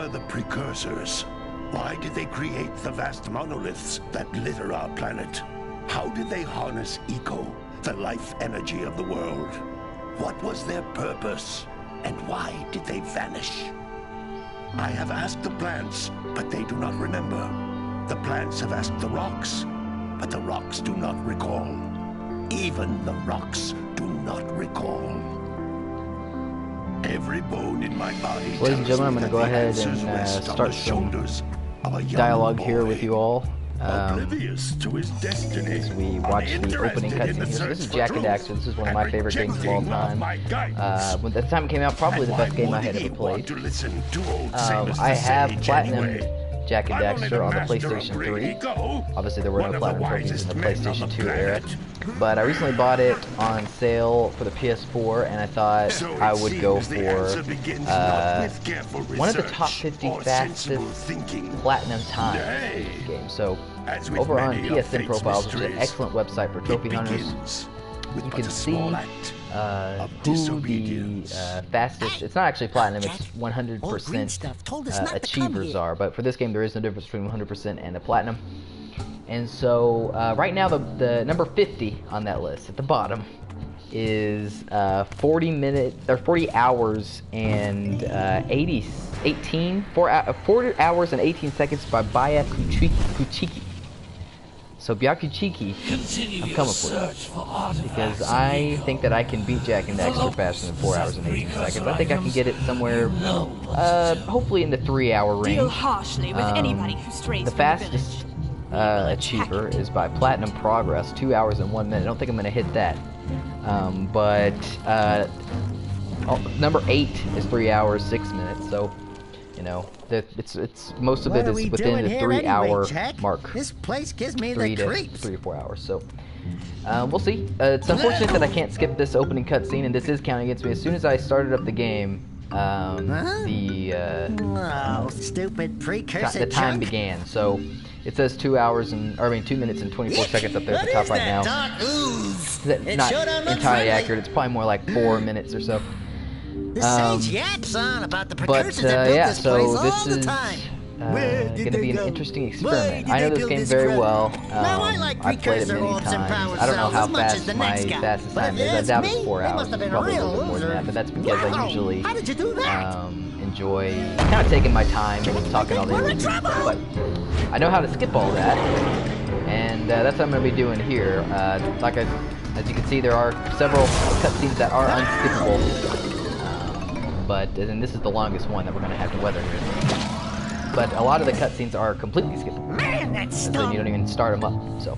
were the Precursors? Why did they create the vast monoliths that litter our planet? How did they harness Eco, the life energy of the world? What was their purpose? And why did they vanish? I have asked the plants, but they do not remember. The plants have asked the rocks, but the rocks do not recall. Even the rocks do not recall. Every bone in my body. Ladies and gentlemen, I'm going to go ahead and start some dialogue here with you all. Oblivious to his destiny. As we watch the opening cutscene here. So this is Jak and Daxter. This is one of my favorite games of all time. When the time it came out, probably the best game I had ever played. I have platinum Jak and Daxter on the PlayStation 3. Obviously there were no platinum trophies in the PlayStation 2 era. But I recently bought it on sale for the PS4, and I thought I would go for one of the top 50 fastest platinum times in this game. So over on PSNProfiles, which is an excellent website for trophy hunters, you can see who the fastest, it's not actually platinum, it's 100% achievers are, but for this game there is no difference between 100% and a platinum. And so right now the number 50 on that list at the bottom is 40 hours and 4 hours and 18 seconds by Byakuchiki. So Byakuchiki, I'm coming for you, because I think that I can beat Jak and Daxter faster than 4 hours and 18 seconds. I think I can get it somewhere, hopefully in the 3-hour range. The fastest achiever is by Platinum Progress, 2 hours and 1 minute. I don't think I'm going to hit that. Number 8 is 3 hours, 6 minutes, so, you know, it's most of it is within the 3-hour mark. This place gives me 3 to 4 hours, so we'll see. It's unfortunate that I can't skip this opening cutscene, and this is counting against me. As soon as I started up the game, stupid Precursor the time began. So it says 2 minutes and 24 seconds up there at the top right now. Not entirely accurate. It's probably more like 4 minutes or so. Yeah, so this is going to be an interesting experiment. I know this game very well. I've played it many times. I don't know how fast my fastest time is. I doubt it's 4 hours. It's probably a little bit more than that, but that's because I usually enjoy kind of taking my time and talking all the way through. But I know how to skip all that, and that's what I'm going to be doing here. As you can see, there are several cutscenes that are unskippable. And this is the longest one that we're going to have to weather here. But a lot of the cutscenes are completely skippable. Man, that's then you don't even start them up. So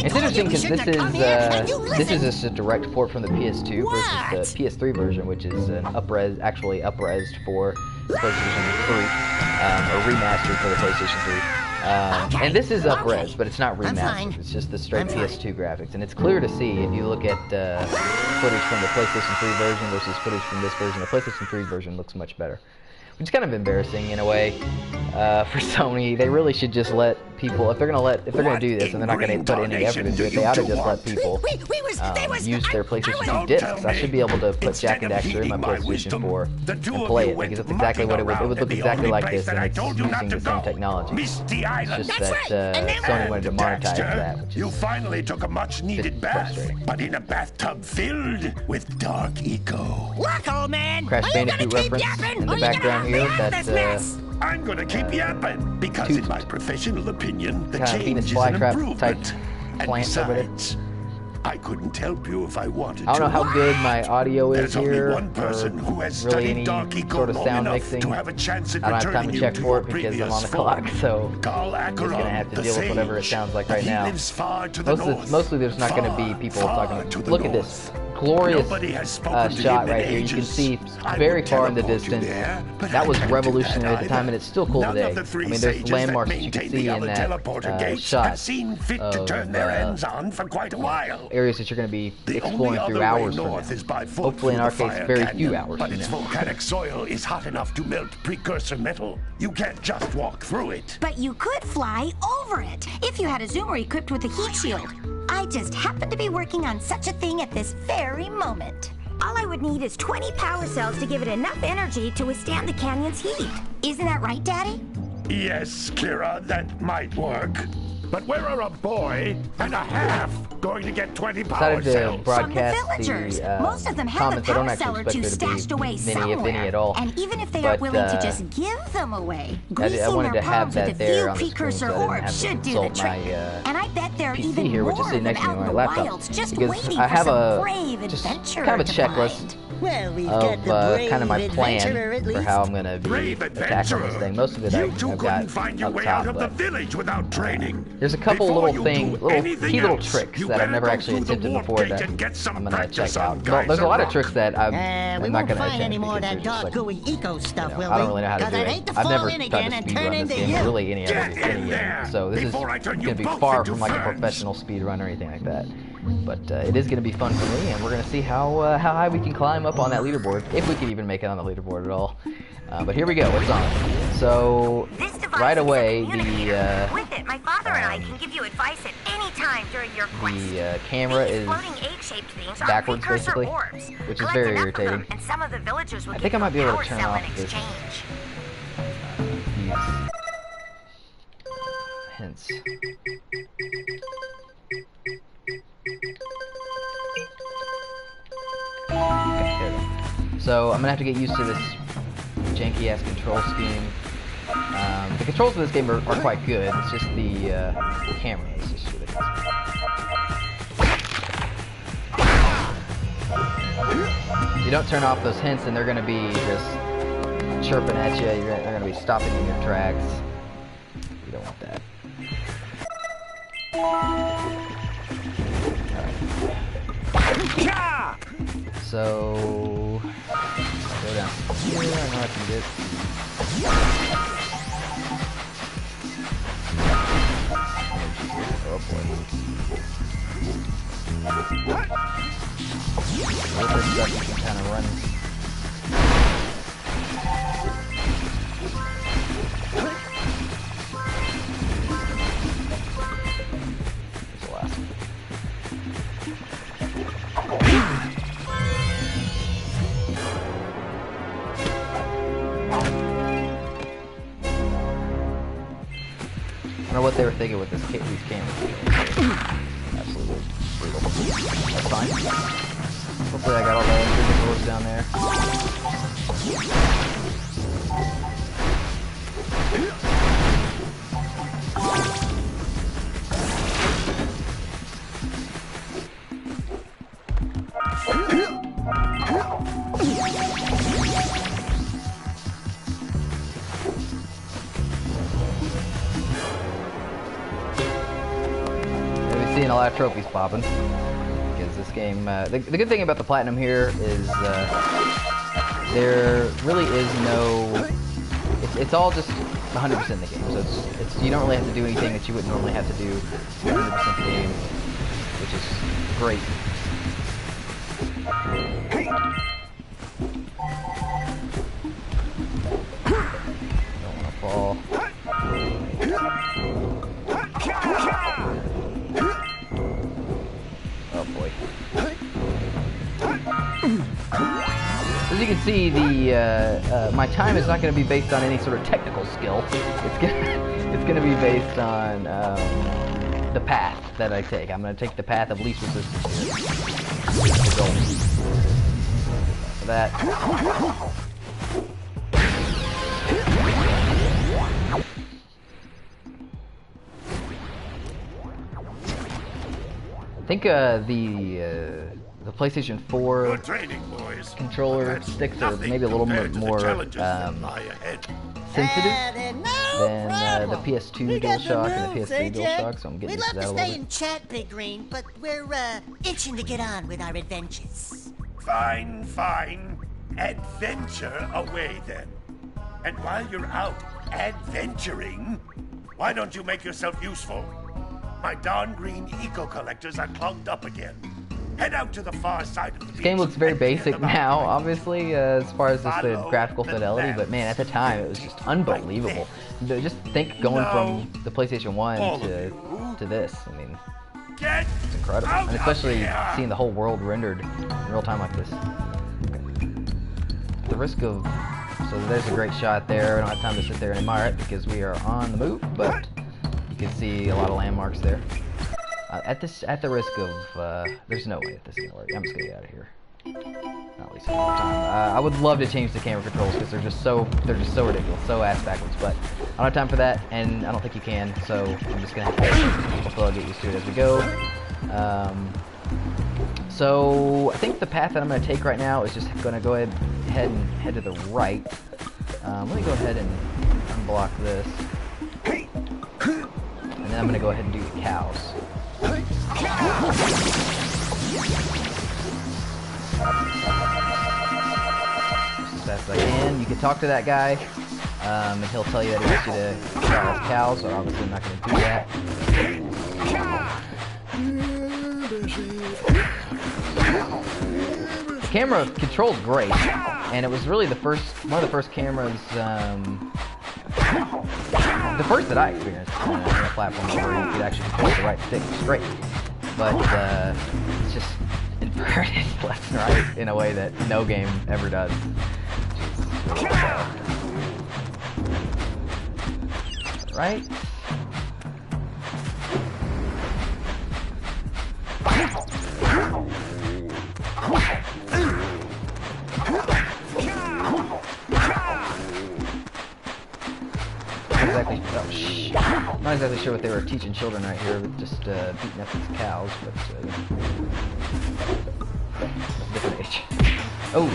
it's interesting because this is just a direct port from the PS2 versus the PS3 version, which is an actually up-resed for PlayStation 3, or remastered for the PlayStation 3. And this is up-res, but it's not remastered. It's just the straight PS2 graphics, and it's clear to see if you look at footage from the PlayStation 3 version versus footage from this version. The PlayStation 3 version looks much better, which is kind of embarrassing in a way for Sony. They really should just let people, if they're gonna do this, and they're not gonna put any effort into it, they ought to just let people use their PlayStation 2 discs. I should be able to put Jak and Daxter in my PlayStation 4 and play it, because that's exactly what it would look exactly like this, and it's using the same technology. It's just that Sony wanted to monetize that, which you finally took a much-needed bath, but in a bathtub filled with dark eco. Look, old man, Crash Bandicoot reference in the background here. That's I'm gonna keep yapping, because in my professional opinion, the change is an improvement. And besides, I couldn't help you if I wanted to. I don't know how good my audio is There's here, only one person who has really studied any dark eco sort of long sound enough mixing. to have a chance at I don't have time to check for it because I'm on the clock, so I'm just gonna have to deal with whatever it sounds like right now. Mostly there's not gonna be people talking. Look at this glorious shot right here. You can see very far in the distance. That was revolutionary at the time, and it's still cool today. I mean, there's landmarks that you can see in that shot of areas that you're going to be exploring through hours from now. Hopefully, in our case, very few hours. But its volcanic soil is hot enough to melt precursor metal. You can't just walk through it. But you could fly over it if you had a zoomer equipped with a heat shield. I just happen to be working on such a thing at this very moment. All I would need is 20 power cells to give it enough energy to withstand the canyon's heat. Isn't that right, Daddy? Yes, Kira, that might work. But where are a boy and a half going to get 20 power Decided to cells? broadcast From the villagers. Most of them have comments. a I don't power actually cell or expect two there to stashed be away many, somewhere. if any at all. And even if they But, aren't willing to just give them away, I greasing wanted their to have palms with that a there few on the screen precursor so I didn't orbs have to should do the consult trick. my And I bet there are PC even here, more which is of sitting them next to me out on in my the laptop. wilds just Because waiting I for have some brave just adventurer kind of a to checklist find. Well, we've got the of brave kind of my adventurer plan at for least. how I'm going to be Brave attacking this thing. Most of it You two I've couldn't got find your up way top, out of the but village without training. there's a couple Before little you things, do key anything little else, tricks you that I've better never go actually through the attempted warp before gate that and get some I'm going to practice check on out. Well, there's a Geyser lot of Rock. tricks that We I'm not won't going to find attempt any more of because that they're just dark like, gooey eco stuff, will I we? don't really know how to 'Cause do I'd it. hate to I've fall never in tried again to and turn speedrun this into game, you. or really any Get other in game. there So this is before I turn you going to be both far into from like a ferns. professional speedrun or anything like that. But it is going to be fun for me, and we're going to see how high we can climb up on that leaderboard, if we can even make it on the leaderboard at all. But here we go, it's on. So, This device right is a away, communicator. With it, my father and I can give you advice at any time during your quest. the camera These is floating egg-shaped things are backwards, precursor basically, orbs. which is Collect very enough of them, irritating. and some of the villagers will I give think I you a might be able to power turn cell off in this. exchange. Hints. Okay, there we go. So I'm gonna have to get used to this janky ass control scheme. The controls of this game are quite good. It's just the camera is just ridiculous. If you don't turn off those hints, then they're gonna be just chirping at you. They're gonna be stopping you in your tracks. You don't want that. So go down here. I know I can get. Oh boy. With this stuff you can kind of run. Here's the last one. I don't know what they were thinking with these cameras. Absolutely brutal. That's fine. Hopefully I got all the doors down there. Seeing a lot of trophies popping because this game the good thing about the platinum here is there really is no it's all just 100% the game, so it's you don't really have to do anything that you wouldn't normally have to do 100% the game, which is great. Don't want to fall. Oh boy. As you can see, the my time is not going to be based on any sort of technical skill. It's gonna be based on the path that I take. I'm going to take the path of least resistance here. The goal. For that. I think the PlayStation 4 controller sticks are maybe a little bit more sensitive than the PS2 DualShock and the PS3 DualShock, so I'm getting used to that a little bit. We'd love to stay and chat, Big Green, but we're itching to get on with our adventures. Fine, fine. Adventure away then. And while you're out adventuring, why don't you make yourself useful? My darn green eco-collectors are clogged up again. Head out to the far side of the beach. This game looks very basic now, obviously, as far as just the graphical fidelity, but man, at the time it was just unbelievable. Just think going from the PlayStation 1 to this. I mean, it's incredible. And especially seeing the whole world rendered in real time like this. the risk of... So there's a great shot there. I don't have time to sit there and admire it because we are on the move, but you can see a lot of landmarks there. At the risk of... there's no way that this is going to work. I'm just going to get out of here. Not at least one more time. I would love to change the camera controls because they're just so ridiculous, so ass backwards, but I don't have time for that, and I don't think you can, so I'm just going to have to get used to it as we go. So I think the path that I'm going to take right now is just going to go ahead and head to the right. Let me go ahead and unblock this. And then I'm going to go ahead and do the cows. Just as fast as I can. You can talk to that guy, and he'll tell you that he wants you to kill off cows, but obviously I'm not going to do that. The camera control's great, and it was really one of the first cameras, the first that I experienced in a platform where you could actually control the right stick, which is great. But it's just inverted left and right in a way that no game ever does. Right? I'm not exactly sure what they were teaching children right here, with just beating up these cows, but that's a different age. Oh,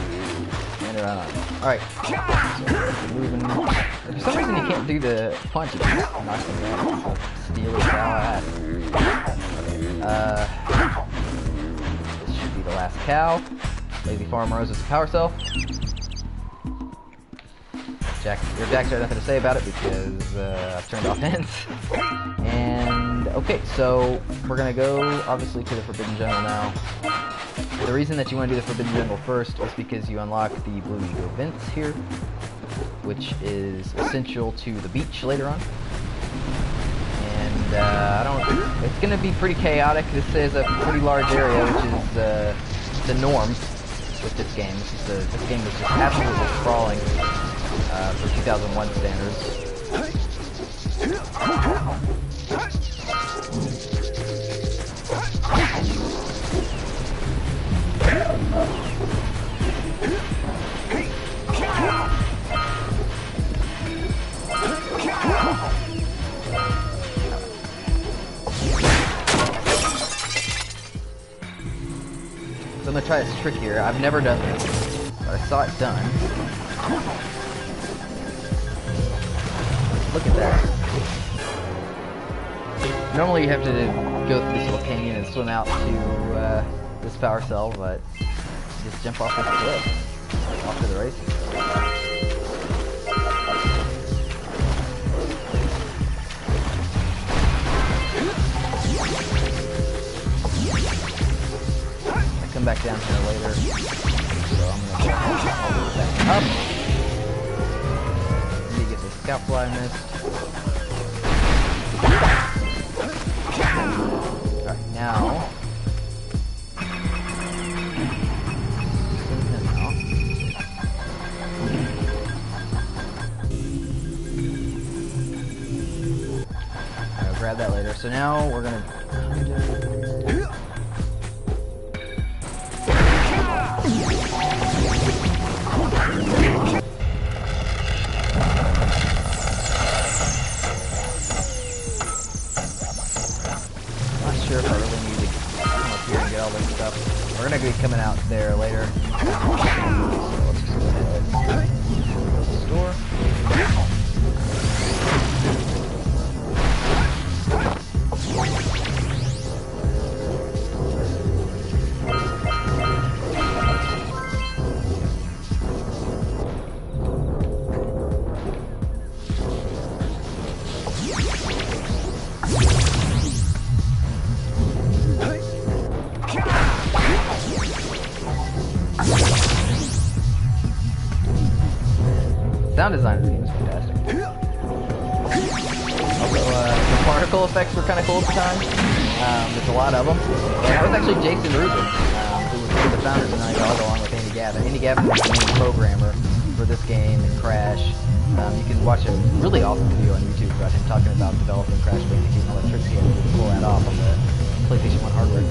and around on. All right, so moving. For some reason, you can't do the punch. It's knocks them down. Steely cow ass. This should be the last cow. Lazy Farmer Rose is a power cell. Your Daxter had nothing to say about it because I've turned off hints. And okay, so we're gonna go obviously to the Forbidden Jungle now. The reason that you want to do the Forbidden Jungle first is because you unlock the Blue Ego vents here, which is essential to the beach later on. And it's gonna be pretty chaotic. This is a pretty large area, which is the norm with this game. This game is just absolutely sprawling. For 2001 standards. So I'm gonna try this trick here. I've never done this, but I saw it done. Look at that. Normally you have to go through this little canyon and swim out to this power cell, but you just jump off this cliff. Off to the races. I come back down here later, so I'm going to go all the way back up. Scout fly missed. Alright, now. I'll grab that later. So now we're gonna. Sure if I really need to come up here and get all this stuff. We're gonna be coming out there later. So let's just go ahead and go to the store. Sound design of the game is fantastic. Also, the particle effects were kind of cool at the time. There's a lot of them. And that was actually Jason Rubin, who was one of the founders of Naughty Dog, along with Andy Gavin. Andy Gavin is the main programmer for this game and Crash. You can watch a really awesome video on YouTube about him talking about developing Crash Bandicoot and all the tricks he had to do to pull that off on the PlayStation 1 hardware.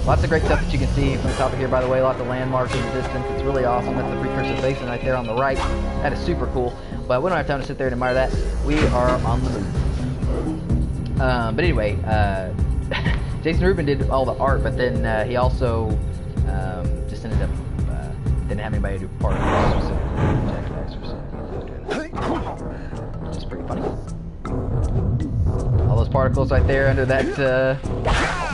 Lots of great stuff that you can see from the top of here, by the way. Lots of landmarks in the distance. It's really awesome. That's the Precursor basin right there on the right. That is super cool. But we don't have time to sit there and admire that. We are on the move. But anyway, Jason Rubin did all the art, but then he also just ended up didn't have anybody to do part of it. Which is pretty funny. All those particles right there under that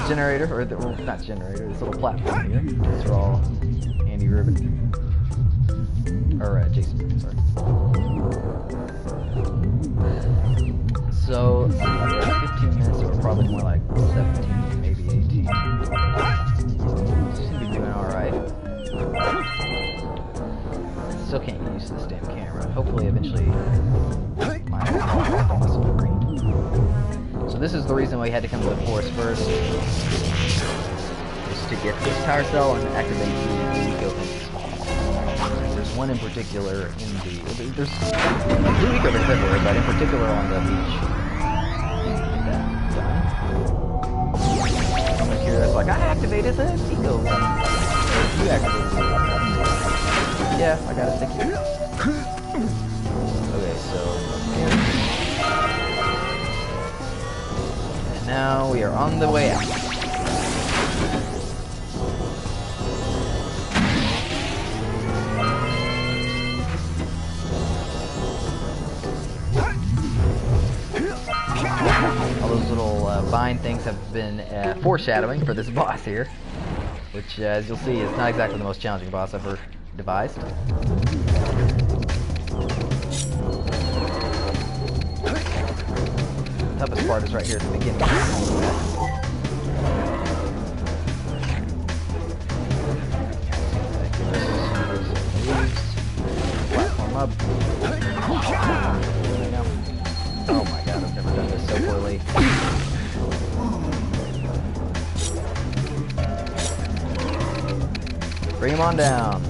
generator, or well, not generator, this little platform here. These are all Andy Rubin. Or Jason Rubin, sorry. So, we're at 15 minutes, so we're probably more like 17, maybe 18. Seems to be doing alright. Still can't get used to this damn camera. Hopefully, eventually, my muscle will green. So this is the reason we had to come to the forest first, is to get this power cell and activate the eco vents. There's one in particular in there's two eco vents everywhere, but in particular on the beach. Someone here that's like, I activated the eco vent. You activated it. Yeah, I got a sticky. Okay, so here. And now we are on the way out. All those little vine things have been foreshadowing for this boss here, which, as you'll see, is not exactly the most challenging boss ever devised. The toughest part is right here at the beginning. Platform up. Oh my god, I've never done this so poorly. Bring him on down.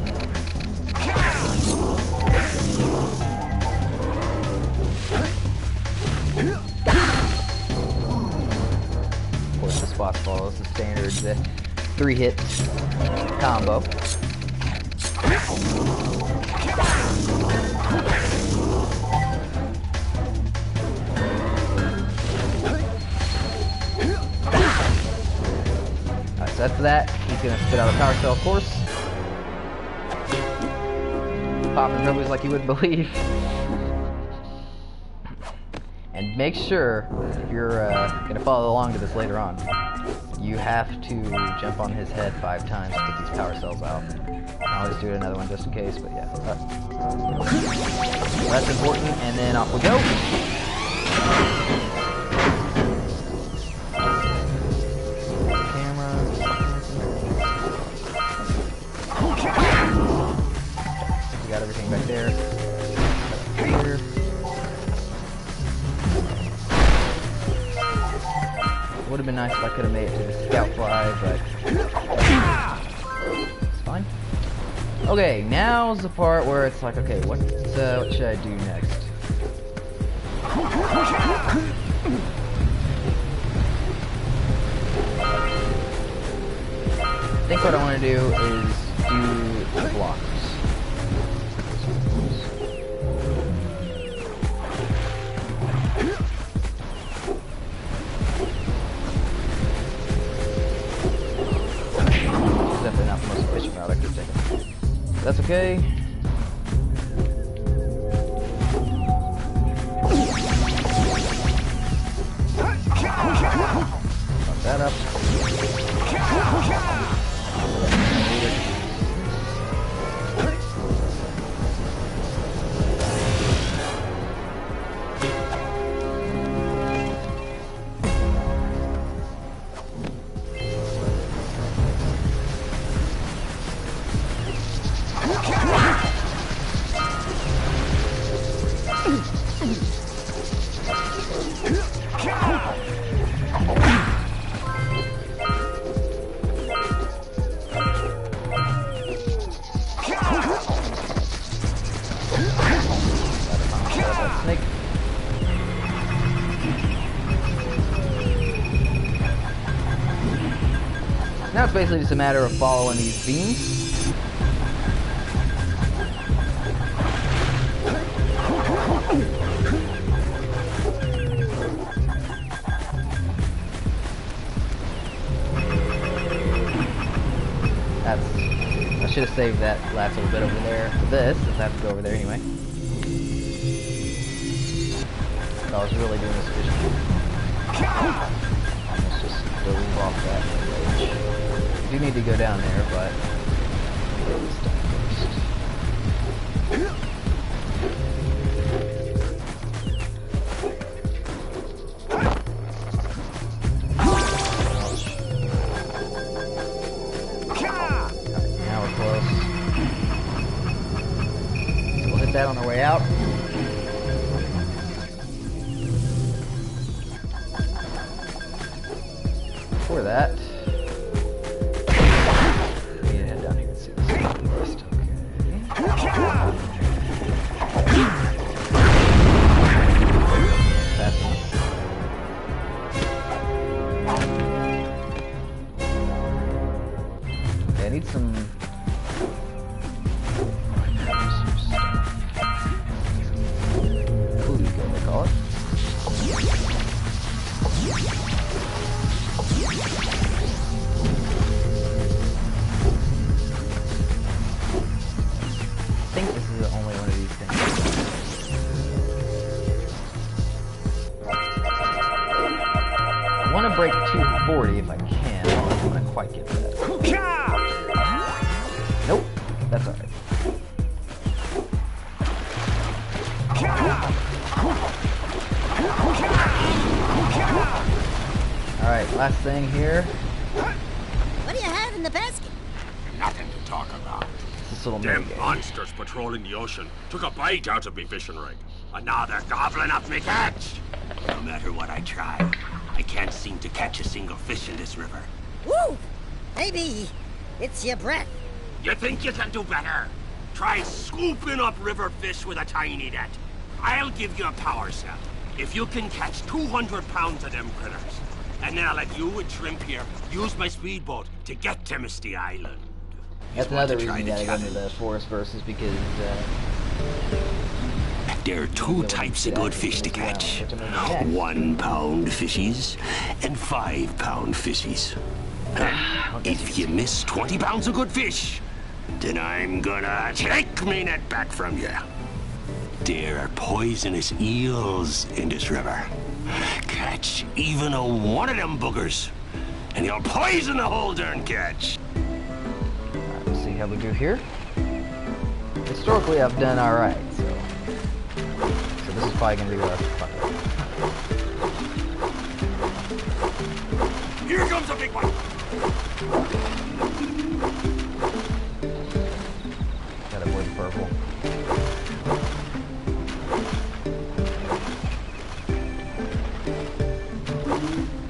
Of course, this boss follows the standard 3-hit combo. Alright, so that's that. He's gonna spit out a power cell, of course. Popping trophies like you wouldn't believe. And make sure, if you're going to follow along to this later on, you have to jump on his head 5 times to get these power cells out. I always do another one just in case, but yeah. That's important, and then off we go. Got everything back there. Here. Would have been nice if I could have made it to the scout fly, but it's fine. Okay, now's the part where it's like, okay, what should I do next? I think what I want to do is do blocks. Definitely not the most efficient route I could have taken. That's okay. Fuck that up. Now it's basically just a matter of following these beams. I should have saved that last little bit over there for this, if I have to go over there anyway. So I was really doing this fishing. Let's just go leave off that ledge. I do need to go down there, but I'll get this done first. That on our way out. Before that, we need to head down here and see this first. Okay, I need some. I think this is the only one of these things. I want to break 240 if I can. I don't know if I'm going to quite get that. Nope, that's alright. Alright, last thing here. What do you have in the basket? Nothing to talk about. This little Them minigame. monsters patrolling the ocean took a bite out of me fishing rig. And now they're gobbling up me catch. No matter what I try, I can't seem to catch a single fish in this river. Woo! Maybe it's your breath. You think you can do better? Try scooping up river fish with a tiny net. I'll give you a power cell if you can catch 200 pounds of them critters. And then I'll let you and Shrimp here use my speedboat to get to Misty Island. That's another reason you gotta go into the forest versus because there are two types of good fish to catch. 1 pound fishies and 5 pound fishies. If you miss 20 pounds of good fish, then I'm gonna take me net back from you. There are poisonous eels in this river. Catch even one of them boogers, and you'll poison the whole darn catch. Alright, let's see how we do here. Historically, I've done alright, so this is probably gonna be rough. Here comes a big one. Gotta avoid the purple.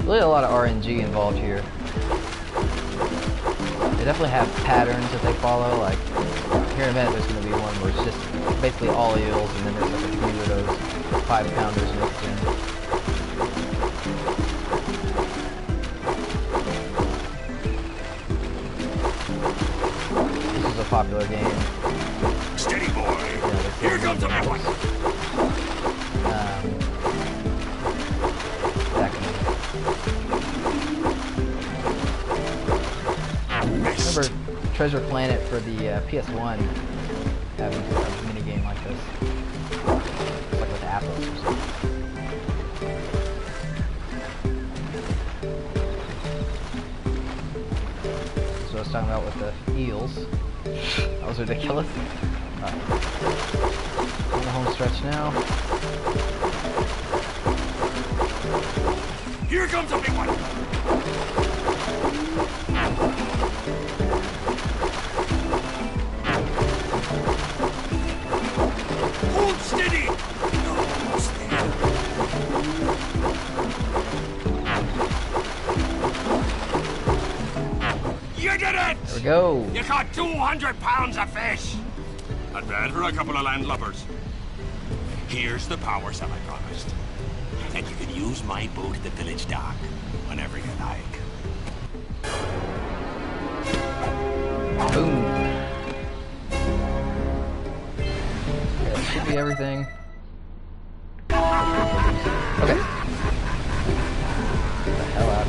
Really a lot of RNG involved here. They definitely have patterns that they follow, like here in a minute there's going to be one where it's just basically all eels and then there's like a few of those 5-pounders mixed in. This is a popular game. Steady boy! Here comes a big one! Remember Treasure Planet for the PS1 having a mini game like this. It's like with apples or something. That's what I was talking about with the eels. That was ridiculous. Alright. On the home stretch now. Here comes a big one! Hold steady! Almost there. You did it! There we go. You caught 200 pounds of fish! Not bad for a couple of landlubbers. Here's the power cell I promised. And you can use my boat at the village dock whenever you like. Boom. That should be everything. Okay. Get the hell out.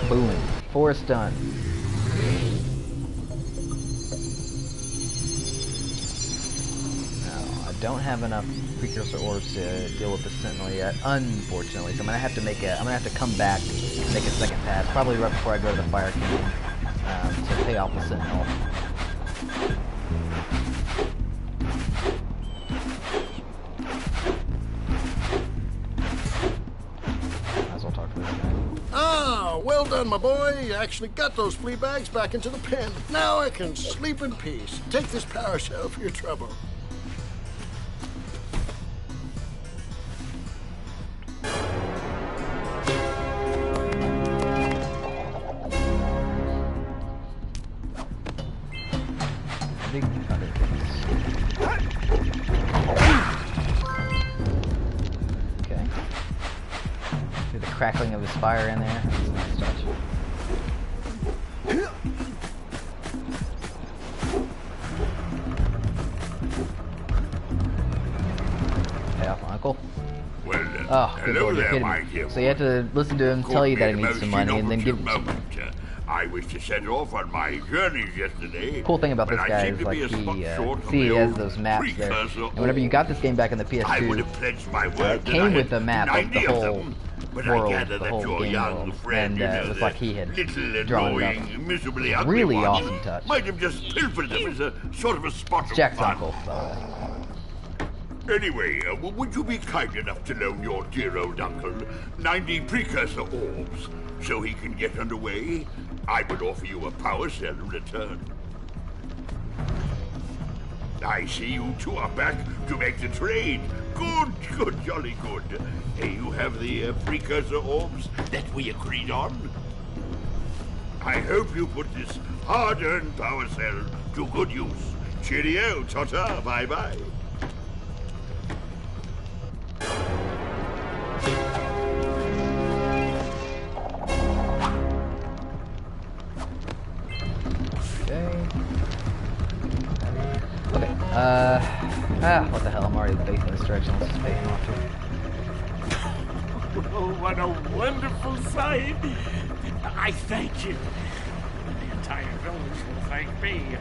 Boom. Forest done. Now, I don't have enough precursor orbs to deal with the Sentinel yet, unfortunately. So I'm gonna have to come back and make a second pass, probably right before I go to the Fire King, to pay off the Sentinel. Might as well talk to this guy. Ah, well done, my boy. You actually got those flea bags back into the pen. Now I can sleep in peace. Take this power cell for your trouble. Okay. Through the crackling of his fire in there. That's a nice touch. Pay off my uncle. Well, then, Oh, good hello lord, you're there, kidding my me. dear So you have to listen to him tell you that he needs some money and then give him some money. I was to set off on my journeys yesterday. Cool thing about this but I guy seem is to like be a spot short of see he the has old those maps there. Precursor And whenever you got this game back in the I would PS2, have pledged my word it that came I with had a map of the 90 whole them, but world, I gather the that whole your game young world, friend, and you know, it was like he had little drawn it up. annoying, miserably ugly Really one, awesome touch. might have just pilfered them as a sort of a spot of Jack's fun. uncle, by the way. Anyway, would you be kind enough to loan your dear old uncle 90 precursor orbs so he can get underway? I would offer you a power cell in return. I see you two are back to make the trade. Good, jolly good. You have the precursor orbs that we agreed on? I hope you put this hard-earned power cell to good use. Cheerio, ta-ta, bye-bye. Okay. What the hell? I'm already facing this direction. Let's just pay him off here. Oh, what a wonderful sight! I thank you. The entire village will thank me.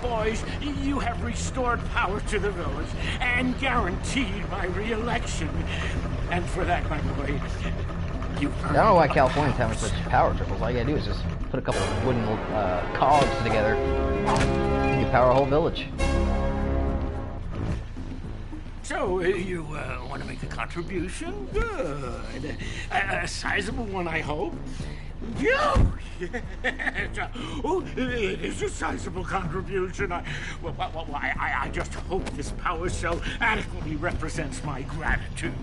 Boys, you have restored power to the village and guaranteed my re-election. And for that, my boy, you I don't know why California's having such power triples. All you gotta do is just put a couple of wooden cogs together. You can power a whole village. So, you want to make a contribution? Good. A sizable one, I hope. Yes. Oh, it is a sizable contribution. I just hope this power cell adequately represents my gratitude.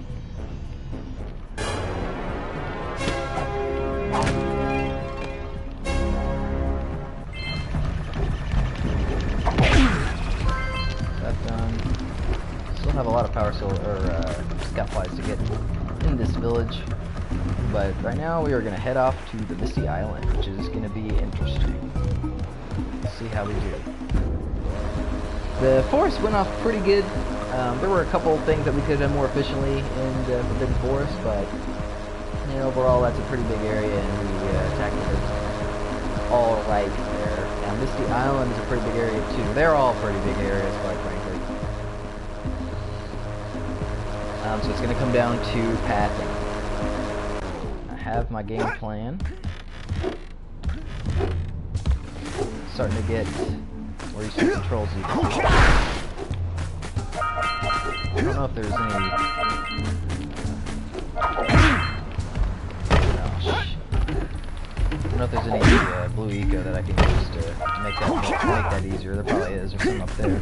That's done. Still have a lot of power scout flies to get in this village, but right now we are going to head off to the Misty Island, which is going to be interesting. Let's see how we do. The forest went off pretty good. There were a couple things that we could have done more efficiently in the Forbidden Forest, but overall that's a pretty big area, and we tackled it all right there. Now Misty Island is a pretty big area too. They're all pretty big areas, quite frankly. So it's going to come down to pathing. I have my game plan. Starting to get where you see controls even. I don't know if there's any... I don't know if there's any blue eco that I can use to make that easier. There probably is. There's some up there.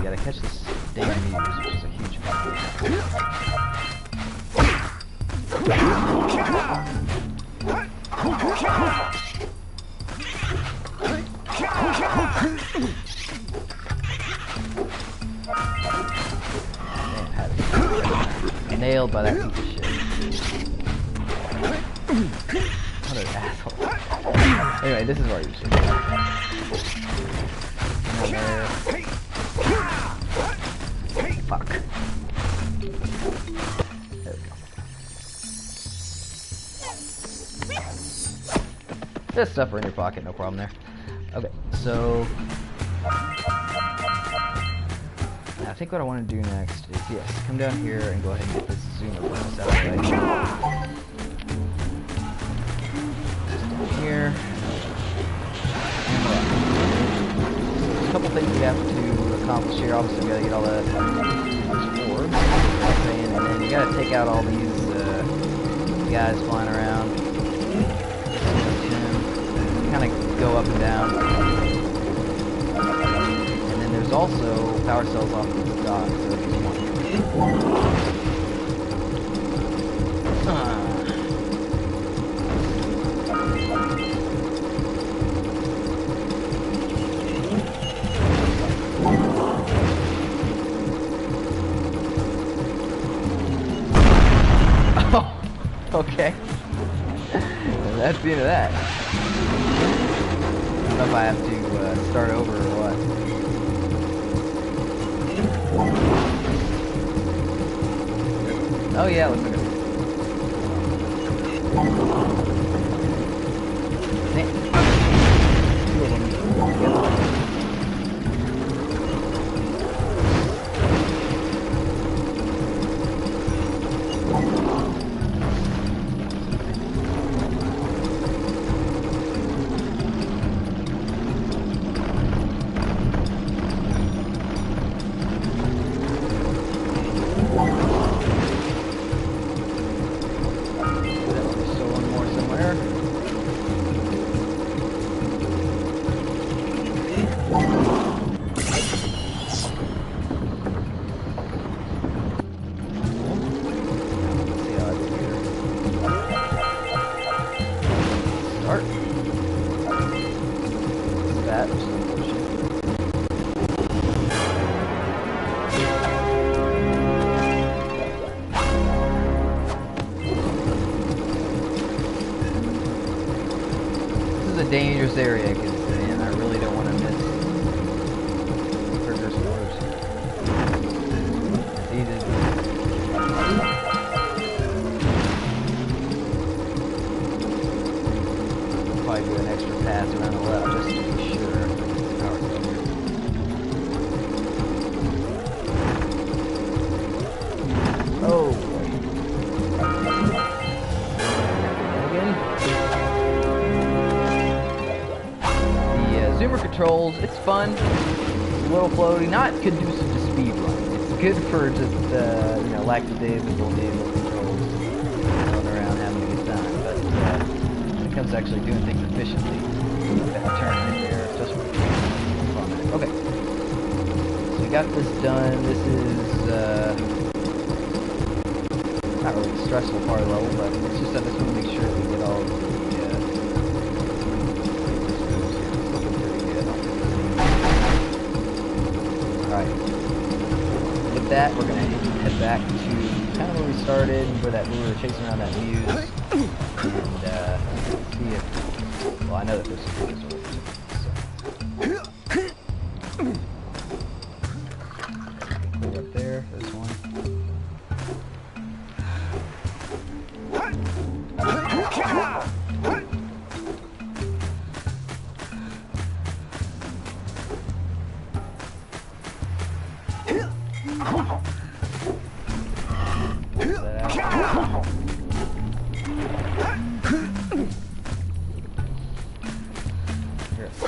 You gotta catch this damn muse, which is a huge problem. impaled by that piece of shit. What an asshole. Anyway, this is where you should go. Fuck. There we go. Just stuff in your pocket, no problem there. Okay, so I think what I want to do next is, yes, come down here and go ahead and get this zoomer bonus out of the way. Just down here. And there's a couple things we have to accomplish here. Obviously, we gotta get all that orbs, and then you gotta take out all these guys flying around. Kind of go up and down. And then there's also power cells off the dock, so if you want. Oh, okay. That's the end of that. I don't know if I have to start over or what. Oh yeah, looks like it. Two of them together. Dangerous area, because man, I really don't want to miss Precursor orders. It's easy to do. Probably do an extra pass around the left just to be sure. Power cell here. Oh boy. Again. Zoomer controls, it's fun, it's a little floaty, not conducive to speedrun. It's good for just, you know, lackadaisical vehicle controls, going around having a good time, but when it comes to actually doing things efficiently, that turn right there, just fun. Okay, so we got this done. This is, not really the stressful part of the level, but it's just that I just want to make sure we get all of the Alright, with that, we're going to head back to kind of where we started, where we were chasing around that muse, and see if, well, I know that there's some things over there, so. Up there, there's one.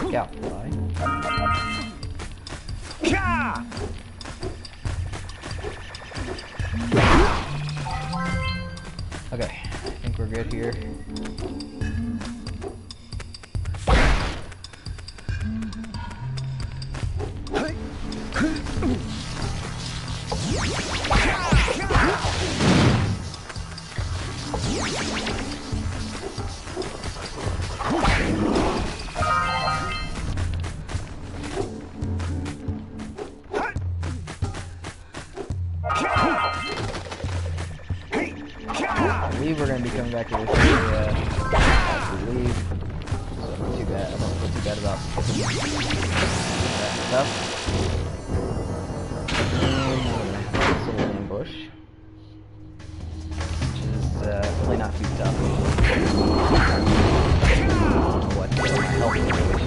Scout fly. Okay, I think we're good here. believe we're going to be coming back to this area as we leave. So not too bad. I don't feel too bad about that stuff. And we're going to have this little ambush, which is really not too tough. I don't know what my health situation is.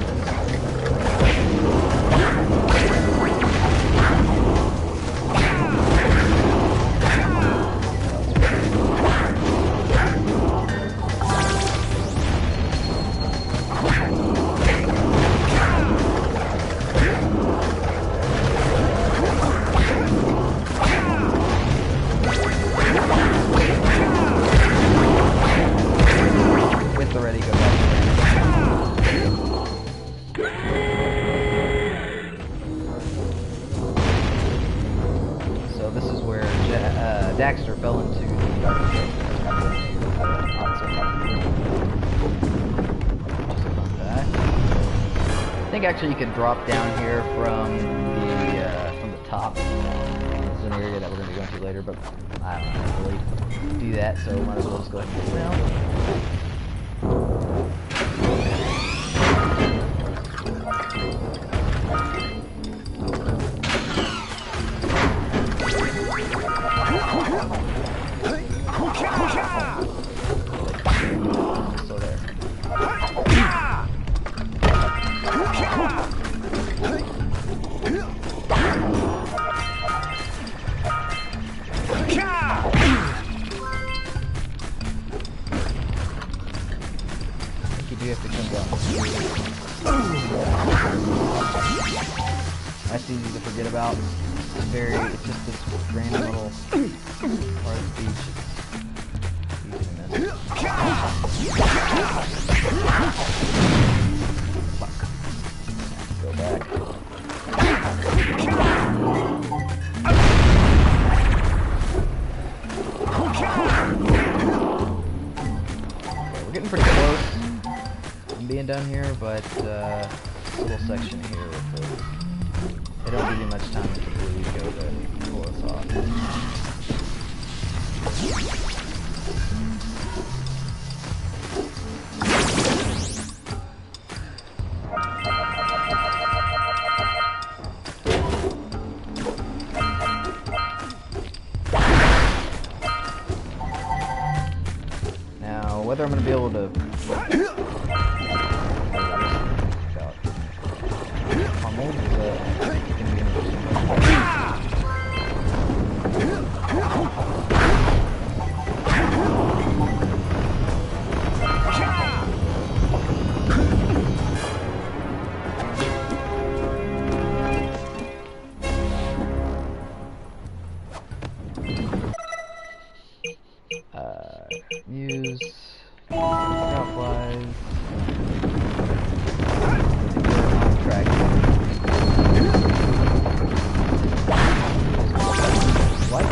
Daxter fell into the darkness. I think actually you could drop down here from the top. This is an area that we're going to be going to later, but I don't really do that, so might as well just go ahead and get down. That's easy to forget about. It's just this random little part of the beach. It's easy to miss. Fuck. Go back. Okay, we're getting pretty close. I'm being done here, but this little section here, they don't give you much time to really go to pull us off. Now, whether I'm going to be able to use scoutflies. On track. What?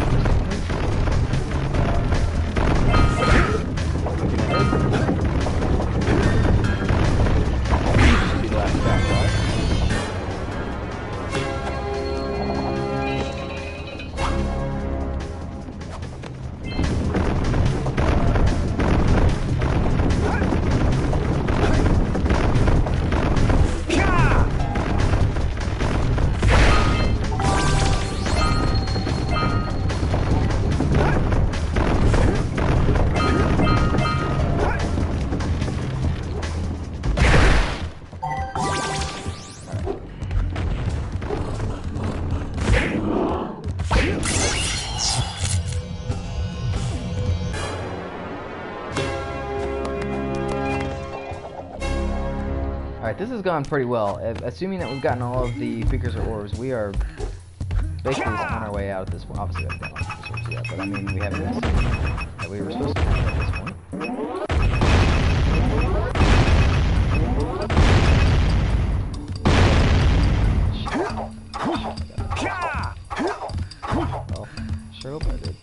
Should be the last scoutfly. Alright, this has gone pretty well. Assuming that we've gotten all of the Precursor orbs, we are basically on our way out at this point. Obviously, we haven't gotten all the orbs yet, but I mean, we haven't missed that we were supposed to have at this point. Well, sure hope I did.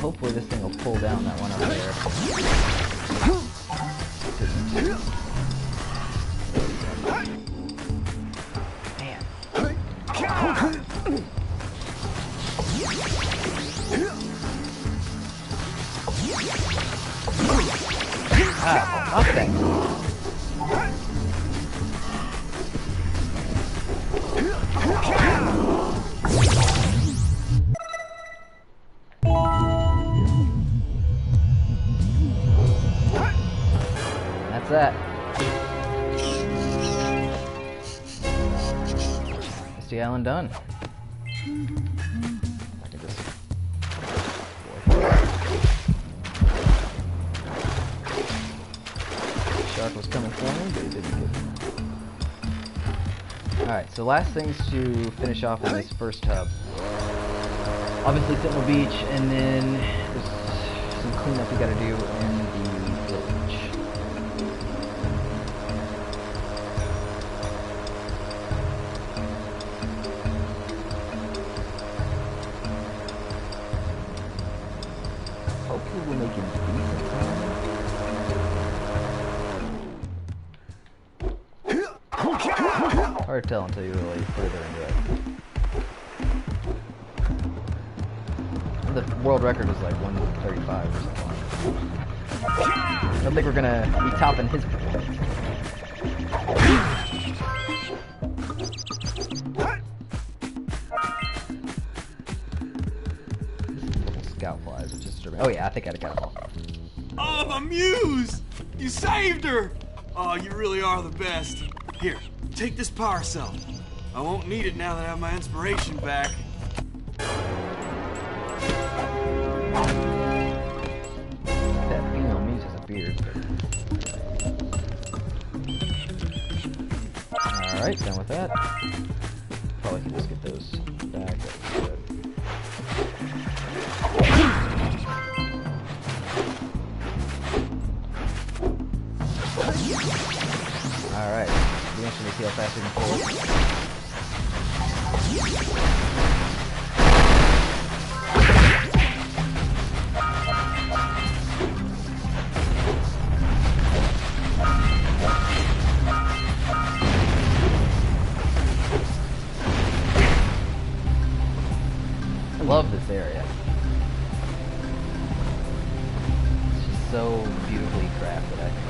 Hopefully this thing will pull down that one over there. Man. Ah, off that. That's that. Misty Island done. I can just... Shark was coming for me, but he didn't get me. Alright, so last things to finish off in this first hub. Obviously Sentinel Beach, and then there's some cleanup we gotta do in the village. Hopefully we're making decent time. Hard to tell until you're really further into it. The world record is like 135 or something. I don't think we're gonna be topping his performance. Scout flies, which is disturbing. Oh yeah, I think I had a catapult. Oh, my muse! You saved her! Oh, you really are the best. Here, take this power cell. I won't need it now that I have my inspiration back. That female muse has a beard. Alright, done with that. Probably can just get those back. Alright, we actually see how fast we can pull it. I love this area. It's just so beautifully crafted, I think.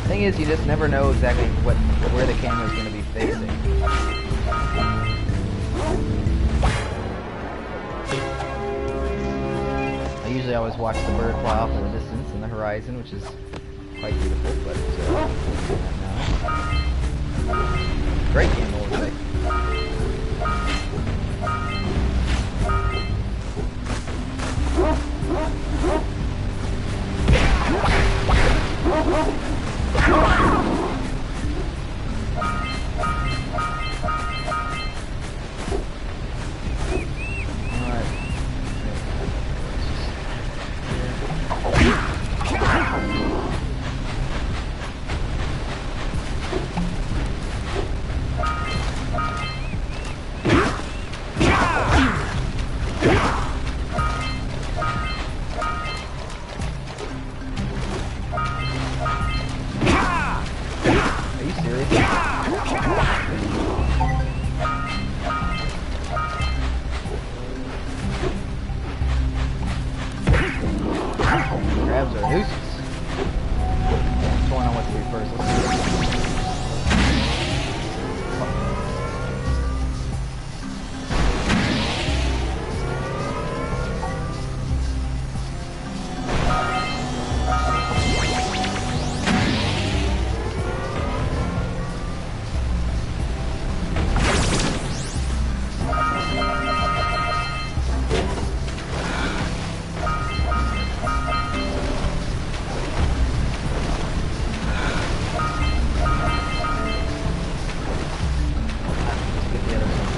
Thing is, you just never know exactly where the camera is going to be facing. I usually always watch the bird fly off in the distance in the horizon, which is quite beautiful, but now. Great game, I would say.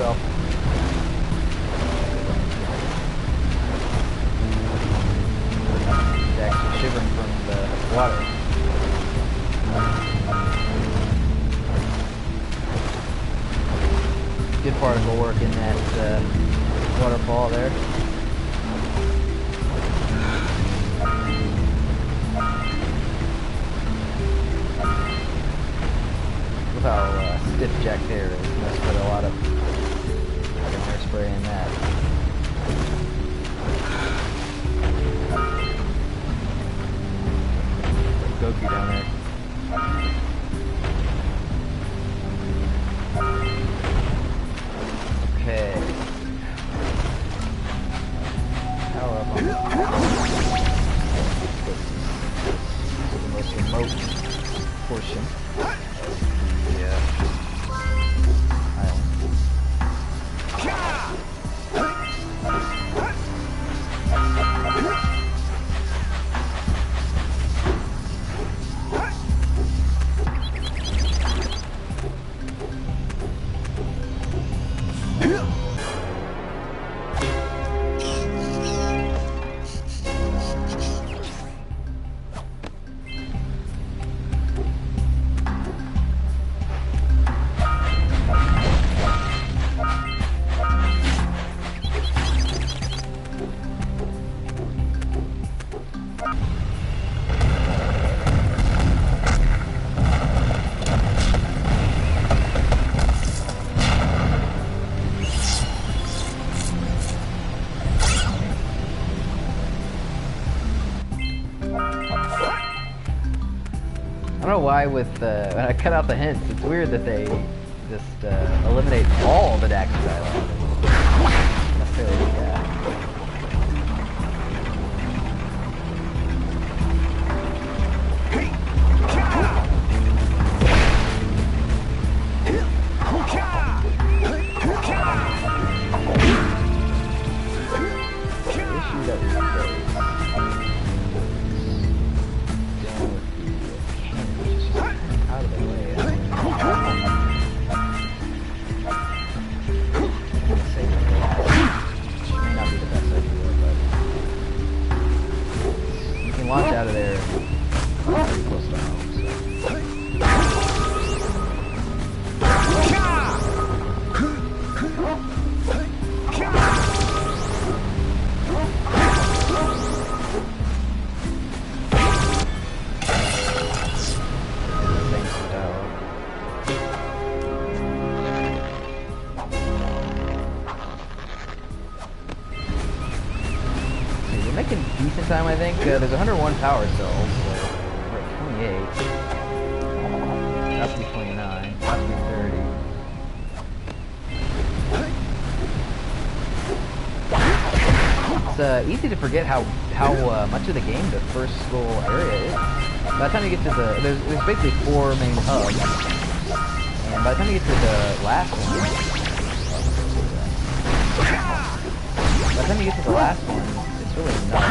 yourself. Daxter shivering from the water. Good particle work in that waterfall there. Look how stiff Jack's hair is. He must put a lot of hairspray in that. Goku down there. Okay. Power up on the most remote portion. I don't know why with when I cut out the hints, it's weird that they just eliminate all the Daxter dialogue. Necessarily, launch out of there pretty close to home, so. Making decent time, I think. There's 101 power cells, so we're at 28. About to be 29. About to be 30. It's easy to forget how much of the game the first little area is. By the time you get to the... There's basically 4 main hubs. And by the time you get to the last one... By the time you get to the last one, it's really not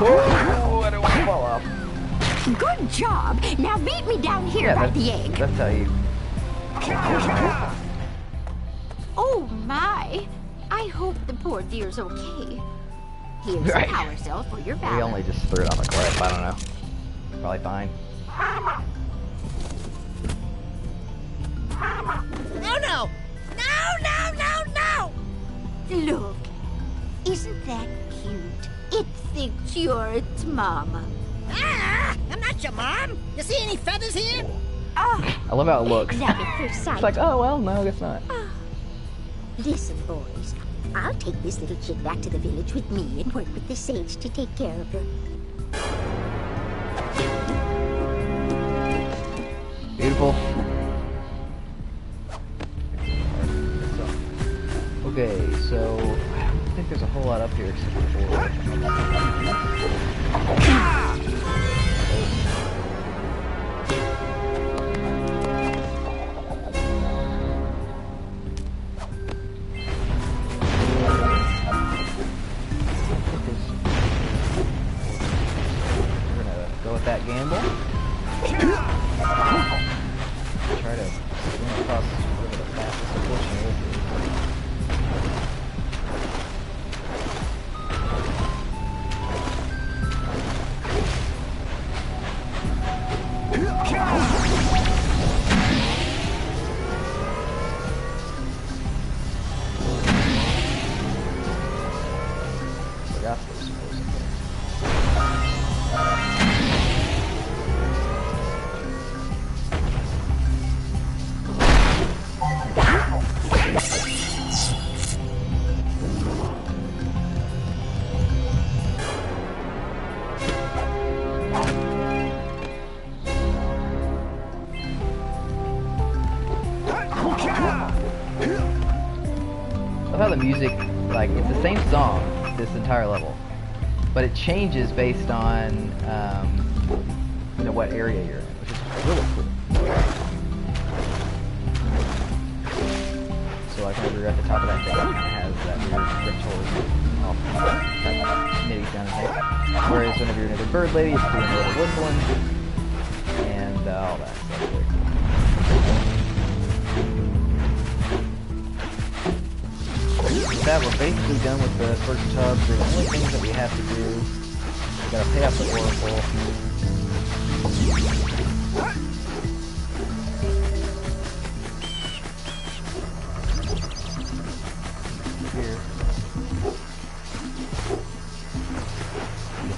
oh, I don't want to fall off. Good job. Now meet me down here by the egg. That's how you... Oh my. I hope the poor dear's okay. Here's the power cell for your valor. We only just threw it on the cliff, I don't know. Probably fine. No, no! No, no, no, no! Look, isn't that cute? It thinks you're its mama. Ah! I'm not your mom! You see any feathers here? Oh, I love how it looks. love at first sight. It's like, oh, well, no, I guess not. Listen, boys. I'll take this little chick back to the village with me and work with the sage to take care of her. Beautiful. Okay, so I don't think there's a whole lot up here except for... gamble. Try to swing across the fastest, unfortunately. How the music, like, it's the same song this entire level, but it changes based on you know, what area you're in, which is really cool. So like whenever you're at the top of that thing, it kind of has that weird ritual off MIDI sound and thing. Whereas whenever you're near the bird lady, it's doing a little whistling and all that stuff. Very cool. With that, we're basically done with the first tub. The only things that we have to do, we gotta pay off the oracle. Here.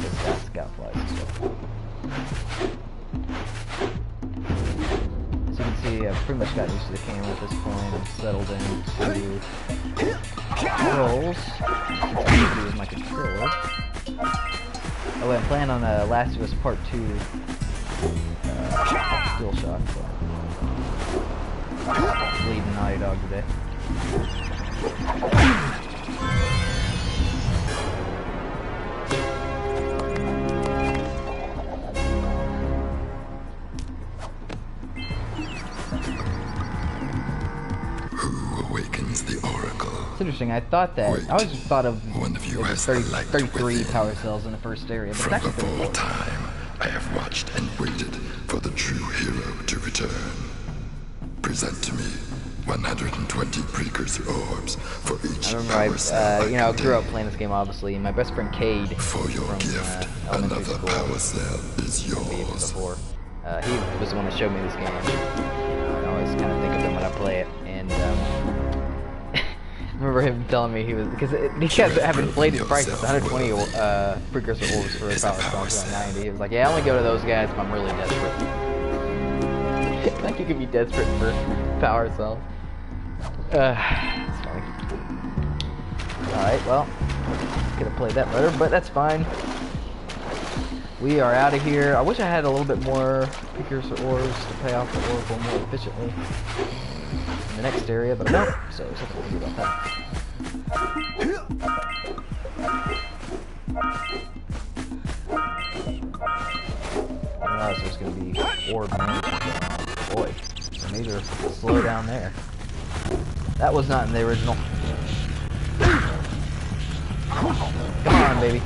Get those scout flies and stuff. As you can see, I've pretty much gotten used to the camera at this point. I'm settled into controls. With my controller. Oh, wait, I'm playing on Last of Us Part 2 Dual Shock. So. Leading Naughty Dog today. Interesting. I thought that I always thought of 33 power cells in the first area, but from the full time I have watched and waited for the true hero to return. Present to me 120 precursor orbs for each. I remember you know, I grew up playing this game obviously, and my best friend Cade for your from gift, elementary another school, power cell is yours. Before. He was the one that showed me this game. I always kind of think of him when I play it, and I remember him telling me he was, because he kept having inflated prices, 120 precursor orbs for a power cell, 90. He was like, yeah, I only go to those guys if I'm really desperate. Like you can be desperate for power cells. It's funny. Alright, well, could have played that better, but that's fine. We are out of here. I wish I had a little bit more precursor orbs to pay off the oracle more efficiently in the next area, but I don't, so it's something to do about that. I realized there's going to be orb management going on. Boy, some major slow down there. That was not in the original. Come on, baby.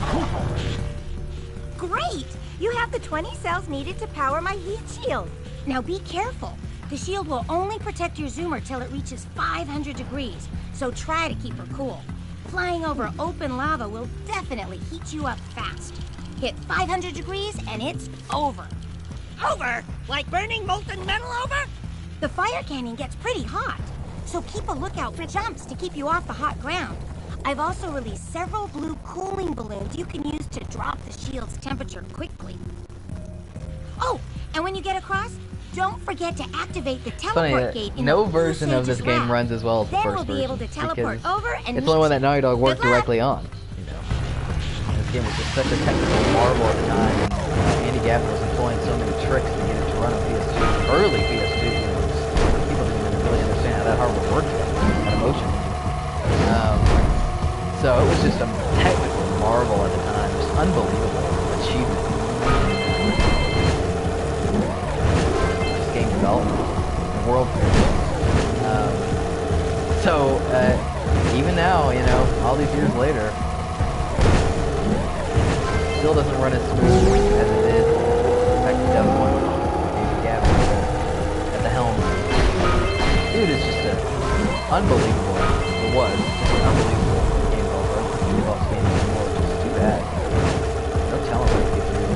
Great! You have the 20 cells needed to power my heat shield. Now be careful. The shield will only protect your zoomer till it reaches 500 degrees, so try to keep her cool. Flying over open lava will definitely heat you up fast. Hit 500 degrees and it's over. Over? Like burning molten metal over? The fire canyon gets pretty hot, so keep a lookout for jumps to keep you off the hot ground. I've also released several blue cooling balloons you can use to drop the shield's temperature quickly. Oh, and when you get across, don't forget to activate the teleport gate in no the version of this game runs as well as the first version. Then we'll be able to teleport over and it's the only one that Naughty Dog worked directly on. You know, and this game was just such a technical marvel at the time. And Andy Gavin was employing so many tricks to get it to run on PS2, early PS2 games. People didn't even really understand how that hardware worked, that emotion. So it was just a technical marvel at the time, just unbelievable achievement. Just game development, world premiere. So even now, you know, all these years later, still doesn't run as smooth as it did back That was one. Maybe Gavin at the helm. Dude is just unbelievable. It was just an unbelievable game developer. Game anymore, which is too bad. No telling what he could do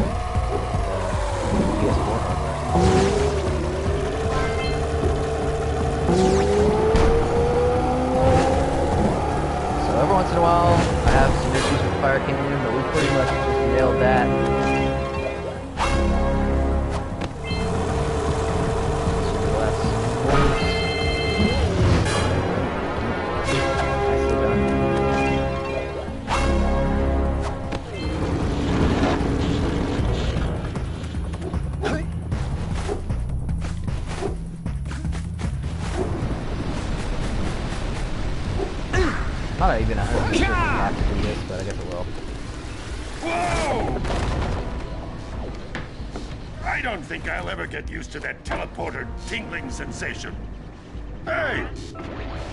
with PS4 hardware. So every once in a while, I have some issues with Fire Canyon, but we pretty much just nailed that. Not even 100% have to do this, but I guess it will. Whoa! I don't think I'll ever get used to that teleporter tingling sensation. Hey!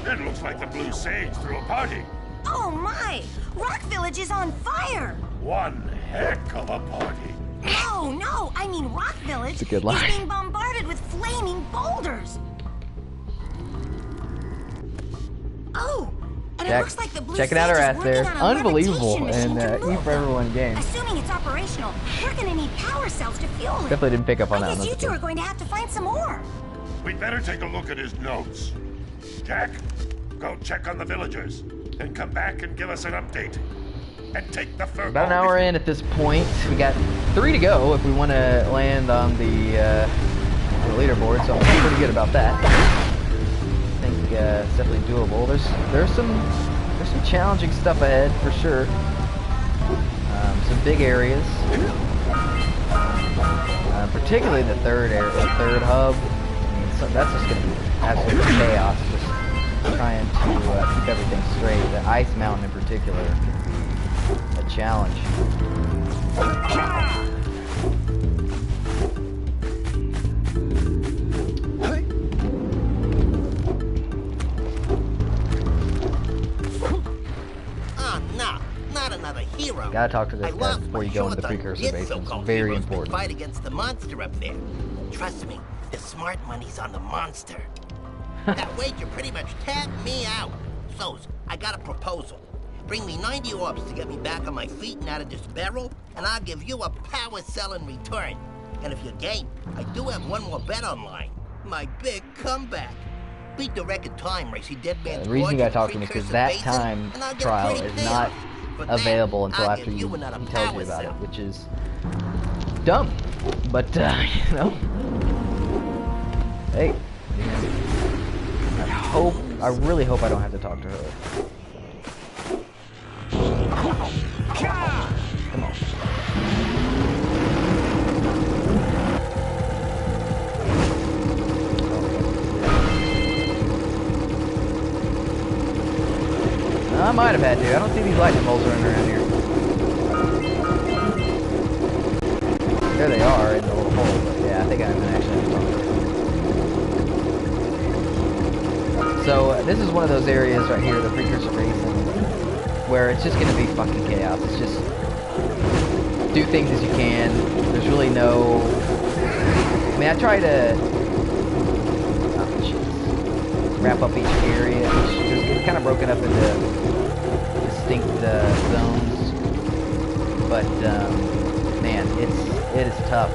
It looks like the Blue Sage threw a party. Oh my! Rock Village is on fire! One heck of a party. No, I mean Rock Village It's a good line. is being bombarded with flaming boulders. Oh! And it looks like the Blue checking out our Sage ass is there. working on a Unbelievable levitation and machine to E move for them. Everyone game. Assuming it's operational, we're gonna need power cells to fuel it. Definitely didn't pick up on I that. guess you two are going to have to find some more. We'd better take a look at his notes. Jack, go check on the villagers, and come back and give us an update. And take the fur. About an hour in at this point. We got 3 to go if we want to land on the leaderboard, so I'm feeling pretty good about that. I think it's definitely doable. There's some challenging stuff ahead for sure. Some big areas, particularly the third hub. I mean, so that's just going to be absolute chaos. Just trying to keep everything straight. The ice mountain in particular can be a challenge. Hero. Gotta talk to this guy before you go into the Precursor base. It's very important. Fight against the monster up there. Trust me, the smart money's on the monster. That wager pretty much tapped me out. So, I got a proposal. Bring me 90 orbs to get me back on my feet and out of this barrel, and I'll give you a power cell in return. And if you're game, I do have one more bet online. My big comeback. Beat the record time race. Dead man's the reason you gotta talk to me is because that time trial is not available until after he tells you about it, which is dumb. But you know, hey, I really hope I don't have to talk to her. Come on. I might have had to. I don't see these lightning bolts running around here. There they are in the little hole, but yeah, I think I'm gonna actually have to talk to her. So this is one of those areas right here, the Precursor Basin, where it's just gonna be fucking chaos. It's just do things as you can. There's really no. I mean, I try to wrap up each area. It's kind of broken up into distinct zones, but man, it is tough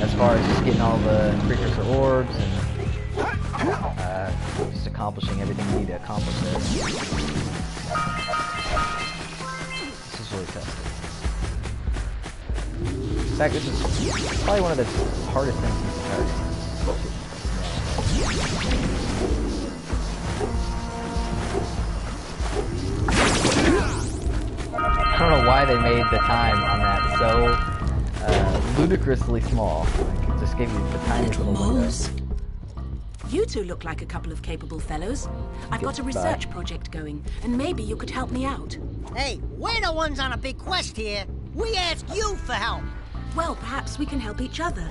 as far as just getting all the Precursor orbs and just accomplishing everything you need to accomplish there. This is really tough. In fact, this is probably one of the hardest things in this entire game. I don't know why they made the time on that so ludicrously small. Like, it just gave you the tiniest little window. You two look like a couple of capable fellows. I've got a research project going, and maybe you could help me out. Hey, we're the ones on a big quest here. We ask you for help. Well, perhaps we can help each other.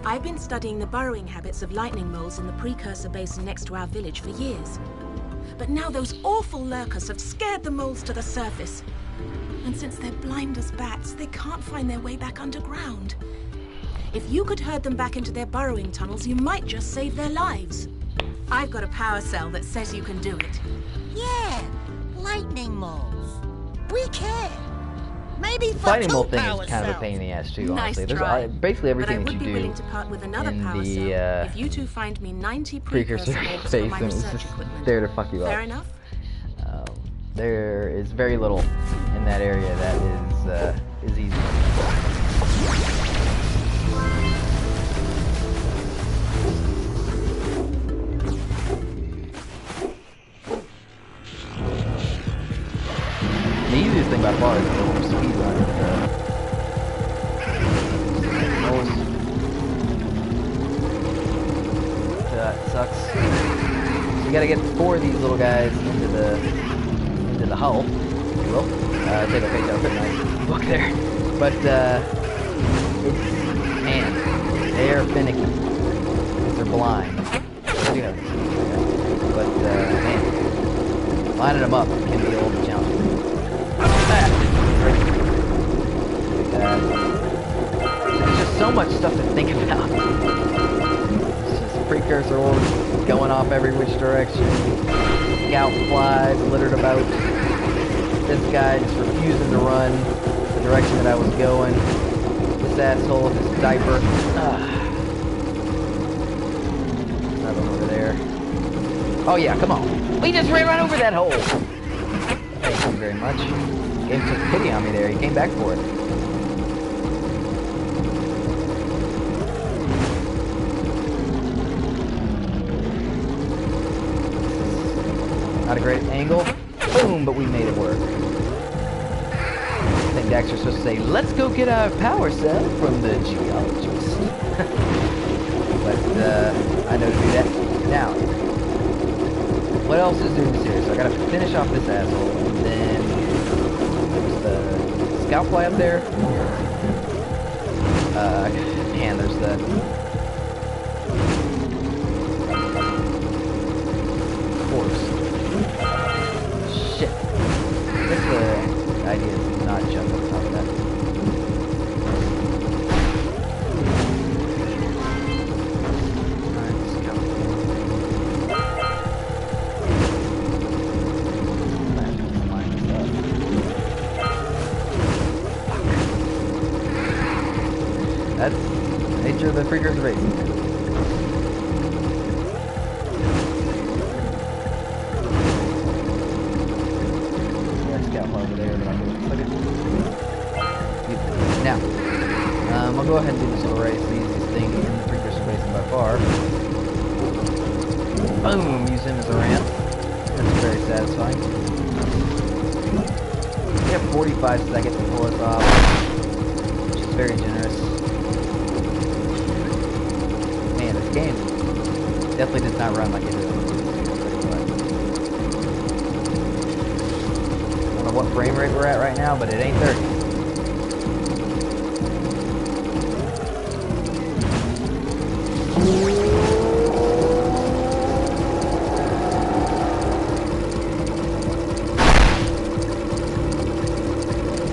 I've been studying the burrowing habits of lightning moles in the Precursor Basin next to our village for years. But now those awful lurkers have scared the moles to the surface. And since they're blind as bats, they can't find their way back underground. If you could herd them back into their burrowing tunnels, you might just save their lives. I've got a power cell that says you can do it. Yeah, lightning moles. We can. Maybe for Fighting mole two thing power is kind of a cells. pain in the ass too, Nice honestly. try. There's basically everything but I that would you be do willing to part with another in power the cell if you two find me 90 Precursor precursor orbs for space my and it's research just equipment. there to fuck you up. Fair enough? There is very little in that area that is easy. The easiest thing by far is the speedrun. That sucks. So you gotta get 4 of these little guys into the hull, if you will. Take a face out, pretty nice book there. But they are finicky. They're blind. I do have this. But man, lining them up can be a little bit challenging. There's just so much stuff to think about. It's just precursor orbs going off every which direction. Scout flies littered about. This guy just refusing to run the direction that I was going. This asshole with his diaper. Another one over there. Oh yeah, come on. We just ran right over that hole. Thank you very much. Game took pity on me there. He came back for it. Not a great angle. Boom, but we made it work. I think Daxter's supposed to say, let's go get our power cell from the geologist. But I know to do that. Now, what else is doing this here? So I gotta finish off this asshole, and then there's the scout fly up there. Man, there's the horse. Shit. I guess the idea is not jump on top of that. Alright, scout. That's the nature of the Precursor racing. Over there, but I'll do it in a second. Now, I'll go ahead and do this little race, the easiest thing in the Precursor racing by far. Boom! Use him as a ramp. That's very satisfying. We have 45 seconds to pull this off, which is very generous. Man, this game definitely does not run like it did. What frame rate we're at right now, but it ain't 30.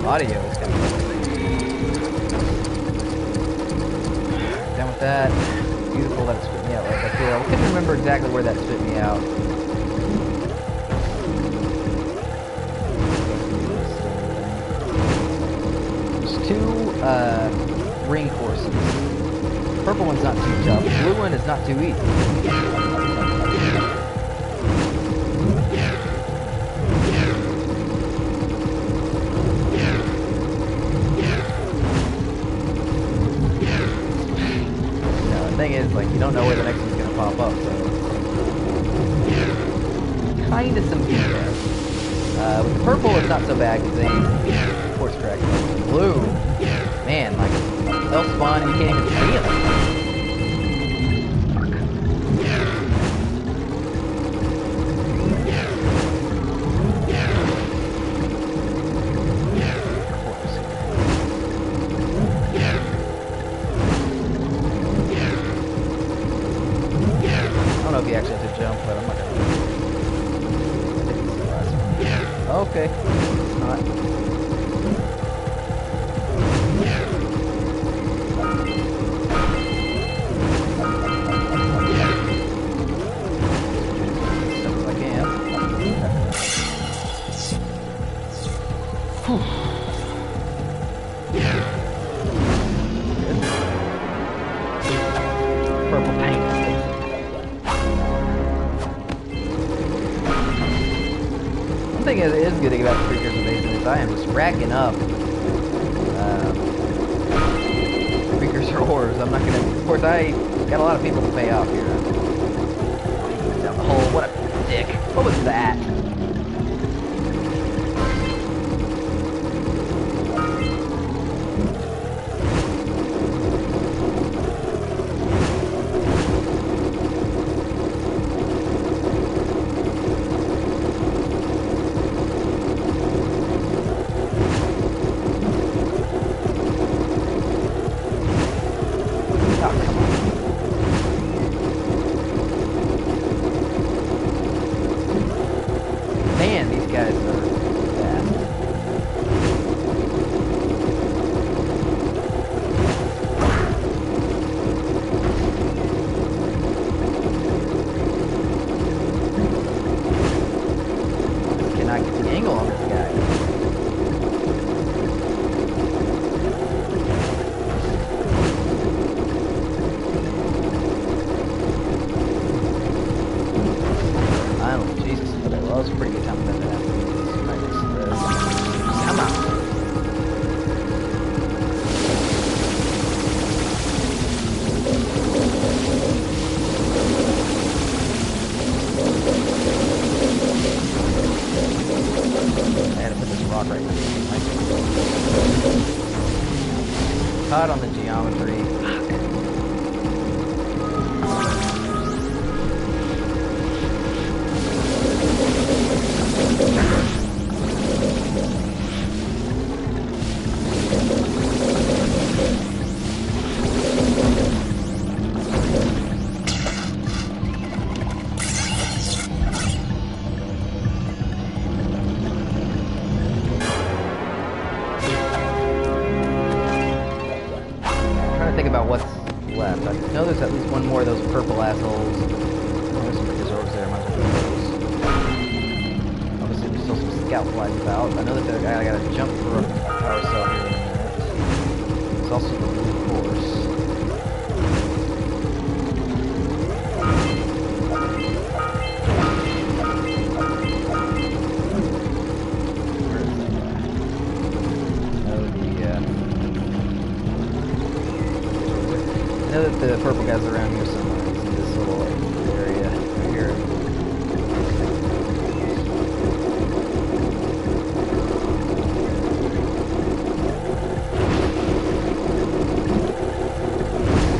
Audio is coming. Done with that. Beautiful that it spit me out right back here. I couldn't remember exactly where that spit me out. Ring courses. Purple one's not too tough. Blue one is not too easy. Now, the thing is, like, you don't know where the next one's gonna pop up, so kinda some feedback. With the purple, it's not so bad because they course correct. Blue, man, like, they'll spawn and you can't even see them. I don't know if he actually has to jump, but I'm not gonna. I think this is the last one. Okay, it's not. is good about the Precursor Basin is I am just racking up Precursor orbs. I'm not gonna. Of course, I got a lot of people to pay off here. Down the hole. What a dick. What was that? Man, these guys are fast. Just cannot get the angle on this guy. Finally, Jesus. Okay, well, that was a pretty good time that happened. Come on. I had to put this rock right now. Caught on the geometry. Think about what's left. I know there's at least one more of those purple assholes. Oh, there's some Precursor orbs there. Might as well do those. Obviously, there's still some scout flies about. I know that I gotta jump for a power cell here in a minute. There's also the blue course. Where is that guy? Oh, I know that the purple guy's around here somewhere. He's in this little area right here.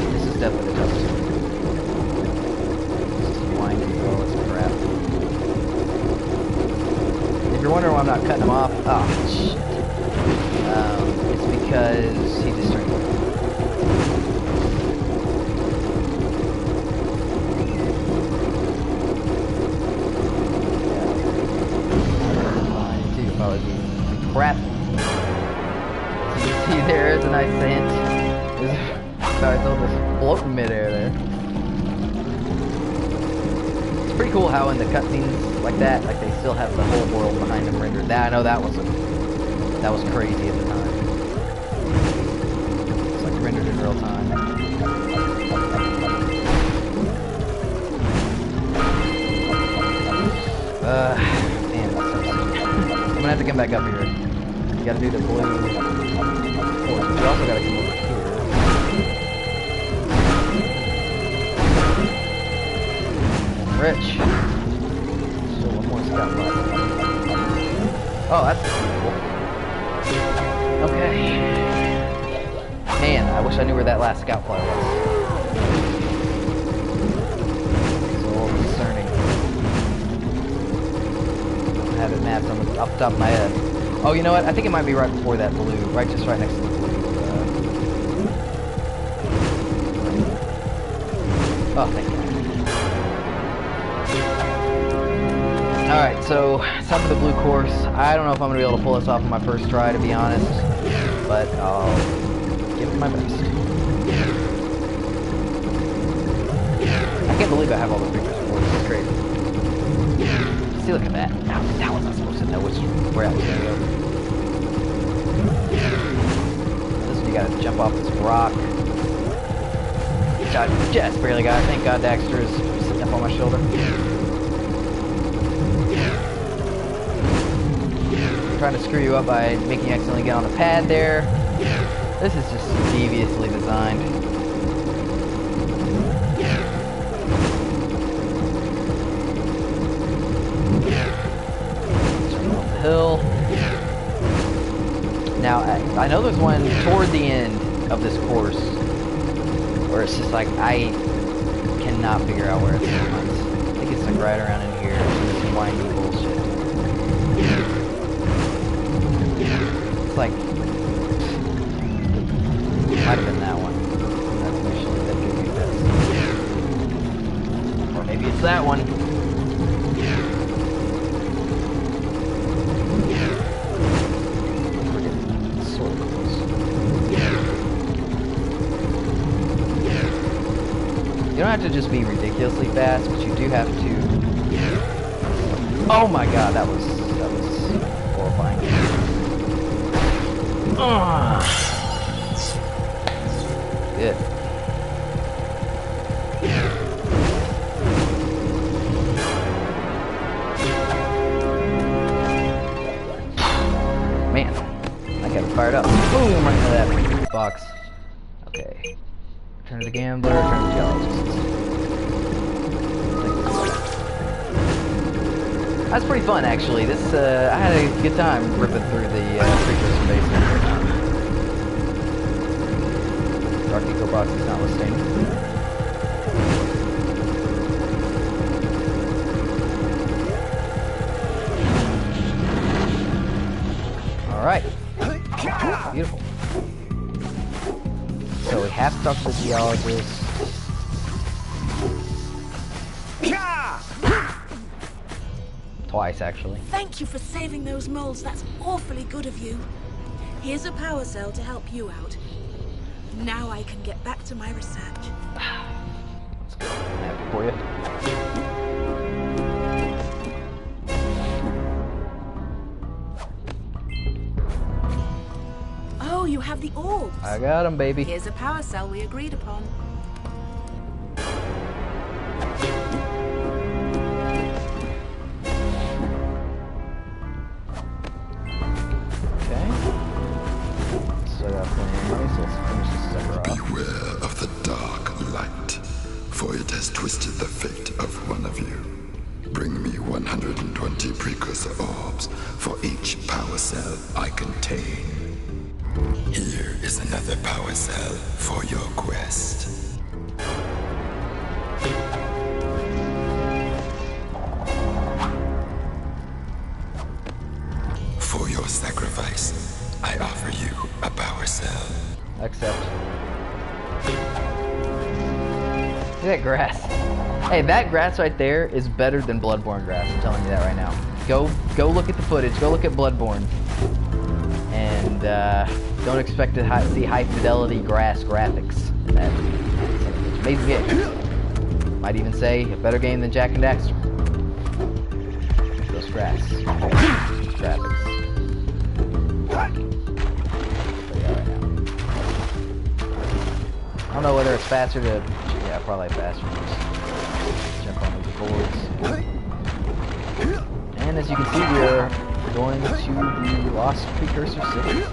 This is definitely the toughest one. This is winding as well as crap. If you're wondering why I'm not cutting him off, oh shit. It's because he just started. Crap. As you can see there's a nice hint. Sorry, it's all just floating midair there. It's pretty cool how in the cutscenes like that, like they still have the whole world behind them rendered. I know that was crazy at the time. It's like rendered in real time. Man, that sucks. I'm gonna have to come back up here. You gotta do the blue course, but you also gotta come over here. Rich. Still one more scout left. Oh, that's cool. Okay. Man, I wish I knew where that last scout flyer was. It's a little concerning. I have it mapped off the top of my head. Oh, you know what? I think it might be right before that blue, just right next to the blue. Oh, thank you. Alright, so some of the blue course. I don't know if I'm going to be able to pull this off on my first try, to be honest. But I'll give it my best. I can't believe I have all the Precursor boards. It's crazy. See, look at that. Now, that was not supposed to know where I was going to go. This one, you gotta jump off this rock. God, just barely got it. Thank God Daxter is sitting up on my shoulder. trying to screw you up by making you accidentally get on the pad there. This is just deviously designed. Jump off the hill. Now, I know there's one toward the end of this course where it's just like, I cannot figure out where it's going. I think it's like right around in here. This windy bullshit. It's like, might have been that one. That's usually that gives you this. Or maybe it's that one. You don't have to just be ridiculously fast, but you do have to. Oh my god, that was horrifying. Good. Man, I got it fired up. Boom, right into that box. Okay. Turn to the gambler, turn to the geologist. That's pretty fun, actually. This, I had a good time ripping through the Precursor basement. Dark Eco box is not listing. Alright. Beautiful. So we have to talk to the geologist. Twice, actually. Thank you for saving those moles. That's awfully good of you. Here's a power cell to help you out. Now I can get back to my research. Let's go. Happy for you. Oh, you have the orbs. I got them, baby. Here's a power cell we agreed upon. Beware of the dark light, for it has twisted the fate of one of you. Bring me 120 Precursor orbs for each power cell I contain. Here is another power cell for your quest. For your sacrifice, I offer you a power cell. Accept. Look at that grass. Hey, that grass right there is better than Bloodborne grass. I'm telling you that right now. Go look at the footage. Go look at Bloodborne. And don't expect to see high fidelity grass graphics. That's an amazing game. Might even say a better game than Jack and Daxter. Those grass graphics. I don't know whether it's faster to... Yeah, probably faster to just jump on these boards. And as you can see, we are going to the Lost Precursor City.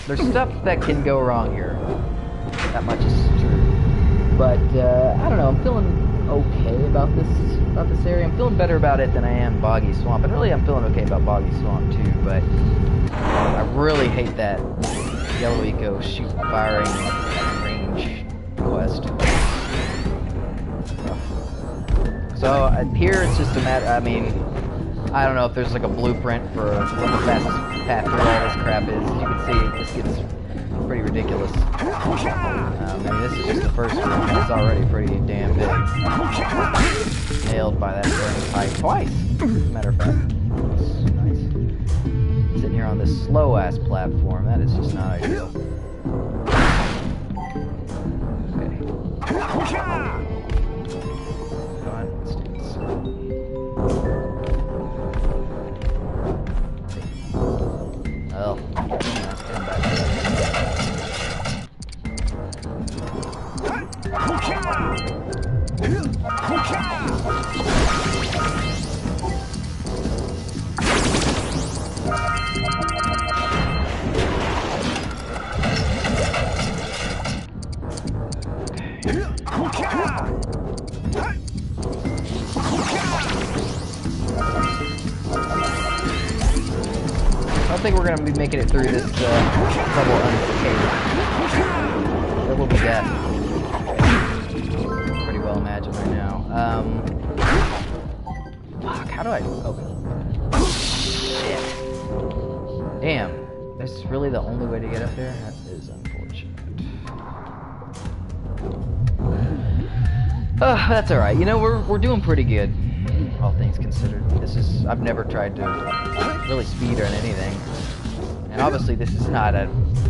There's stuff that can go wrong here. That much is true. But, I don't know, I'm feeling okay about this area. I'm feeling better about it than I am Boggy Swamp. And really, I'm feeling okay about Boggy Swamp, too, but... I really hate that Yellow Eco shoot firing range quest. So here it's just a matter, I mean, I don't know if there's like a blueprint for what the fastest path through all this crap is. As you can see, it just gets pretty ridiculous. I mean, this is just the first one, and it's already pretty damn big. Nailed by that burning pipe twice, as a matter of fact. Nice. Sitting here on this slow-ass platform, that is just not ideal. Okay. Go on, let's do this. Well, let's turn back don't think we're gonna be making it through this level unscathed. There will be death. Pretty well imagined right now. Fuck, how do I... Oh. Shit. Damn. This is really the only way to get up there? That is unfortunate. That's alright. You know, we're doing pretty good, all things considered. I've never tried to really speedrun anything. And obviously this is not a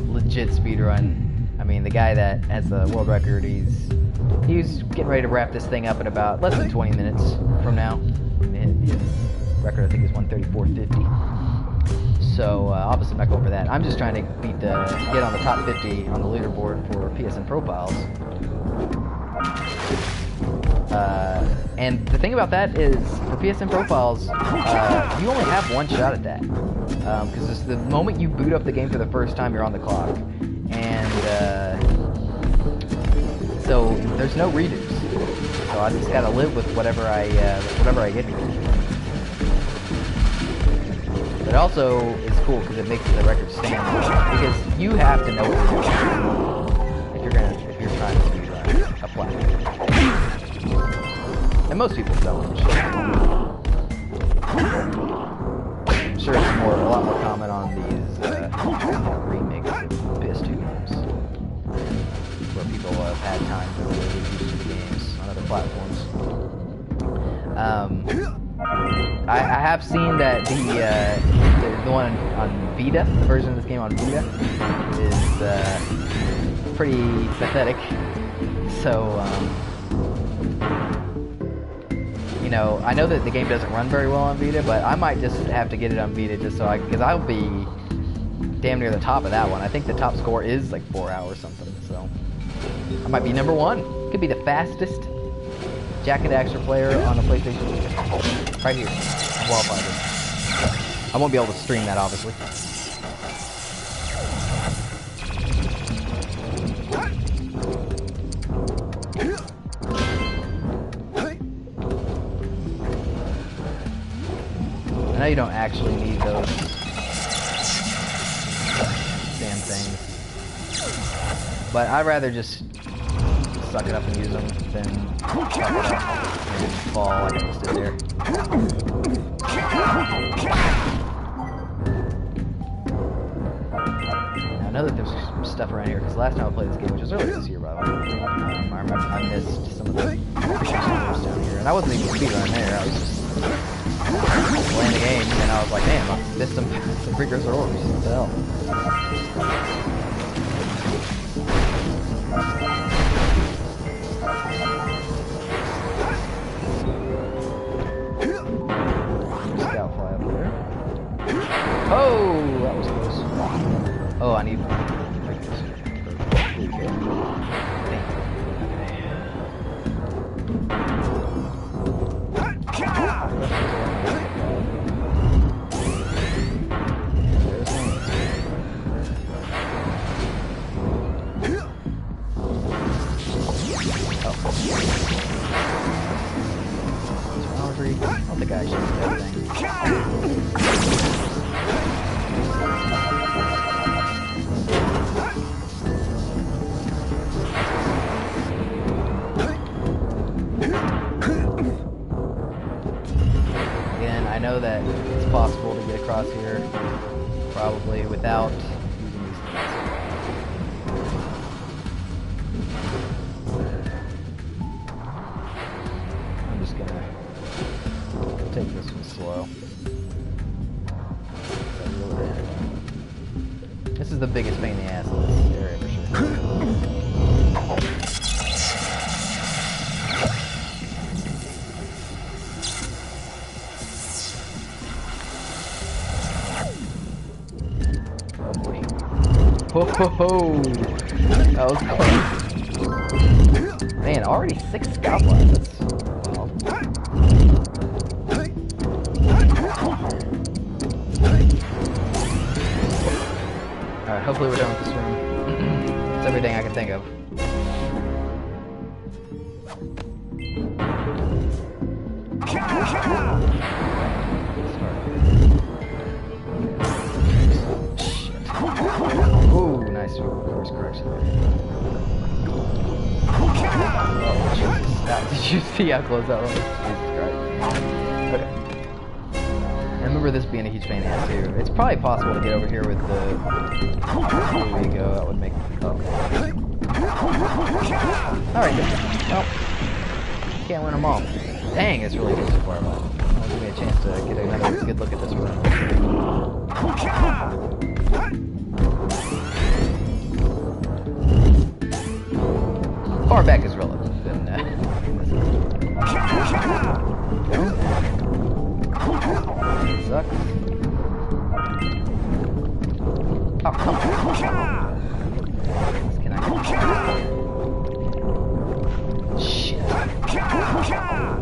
legit speedrun. I mean, the guy that has the world record, he's getting ready to wrap this thing up in about less than 20 minutes from now. His record, I think, is 134.50. So, obviously I'm not going for that. I'm just trying to get on the top 50 on the leaderboard for PSNProfiles. And the thing about that is, for PSNProfiles, you only have one shot at that. Because the moment you boot up the game for the first time, you're on the clock. And, so there's no redos. So I just gotta live with whatever I get here. But also, it's cool because it makes the record stand. Because you have to know what you're doing if you're trying to speedrun a platform. And most people don't. I'm sure it's a lot more common on these remakes of PS2 games, where people have had time to really get used to the games on other platforms. I have seen that the one on Vita, the version of this game on Vita, is pretty pathetic. So, you know, I know that the game doesn't run very well on Vita, but I might just have to get it on Vita just so because I'll be damn near the top of that one. I think the top score is like 4 hours something, so I might be number 1. Could be the fastest Jak and Daxter player on the PlayStation. Right here, Wildfire. I won't be able to stream that, obviously. I know you don't actually need those damn things, but I'd rather just suck it up and use them than fuck it up and fall like I just did there. Now, I know that there's some stuff around here, because last time I played this game, which was earlier this year, by the way, I remember I missed some of the features down here, and I wasn't even speedrunning there, I was just playing the game, and I was like, damn, I missed some Precursor orbs. What the hell? Scout fly up there. Oh, that was close. Oh, I need Precursor. I don't think I should do everything. Again, I know that it's possible to get across here, probably without using these things. I'm just gonna take this one slow. This is the biggest pain in the ass in this area for sure. Oh boy. Ho ho ho! That was close. Man, already 6 scout flies. That's wild. Alright, hopefully we're done with this room. It's everything I can think of. course correction. Oh, Jesus. Did you see how close that was? Jesus Christ. Okay. I remember this being a huge pain in the ass too. It's probably possible to get over here with the... There we go, that would make... Okay. Alright, good. Well, can't win them all. Dang, it's really good so far, but that'll give me a chance to get another good look at this one. Far back is relative, and sucks. Oh, come on. Can I get... Shit.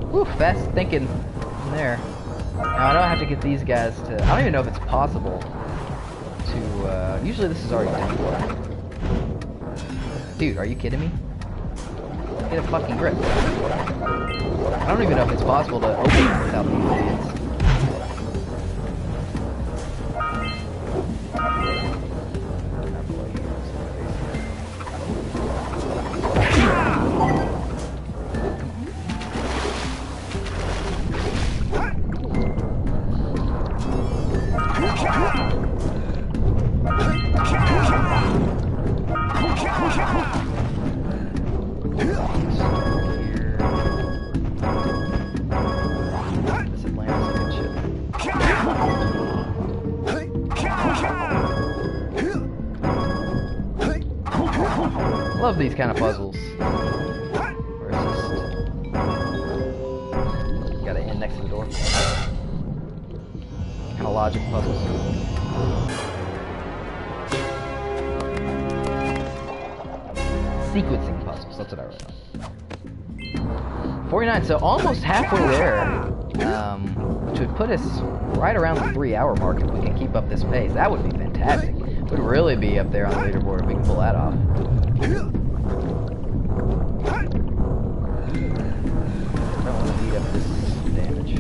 Whew, fast thinking there. Now I don't have to get these guys to... I don't even know if it's possible to... usually this is already done for. Dude, are you kidding me? Get a fucking grip. I don't even know if it's possible to open it without these idiots. Love these kind of puzzles. Where it's just... Gotta end next to the door. Kind of logic puzzles. Sequencing puzzles, that's what I wrote. 49, so almost halfway there. Which would put us right around the 3-hour mark if we can keep up this pace. That would be fantastic. Would really be up there on the leaderboard if we can pull that off. I don't want to beat up this damage.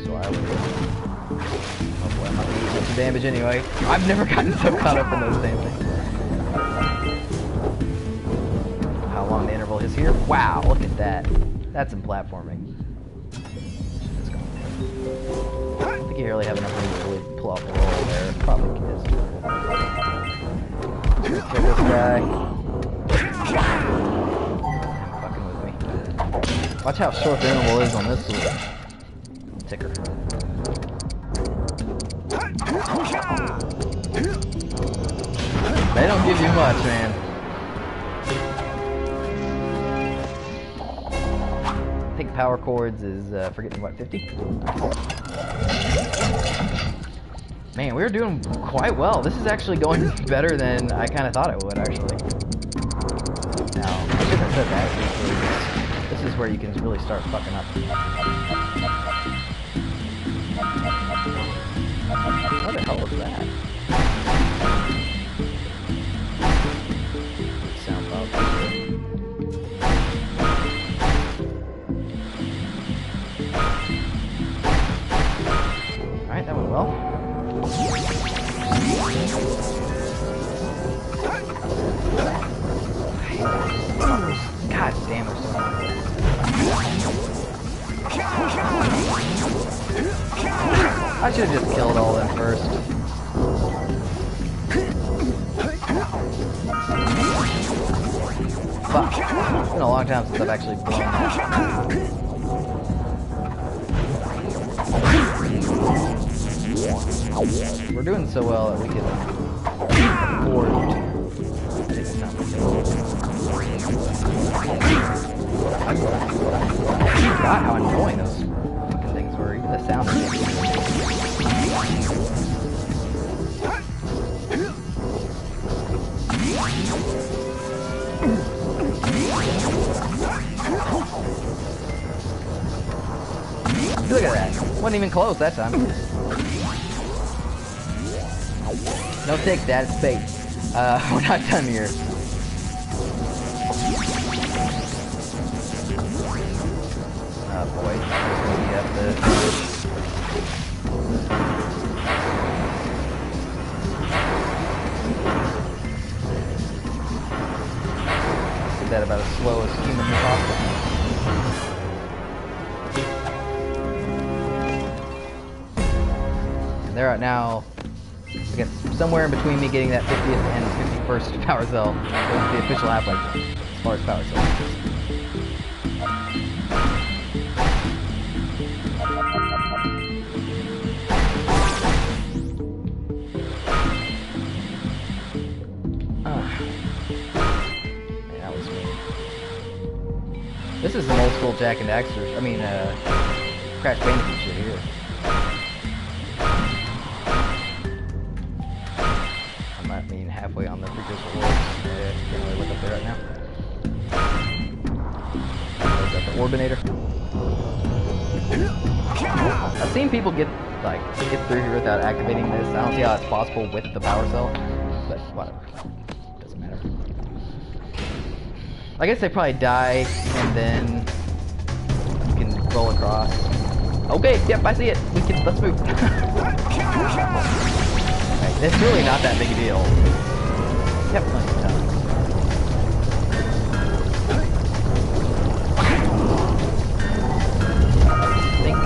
So I will... Hopefully I'm not going to eat much damage anyway. I've never gotten so caught up in those damn things. How long the interval is here? Wow, look at that. That's some platforming. I don't think you really have enough room to really pull off the roll there. Probably is. Kill this guy. Fucking with me. Watch how short the interval is on this ticker. They don't give you much, man. I think power chords is, forget me what, 50? Man, we're doing quite well. This is actually going better than I kind of thought it would, actually. Now, I shouldn't have said that. This is where you can really start fucking up. What the hell was that? Sound bug. Alright, that went well. God damn it. I should have just killed all of them first. Fuck. It's been a long time since I've actually blown that. We're doing so well that we can afford to take this time. I forgot how annoying those fucking things were, even the sound of it. Look at that. Wasn't even close that time. Don't take that, it's bait. We're not done here. Oh boy. We have to... that about as slow as humanly possible. And they're at now, I guess, somewhere in between me getting that 50th and 51st power cell. That's the official half-life zone, as far as power cells. This is some old school Jak and Daxter. I mean, Crash Bandicoot shit here. I'm not being halfway on the Precursor world. Can't really look up there right now. Is that the Orbinator? I've seen people get through here without activating this. I don't see how it's possible with the power cell, but whatever. Doesn't matter. I guess they probably die, and then you can roll across. Okay, yep, I see it. Let's move. Right, it's really not that big a deal. Yep, plenty of time. I think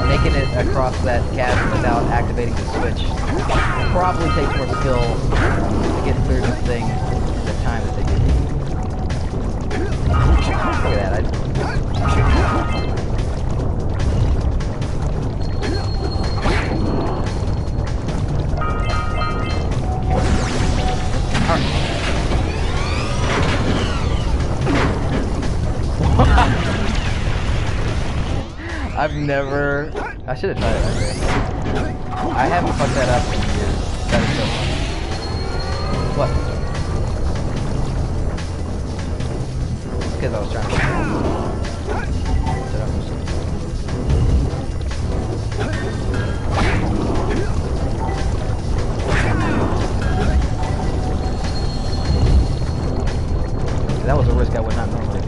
making it across that chasm without activating the switch probably takes more skill to get through this thing in the time that they give you. Look at that. I've never... I should have tried it actually. I haven't fucked that up in years. That is so funny. What? Because I was trying to set up that was a risk I would not normally take.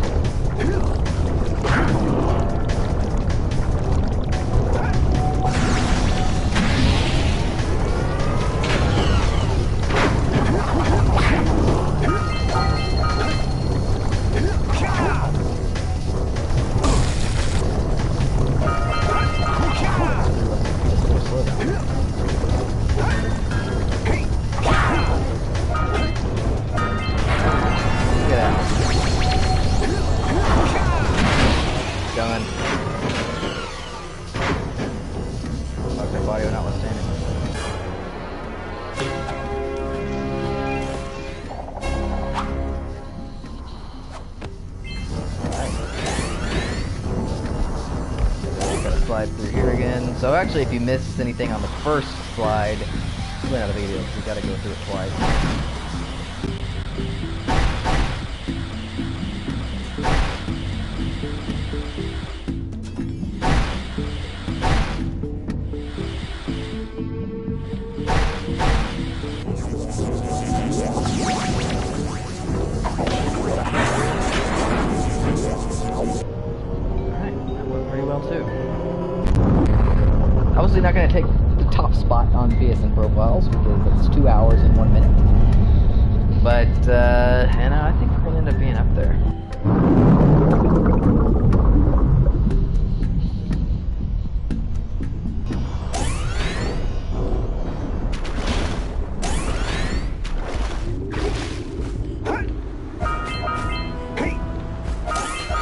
So actually, if you missed anything on the first slide, it's really not a big deal because you gotta go through it twice. Alright, that went pretty well too. Obviously not going to take the top spot on PSNProfiles because it's 2 hours and 1 minute. But, and I think we're going to end up being up there.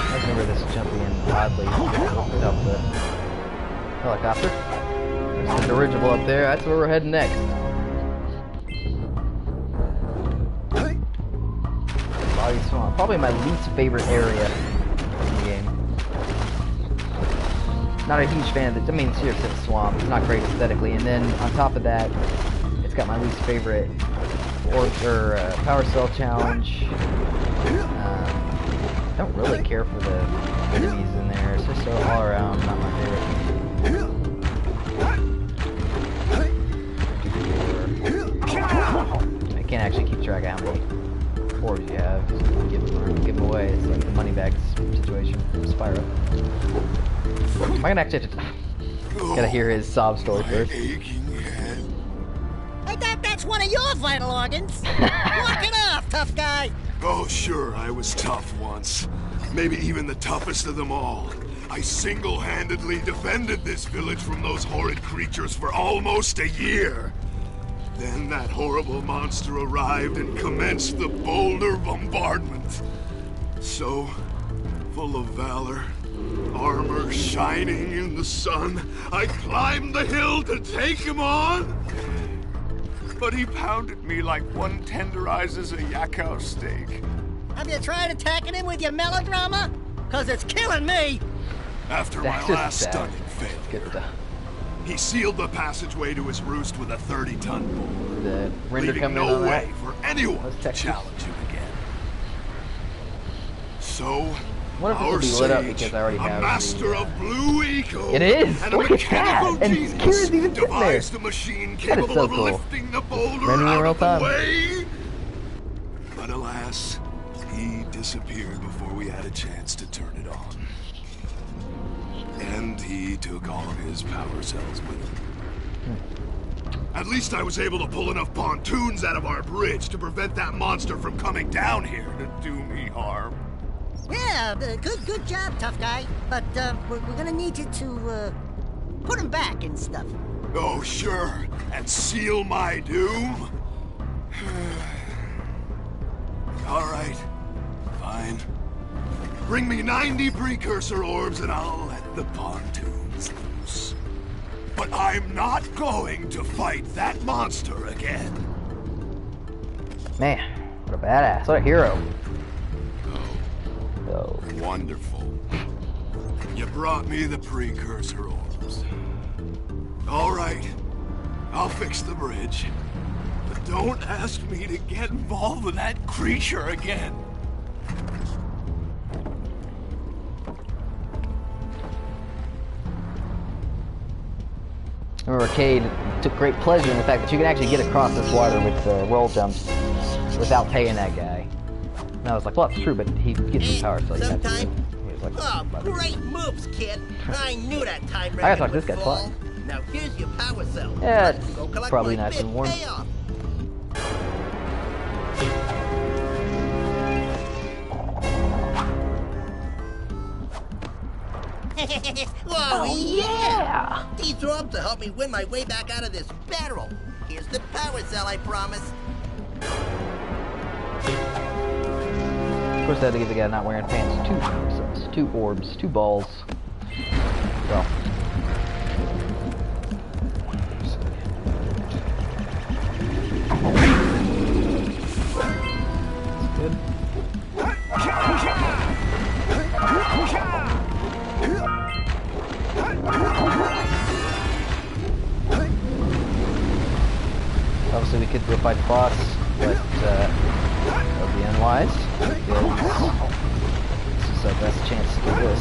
I remember this jumping in oddly without the helicopter. There's the dirigible up there. That's where we're heading next. Boggy Swamp. Probably my least favorite area in the game. Not a huge fan of it. I mean, seriously, it's swamp. It's not great aesthetically. And then on top of that, it's got my least favorite power cell challenge. I don't really care for the enemies in there. It's just all around not my favorite. I can't actually keep track of how many orbs you have. Give them away. It's like the money bags situation from Spyro. Am I gonna actually have to... Gotta hear his sob story first. I thought that's one of your vital organs. Walk it off, tough guy. Oh, sure, I was tough once. Maybe even the toughest of them all. I single-handedly defended this village from those horrid creatures for almost a year. Then that horrible monster arrived and commenced the boulder bombardment. So, full of valor, armor shining in the sun, I climbed the hill to take him on. But he pounded me like one tenderizes a yakao steak. Have you tried attacking him with your melodrama? Cause it's killing me! After my last stunning failure, he sealed the passageway to his roost with a 30-ton boulder, the render leaving coming no on way that. for anyone to challenge him again. So, What if this will be lit up because I already have master the, of blue eco, It is! and a Look at that! mechanical And genius Kira's even sitting there! devised a machine That is capable so of cool. lifting the boulder Rendering in out real of the time. way. But alas, he disappeared before we had a chance to turn it on. And he took all of his power cells with him. At least I was able to pull enough pontoons out of our bridge to prevent that monster from coming down here to do me harm. Yeah, good job, tough guy. But we're gonna need you to put him back and stuff. Oh, sure. And seal my doom? All right. Fine. Bring me 90 Precursor orbs and I'll let the pontoons loose. But I'm not going to fight that monster again. Man, what a badass. What a hero. Oh, wonderful. You brought me the Precursor orbs. All right. I'll fix the bridge. But don't ask me to get involved with that creature again. Remember, Arcade took great pleasure in the fact that you can actually get across this water with roll jumps without paying that guy. And I was like, well, that's true, but he gets his power, so you have to. He was like, Oh, great moves, kid. I knew that time I gotta rabbit talk to this would guy fall. twice. Now here's your power cell. Yeah, Let's go it's collect probably my nice and big warm. payoff. Whoa, Oh, yeah! These orbs will help me win my way back out of this barrel. Here's the power cell, I promise. Of course, I had to give the guy not wearing pants 2 power cells, 2 orbs, 2 balls. Well. Good. Obviously, we could go fight the boss, but that would be unwise. Because this is our best chance to do this.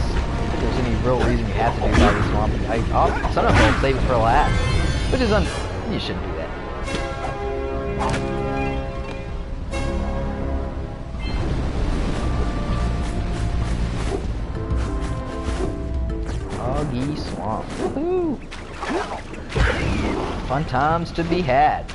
If there's any real reason you have to do Body Swamp, sometimes I'll save it for last, which is you shouldn't do that. Boggy Swamp. Woohoo! Fun times to be had.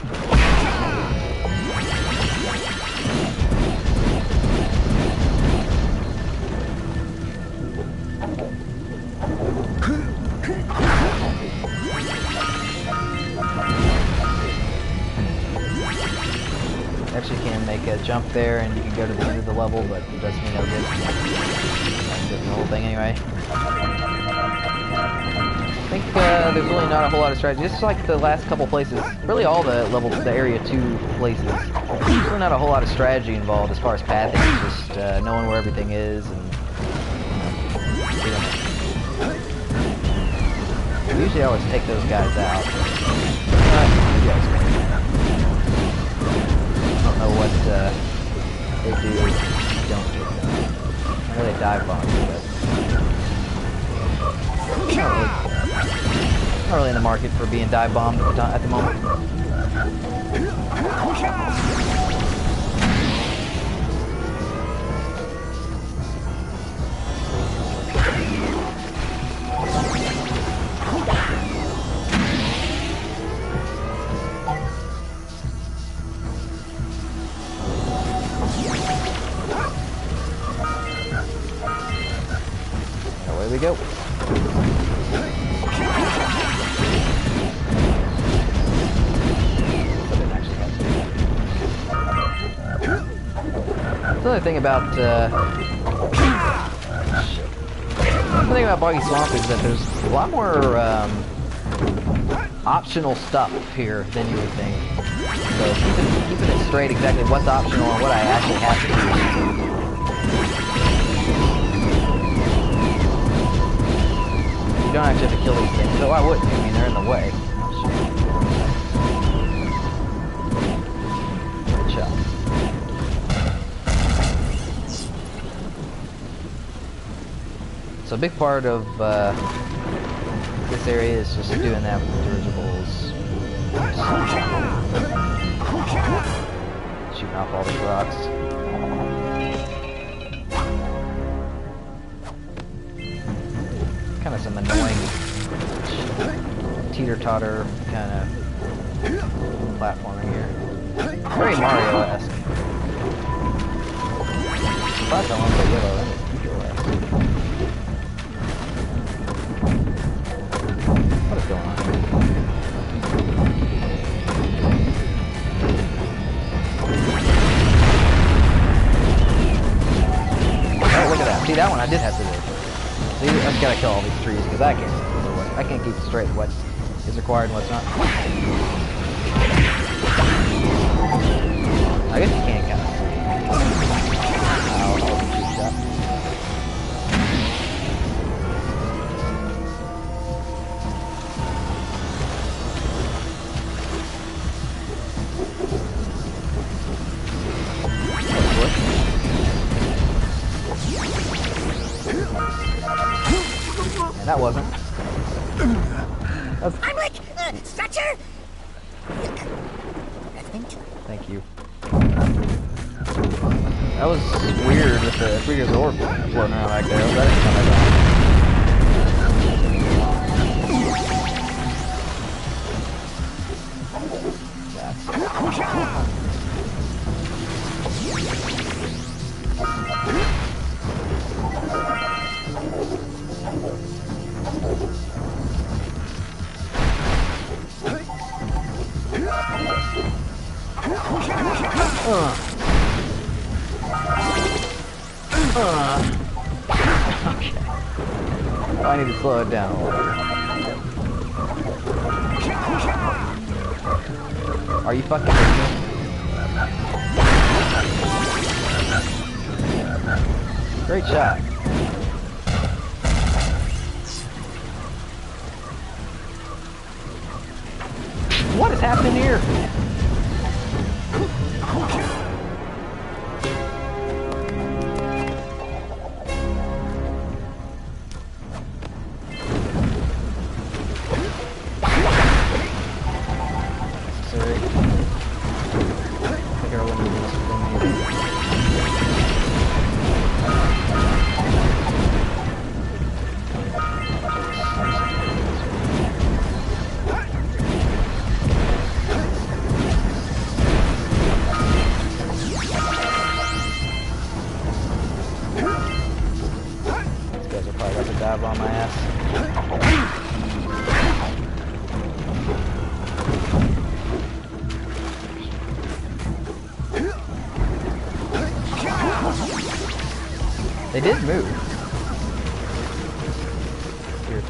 Actually can make a jump there and you can go to the end of the level, but it does me no good. That's the whole thing anyway. I think there's really not a whole lot of strategy. Just like the last couple places, really all the Area 2 places, there's really not a whole lot of strategy involved as far as pathing. It's just knowing where everything is and doing it. Usually I always take those guys out. I don't know what they do, don't do. I know they dive bomb you, but not really in the market for being dive bombed at the moment. we go. Another thing about Boggy Swamp is that there's a lot more optional stuff here than you would think. So keeping it straight exactly what's optional and what I actually have to do. You don't actually have to kill these things, so I wouldn't. I mean, they're in the way. Good shot. So a big part of this area is just doing that with the dirigibles. Shooting off all these rocks. Kind of some annoying teeter-totter kind of platforming here. Very Mario-esque. Surprised that one's so yellow. What is going on? Oh, look at that. See, that one I did have to do. See, I just gotta kill all these trees because I can't keep straight what is required and what's not. I guess you can kind of see. I'll shoot that. And that wasn't. I'm like, stretcher! Thank you. That was weird with the Precursor orb floating around back there. That didn't come back Okay. I need to slow it down a little. Are you fucking kidding me? Great shot. What is happening here? Dive on my ass. They did move. Weird.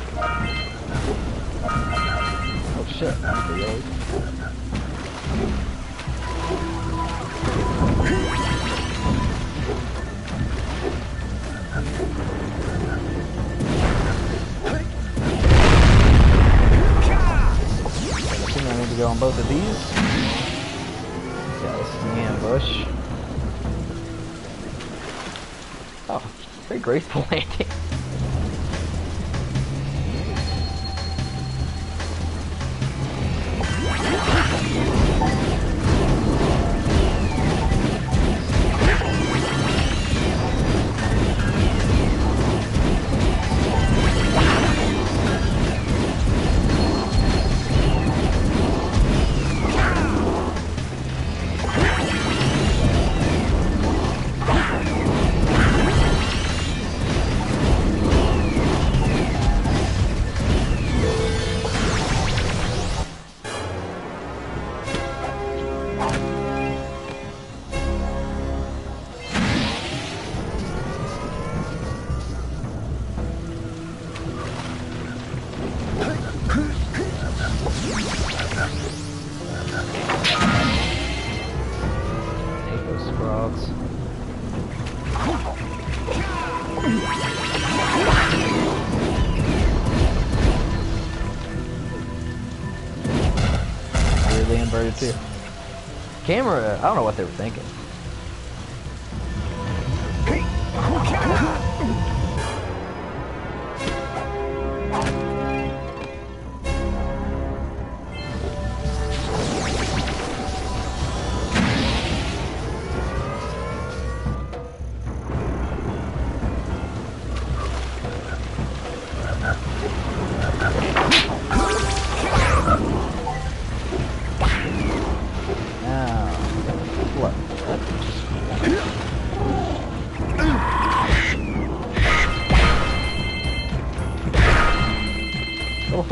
Oh shit, that's the road. I need to go on both of these. Yeah, this is the ambush. Oh, very graceful landing. frogs. Weirdly inverted too. Camera, I don't know what they were thinking.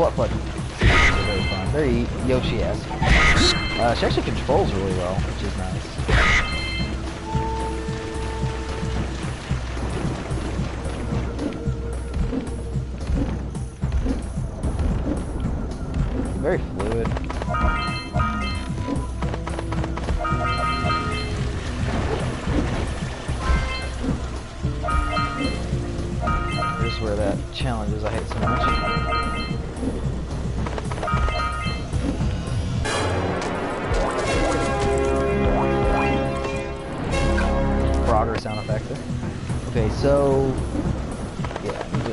Very fun. Very Yoshi-esque. She actually controls really well, which is nice. Very fluid. This is where that challenge is I hate so much. Sound effect there. Okay, so yeah, I need to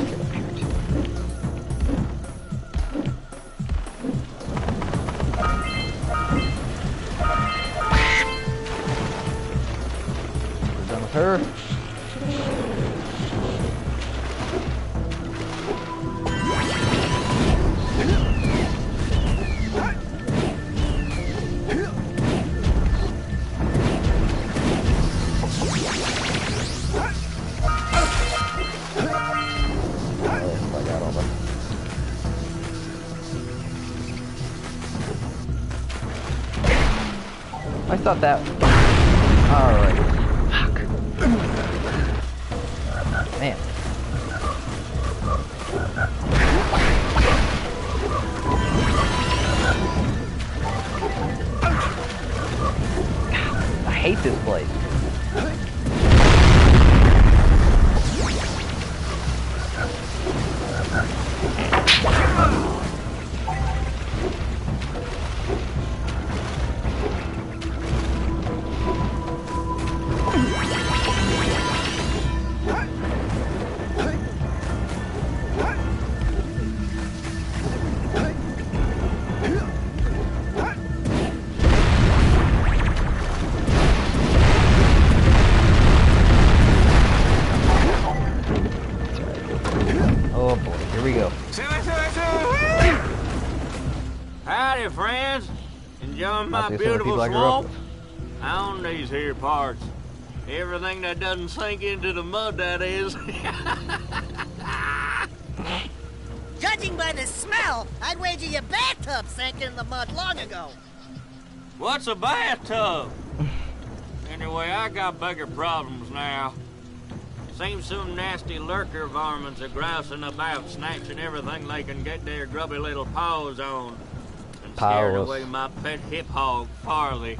get up here too. We're done with her. I thought that. Alright. Fuck. Man. I hate this place. Oh boy, here we go. Howdy, friends. Enjoying my Not beautiful people I grew up swamp? I own these here parts. Everything that doesn't sink into the mud, that is. Judging by the smell, I'd wager your bathtub sank in the mud long ago. What's a bathtub? Anyway, I got bigger problems now. Seems some nasty lurker varmints are grousing about, snatching everything they can get their grubby little paws on. And scared away my pet hip hog, Farley.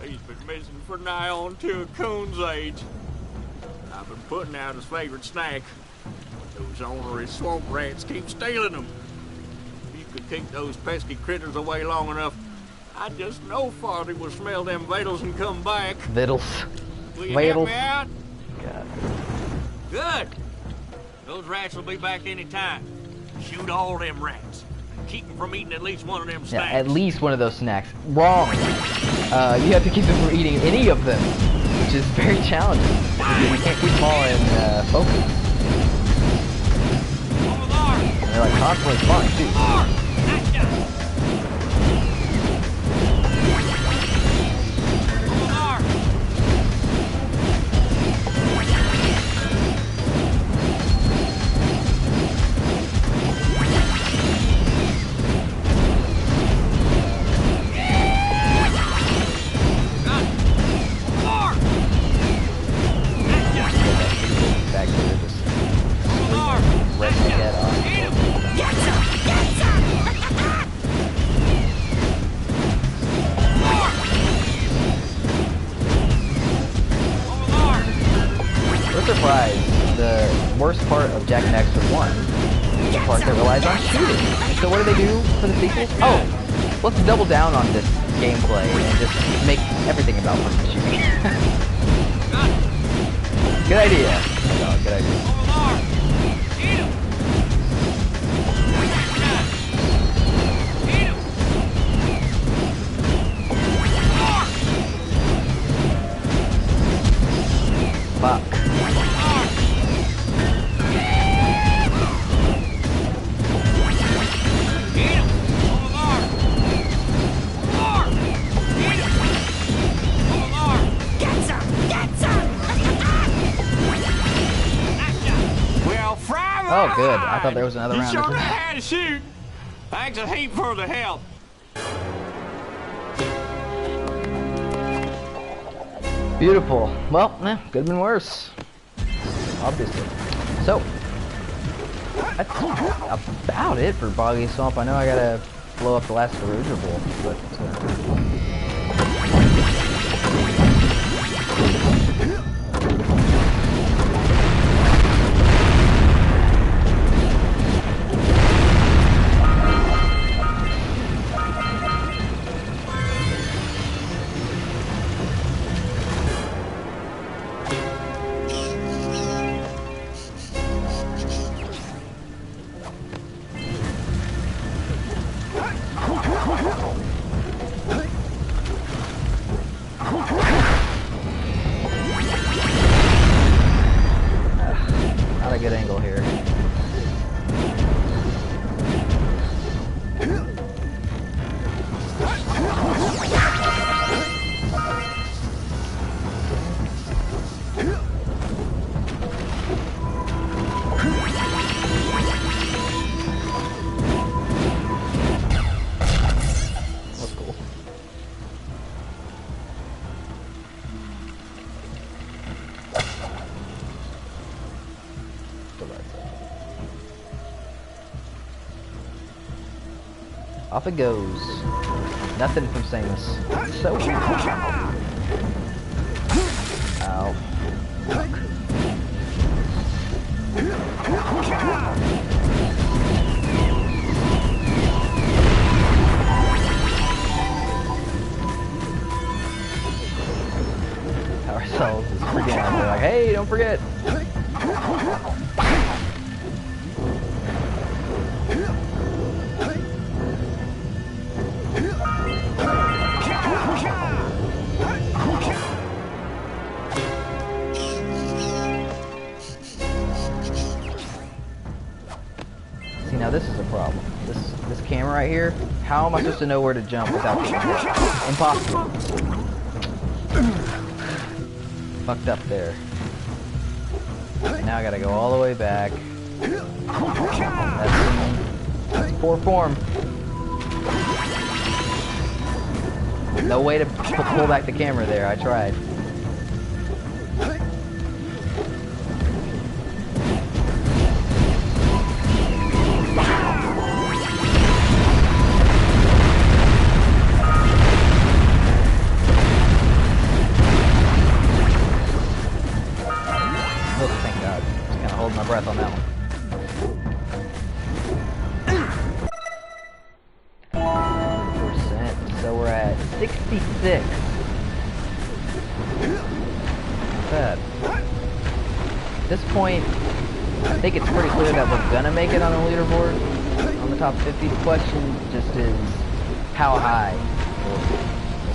He's been missing for nigh on to a coon's age. I've been putting out his favorite snack. Those ornery swamp rats keep stealing them. If you could keep those pesky critters away long enough, I just know Farley will smell them vitals and come back. Vittles. Will you help me out? God. Good. Those rats will be back any time. Shoot all them rats. Keep them from eating at least one of them snacks. Yeah, at least one of those snacks. Wrong. You have to keep them from eating any of them, which is very challenging. We can't keep them all in focus. They're like constantly fun too. surprise, the worst part of Jak and Daxter 1 is the part that relies on shooting. And so what do they do for the sequel? Oh, let's double down on this gameplay and just make everything about fucking shooting. Good idea. Oh, good idea. Fuck. Oh, good. I thought there was another round. You sure had to shoot. Thanks a heap for the help. Beautiful. Well, could have been worse. Obviously. So, that's about it for Boggy Swamp. I know I gotta blow up the last Erosion Bowl, but... Not a good angle here. Off it goes. Nothing from Samus. So weird. Ow. Power Cells is freaking out. They're like, hey, don't forget. See, now this is a problem. This camera right here, how am I supposed to know where to jump without getting hit? Impossible. Fucked up there. Now I gotta go all the way back. That's poor form. No way to pull back the camera there. I tried. Oh, thank God. Just kind of holding my breath on that one. So we're at 66. Not bad. At this point, I think it's pretty clear that we're gonna make it on the leaderboard, on the top 50. The question just is how high. We'll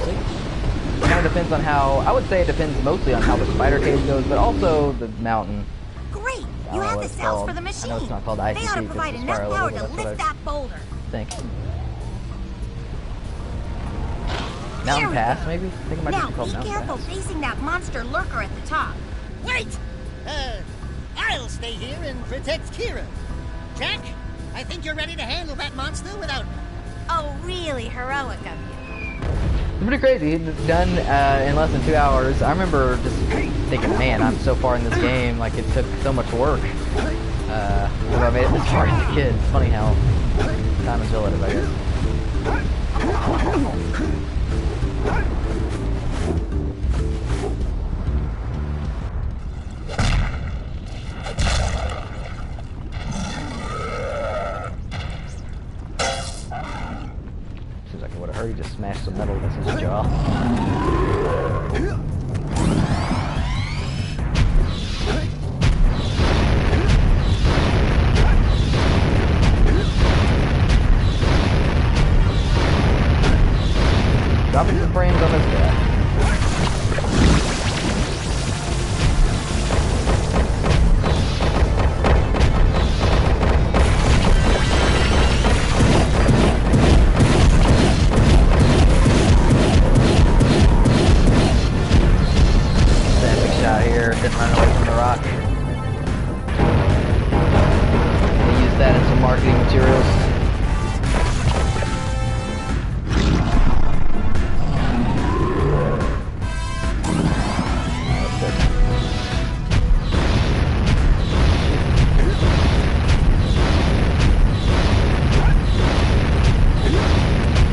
see. It kind of depends on how. I would say it depends mostly on how the spider cave goes, but also the mountain. Great! You have the cells for the machine. I know it's not called ICC. They ought to provide enough power to lift that boulder. Thanks. Mountain Pass, maybe? I think it might be called Mountain Pass. Now, be careful facing that monster lurker at the top. Wait! I'll stay here and protect Kira. Jack, I think you're ready to handle that monster without me. Oh, really heroic of you. It's pretty crazy. It's done in less than 2 hours. I remember just thinking, man, I'm so far in this game. Like, it took so much work. When I made it this far as a kid. It's funny how time is relative, I guess. all. Dropping some frames on this guy. Didn't run away from the rock. They use that in some marketing materials.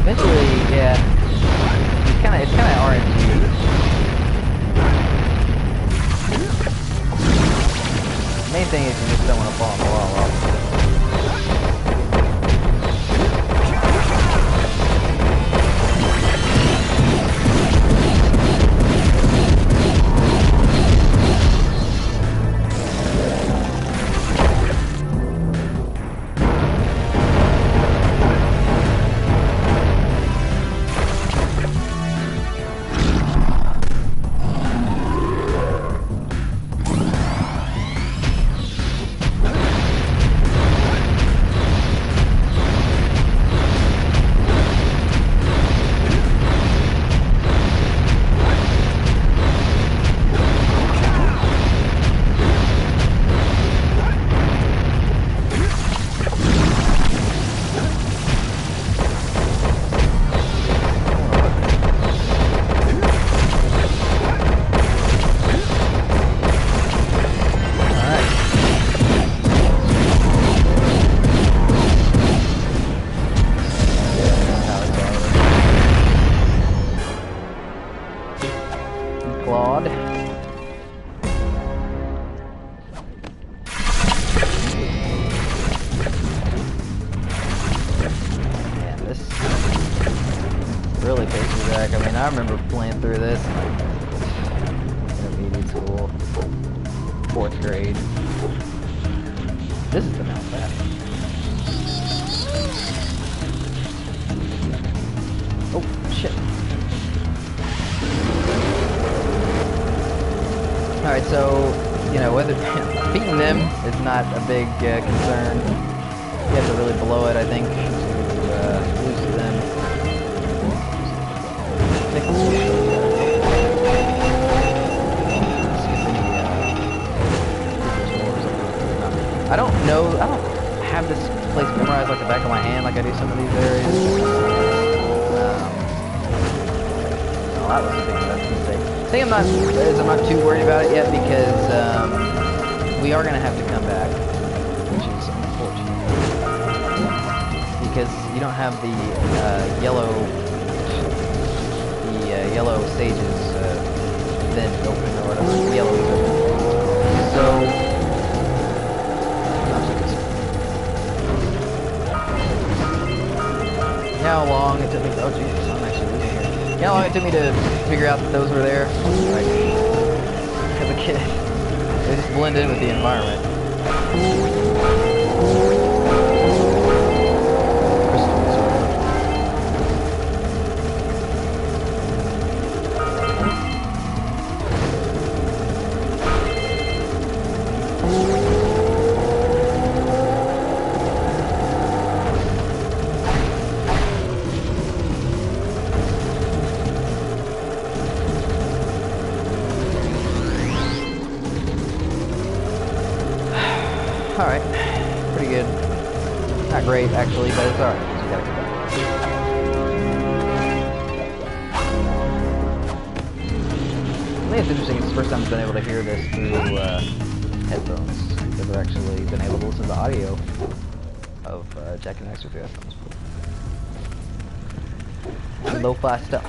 Eventually, yeah, it's kind of RNG. Main thing is you just don't want to fall in the wall. Really takes me back. I mean, I remember playing through this in intermediate school, 4th grade. This is the mouse path. Oh, shit. Alright, so, you know, whether beating them is not a big concern. You have to really blow it, I think, to lose to them. I don't know, I don't have this place memorized like the back of my hand like I do some of these areas. Oh, that was a big mistake. The thing I'm not too worried about it yet because we are going to have to come back, which is unfortunate. Because you don't have the yellow stages then open or whatever, yellow open. So how long it took me, oh Jesus, I'm actually losing here. You know how long it took me to figure out that those were there? Like, as a kid, they just blend in with the environment. Alright, pretty good. Not great, actually, but it's alright. So we gotta come back. I think it's interesting, it's the first time I've been able to hear this through headphones. I've never actually been able to listen to the audio of Jak and Daxter through headphones. Lo-fi stuff.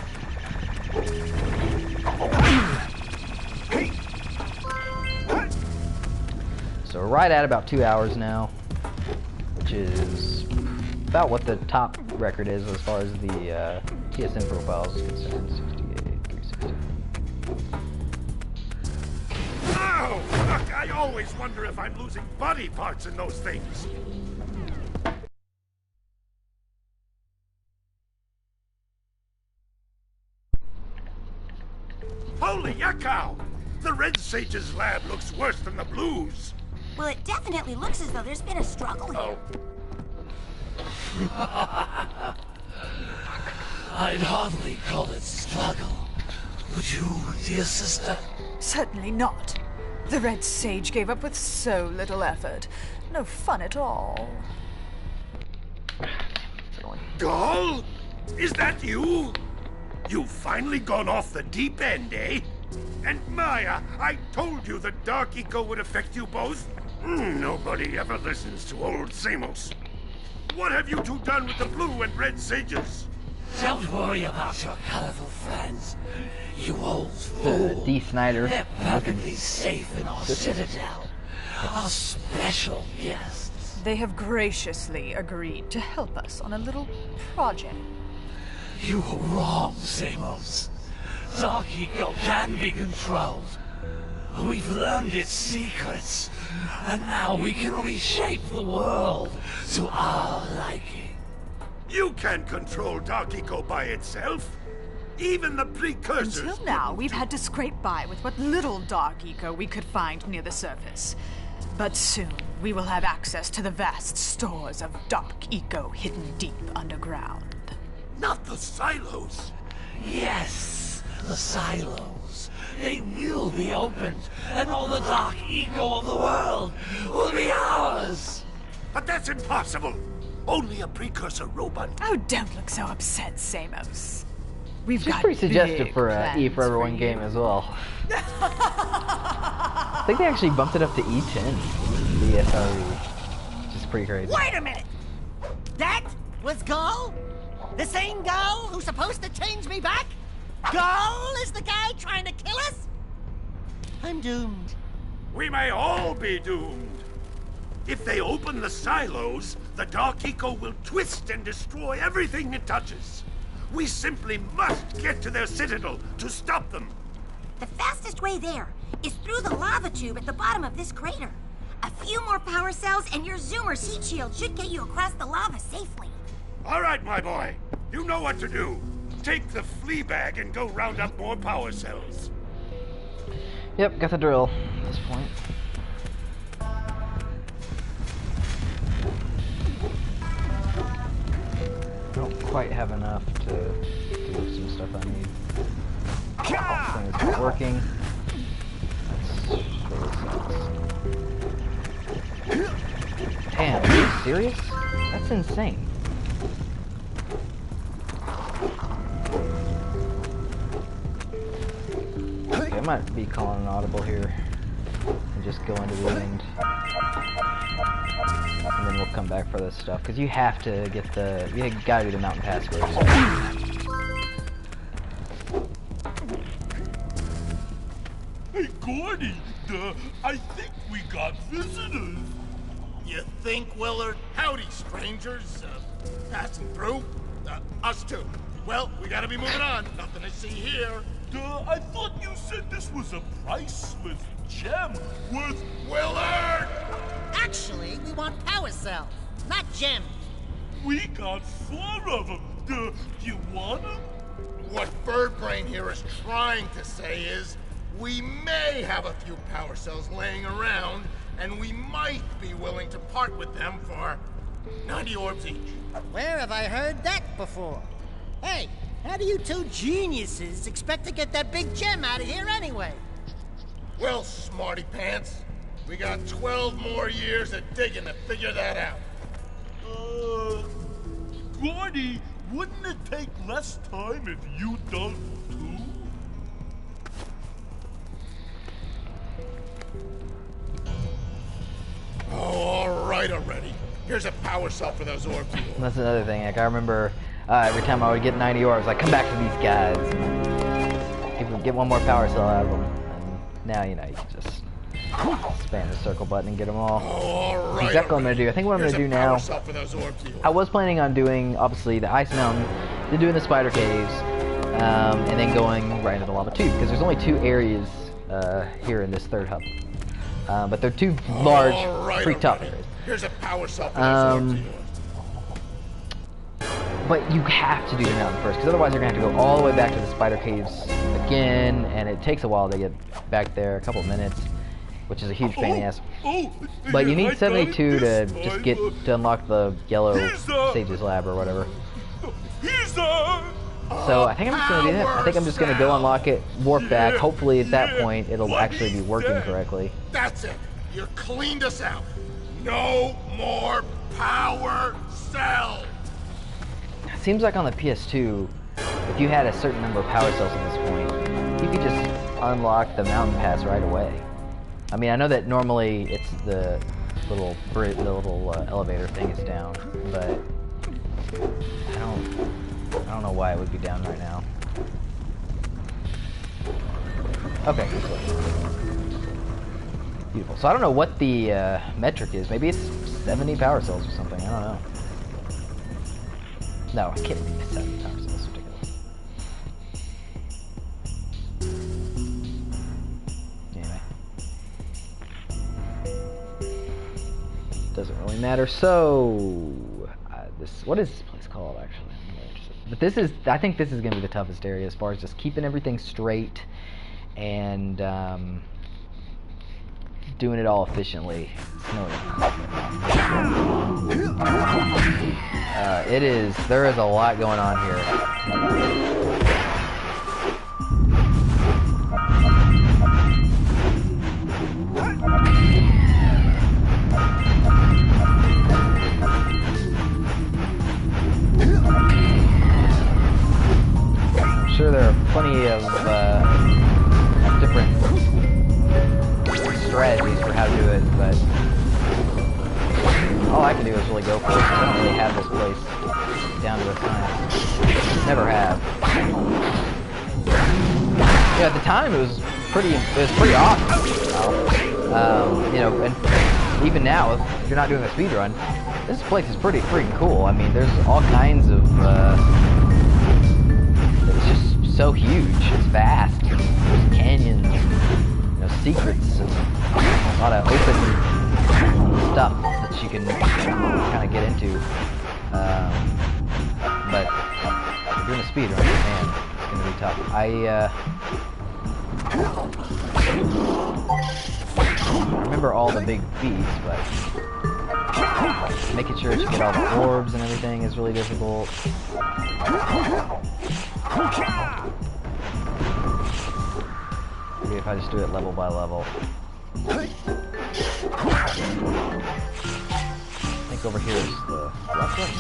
So we're right at about 2 hours now, which is about what the top record is as far as the PSNProfiles is concerned, 68, 360. Ow! Look, I always wonder if I'm losing body parts in those things. Holy yakkow! The Red Sage's lab looks worse than the Blues. Well, it definitely looks as though there's been a struggle here. I'd hardly call it struggle. Would you, dear sister? Certainly not. The Red Sage gave up with so little effort. No fun at all. Gall? Is that you? You've finally gone off the deep end, eh? And Maya, I told you the dark eco would affect you both. Nobody ever listens to old Samos. What have you two done with the Blue and Red Sages? Don't worry about your colorful friends. You old fool. D. Snyder. They're perfectly safe in our citadel. Our special guests. They have graciously agreed to help us on a little project. You were wrong, Samos. Dark Eco can be controlled. We've learned its secrets, and now we can reshape the world to our liking. You can't control Dark Eco by itself. Even the Precursors. Until now, we've had to scrape by with what little Dark Eco we could find near the surface. But soon, we will have access to the vast stores of Dark Eco hidden deep underground. Not the silos. Yes, the silos. They will be opened, and all the Dark Eco of the world will be ours. But that's impossible. Only a Precursor robot. Oh, don't look so upset, Samos. We've She's got pretty suggestive big for an E for Everyone plans game as well. I think they actually bumped it up to E10, the SRE, which is pretty crazy. Wait a minute! That was Gall? The same Gall who's supposed to change me back? Gall is the guy trying to kill us? I'm doomed. We may all be doomed. If they open the silos, the Dark Eco will twist and destroy everything it touches. We simply must get to their citadel to stop them. The fastest way there is through the lava tube at the bottom of this crater. A few more power cells and your Zoomer's heat shield should get you across the lava safely. All right, my boy. You know what to do. Take the flea bag and go round up more power cells. Yep, got the drill at this point. Don't quite have enough to do some stuff I need. This thing is not working. That's damn, are you serious? That's insane. Okay, I might be calling an audible here and just go into the end. And then we'll come back for this stuff, because you have to get the... You gotta do the mountain pass first. Hey, Gordy, I think we got visitors. You think, Willard? Howdy, strangers. Passing through? Us too. Well, we gotta be moving on. Nothing to see here. I thought you said this was a priceless gem worth... Willard! Actually, we want power cells, not gems. We got 4 of them. Do you want them? What Birdbrain here is trying to say is, we may have a few power cells laying around, and we might be willing to part with them for 90 orbs each. Where have I heard that before? Hey, how do you two geniuses expect to get that big gem out of here anyway? Well, smarty pants, we got 12 more years of digging to figure that out. Gordy, wouldn't it take less time if you dug too? Oh, all right already. Here's a power cell for those orbs. That's another thing. Like, I remember every time I would get 90 orbs, like, come back to these guys. And get one more power cell out of them. And now, you know, you can just spam the circle button and get them all. All right, That's exactly what I'm going to do. I think what I'm going to do now... for those orbs. I was planning on doing, obviously, the Ice Mountain, then doing the spider caves, and then going right into the lava tube, because there's only 2 areas here in this third hub. But they're 2 large, pretty tough areas. Here's a power cell. But you have to do the mountain first, because otherwise you're going to have to go all the way back to the spider caves again, and it takes a while to get back there, a couple of minutes, which is a huge pain in the ass. But you need 72 to just get to unlock the yellow Sage's Lab or whatever. So I think I'm just going to do that. I think I'm just going to go unlock it, warp back. Hopefully at that point it'll actually be working correctly. That's it. You cleaned us out. No more power cells. It seems like on the PS2, if you had a certain number of power cells at this point, you could just unlock the mountain pass right away. I mean, I know that normally it's the little elevator thing is down, but I don't know why it would be down right now. Okay, beautiful. So I don't know what the metric is. Maybe it's 70 power cells or something. I don't know. No, I can't be 70 power cells. That's ridiculous. Anyway. Doesn't really matter. So, what is this place called, actually? I'm really interested. But I think this is going to be the toughest area as far as just keeping everything straight and doing it all efficiently. There is a lot going on here. I'm sure there are plenty of different strategies for how to do it, but all I can do is really go for it. I don't really have this place down to a science. Never have. Yeah, at the time it was pretty awesome. You know, and even now, if you're not doing a speedrun, this place is pretty freaking cool. I mean, there's all kinds of. It's just so huge. It's vast. There's canyons, you know, secrets, and a lot of open stuff that you can kind of get into. But if you're doing a speedrun, man, it's gonna be tough. I remember all the big feats, but making sure that you get all the orbs and everything is really difficult. Maybe if I just do it level by level. I think over here is the left button.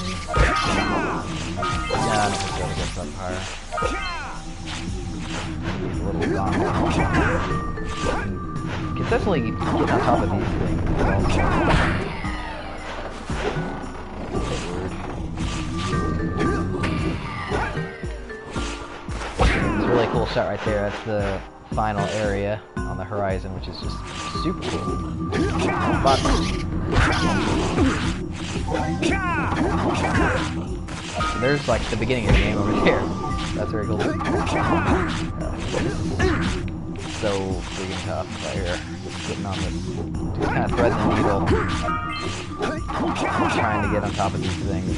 Yeah, I don't think so. It's up higher. Maybe a little longer. You can definitely get on top of these things. It's a really cool shot right there. That's the final area on the horizon, which is just super cool. But there's like the beginning of the game over there. That's very cool. So freaking tough right here. Just getting on this, just kind of threading the needle, trying to get on top of these things.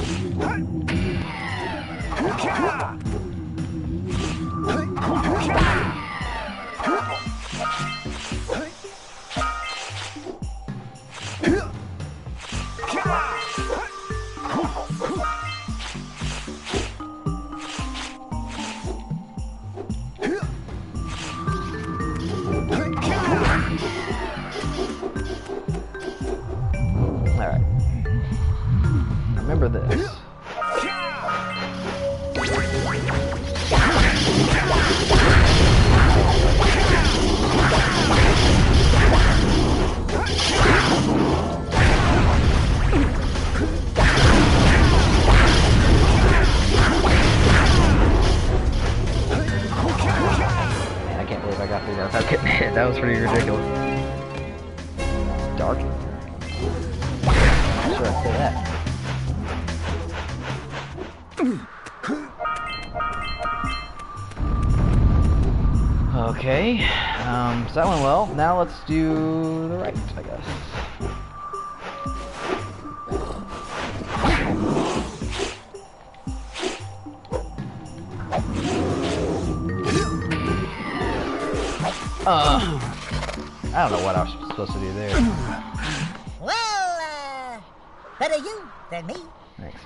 Alright. Remember this. Man, I can't believe I got through that without getting hit. That was pretty ridiculous. It's dark. I'm sure I say that. Okay, so that went well. Now let's do the right, I guess. I don't know what I was supposed to do there. Well, better you than me. Thanks.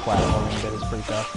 Platforming bit is pretty tough.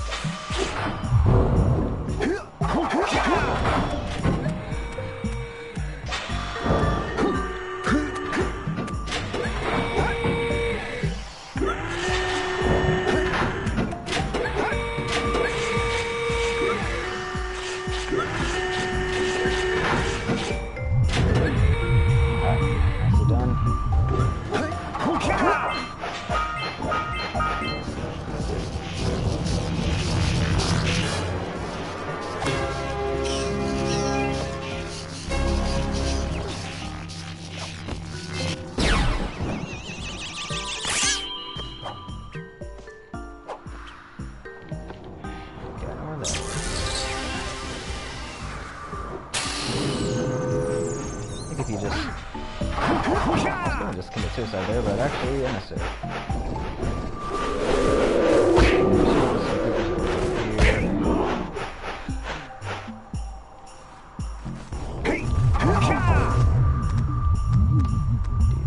Just commit suicide there, but actually innocent.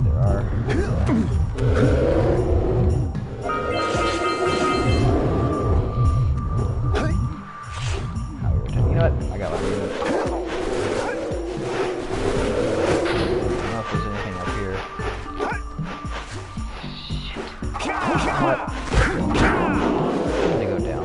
There are. You know what? I got one. They go down.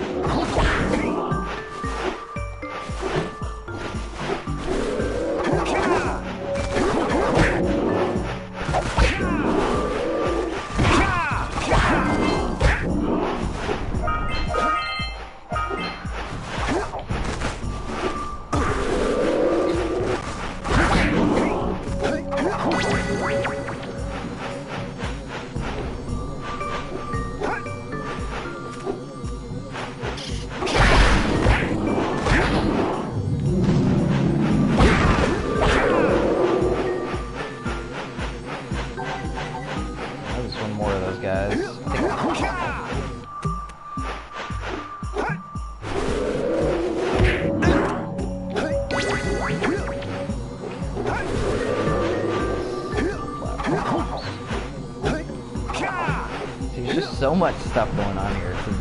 So much stuff going on here. It's an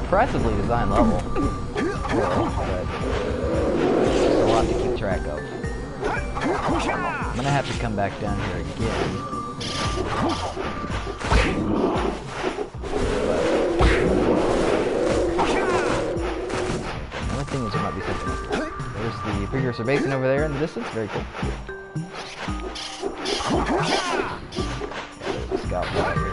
impressively designed level. Really, but there's a lot to keep track of. I'm gonna have to come back down here again. The only thing is there might be something up here. There's the Precursor Basin over there in the distance. Very cool. There's a scout right here.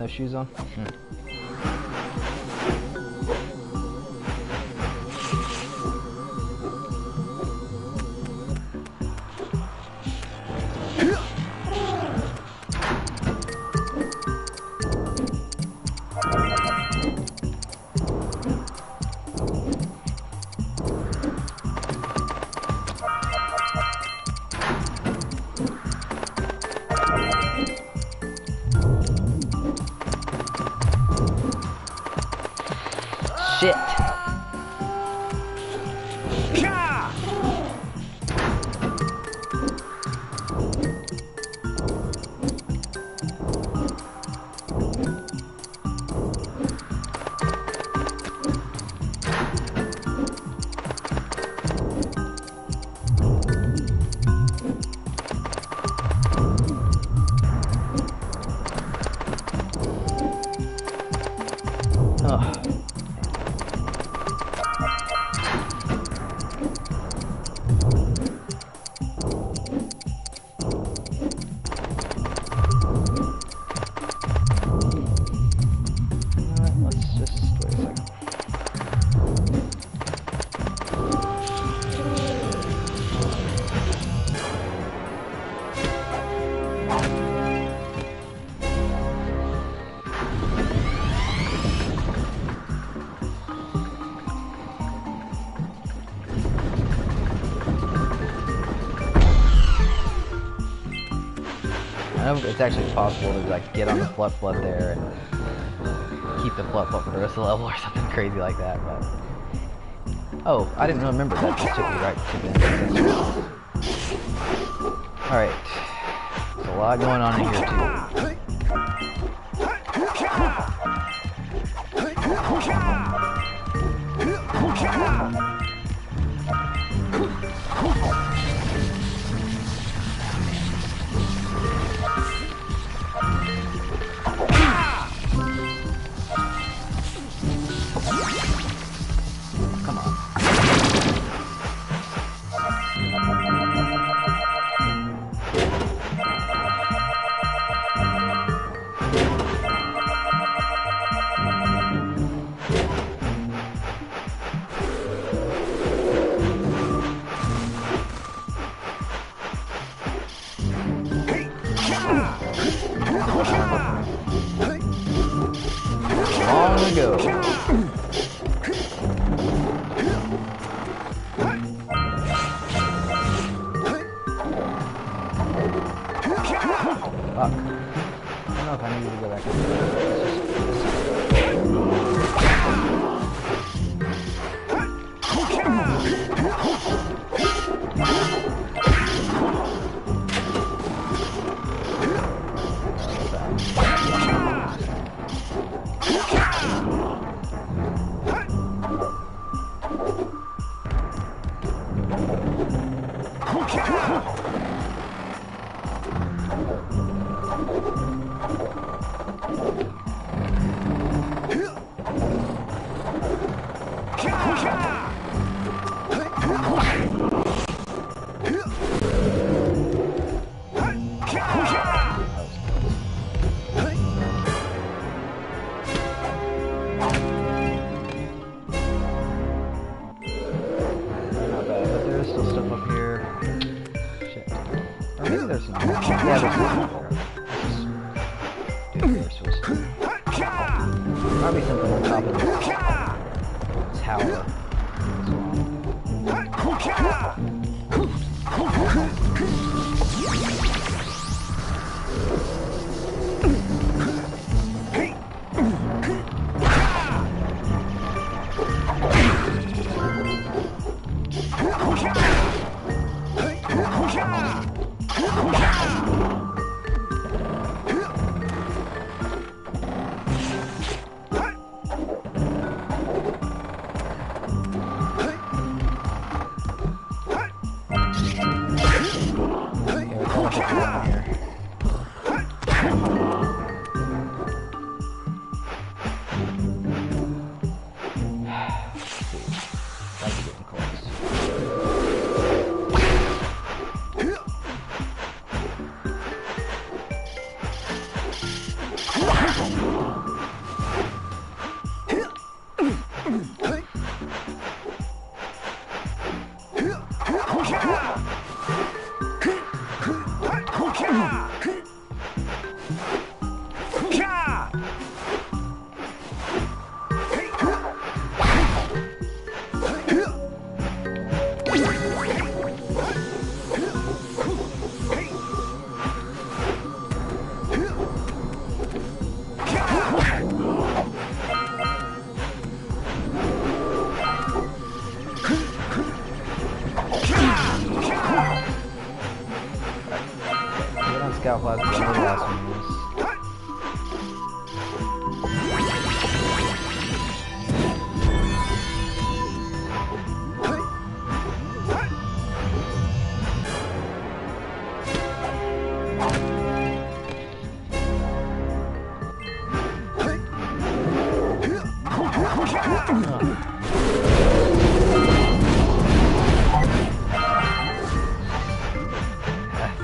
no shoes on? Shit. I know it's actually possible to like get on the flut there and keep the flut for the rest of the level or something crazy like that, but oh, I didn't remember that just took me right to the end. Alright. There's a lot going on in here too. Long ago. Fuck. I don't know if I need to go back. Probably something on top of this tower.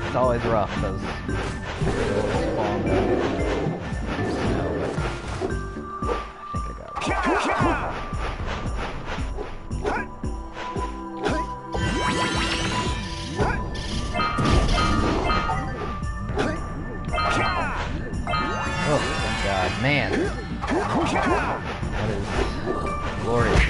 It's always rough, those spawn snow, but I think I got it. Oh, thank God. Man. That is glorious.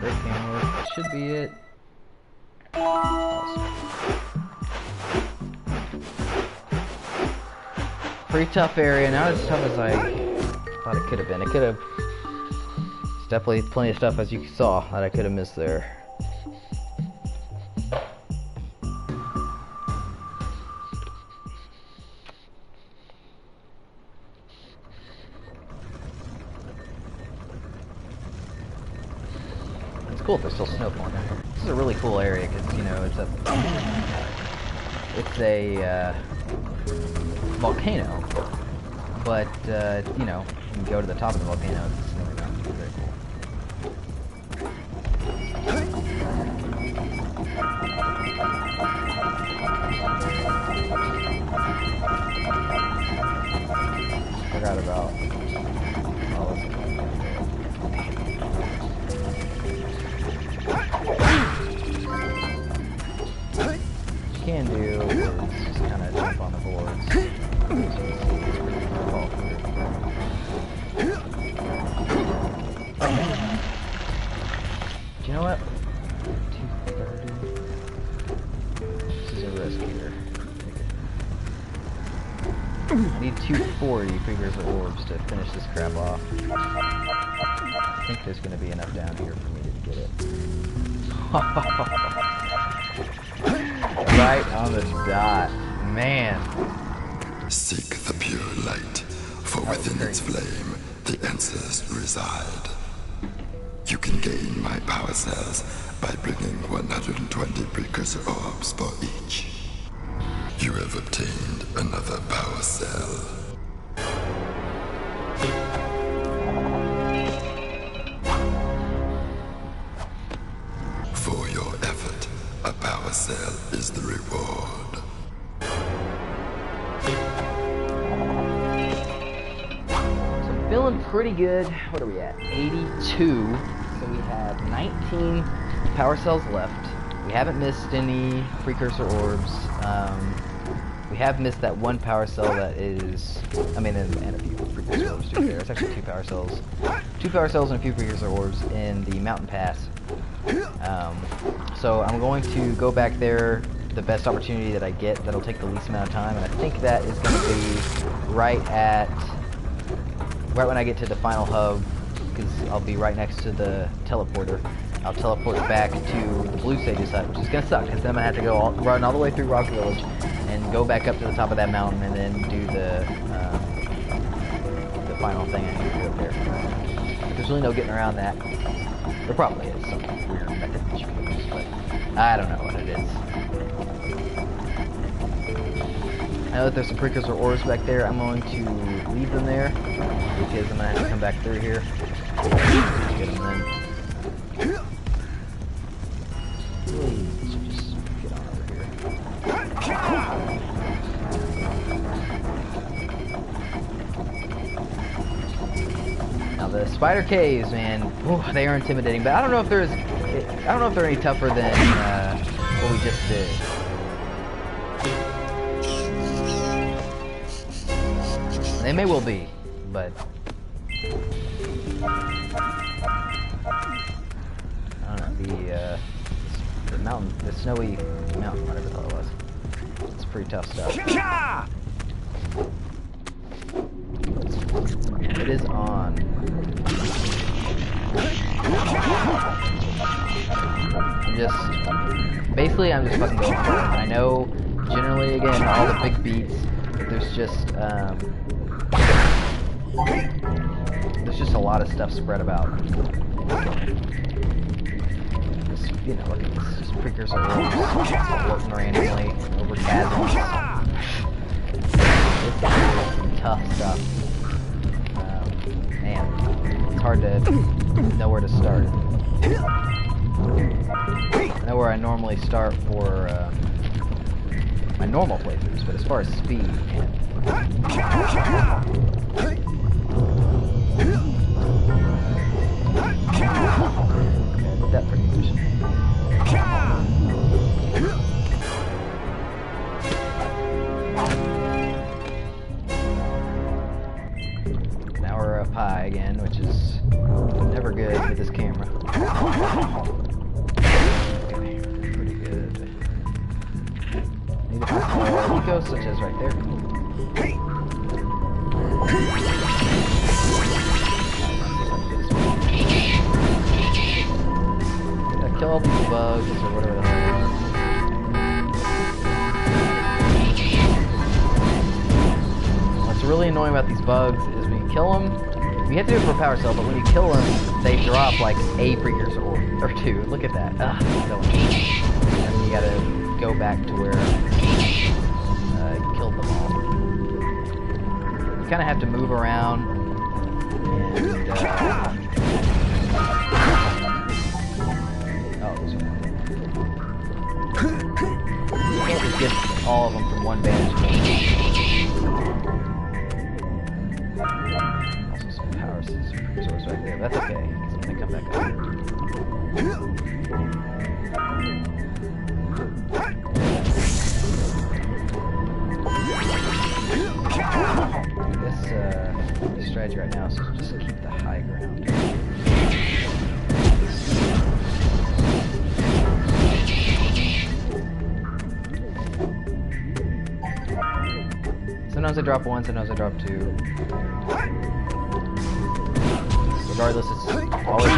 Great camera. That should be it. Awesome. Pretty tough area. Not as tough as I thought it could have been. It could have. There's definitely plenty of stuff, as you saw, that I could have missed there. It's cool if there's still snow falling down. This is a really cool area because, you know, it's a volcano, but you know, you can go to the top of the volcano. It's really not very cool. Forgot about all this. What you can do is just kind of jump on the boards. Do you know what? 230. This is a risk here. I need 240 precursor orbs to finish this crap off. I think there's going to be enough down here for me to get it. Right on the dot. Man. Seek the pure light, for within its flame, the answers reside. You can gain my power cells by bringing 120 precursor orbs for each. You have obtained another power cell. For your effort, a power cell is the reward. So I'm feeling pretty good. What are we at? 82. So we have 19 power cells left. We haven't missed any precursor orbs. We have missed that one power cell that is, I mean, and a few precursor orbs too. There's actually 2 power cells. 2 power cells and a few precursor orbs in the mountain pass. So I'm going to go back there, the best opportunity that I get that'll take the least amount of time, and I think that is going to be right when I get to the final hub, because I'll be right next to the teleporter. I'll teleport back to the Blue Sage's hut, which is going to suck, because then I'm going to have to go run all the way through Rock Village, and go back up to the top of that mountain, and then do the final thing I need to do up there. But there's really no getting around that. There probably is some weird method that you can use, but I don't know what it is. Now that there's some precursor ores back there, I'm going to leave them there, because I'm going to have to come back through here. Get them then. Please, just get on over here. Now the spider caves, man, ooh, they are intimidating. But I don't know if they're any tougher than what we just did. They may well be, but I don't know, the mountain, the snowy mountain, whatever the hell it was. It's pretty tough stuff. It is on. I'm just fucking going for it. I know, generally, again, all the big beats, but there's just a lot of stuff spread about. You know, look at this. Just Precursor orbs floating randomly over chasms. This is some tough stuff. Man, it's hard to know where to start. I know where I normally start for my normal playthroughs, but as far as speed, man. That pretty much. Now we're up high again, which is never good with this camera. Okay, pretty good. Need to find more ecos, such as right there. Kill all these bugs, or whatever the hell they are. What's really annoying about these bugs is when you kill them, you have to do it for a power cell, but when you kill them, they drop like a precursor orb, or two. Look at that. Ugh, so and then you gotta go back to where you killed them all. You kind of have to move around, and you can't just get all of them from one vantage point. Also some power source right there. That's okay, because I'm going to come back up. This strategy right now is just keep the high ground. Sometimes I drop one, sometimes I drop two. Regardless, it's always...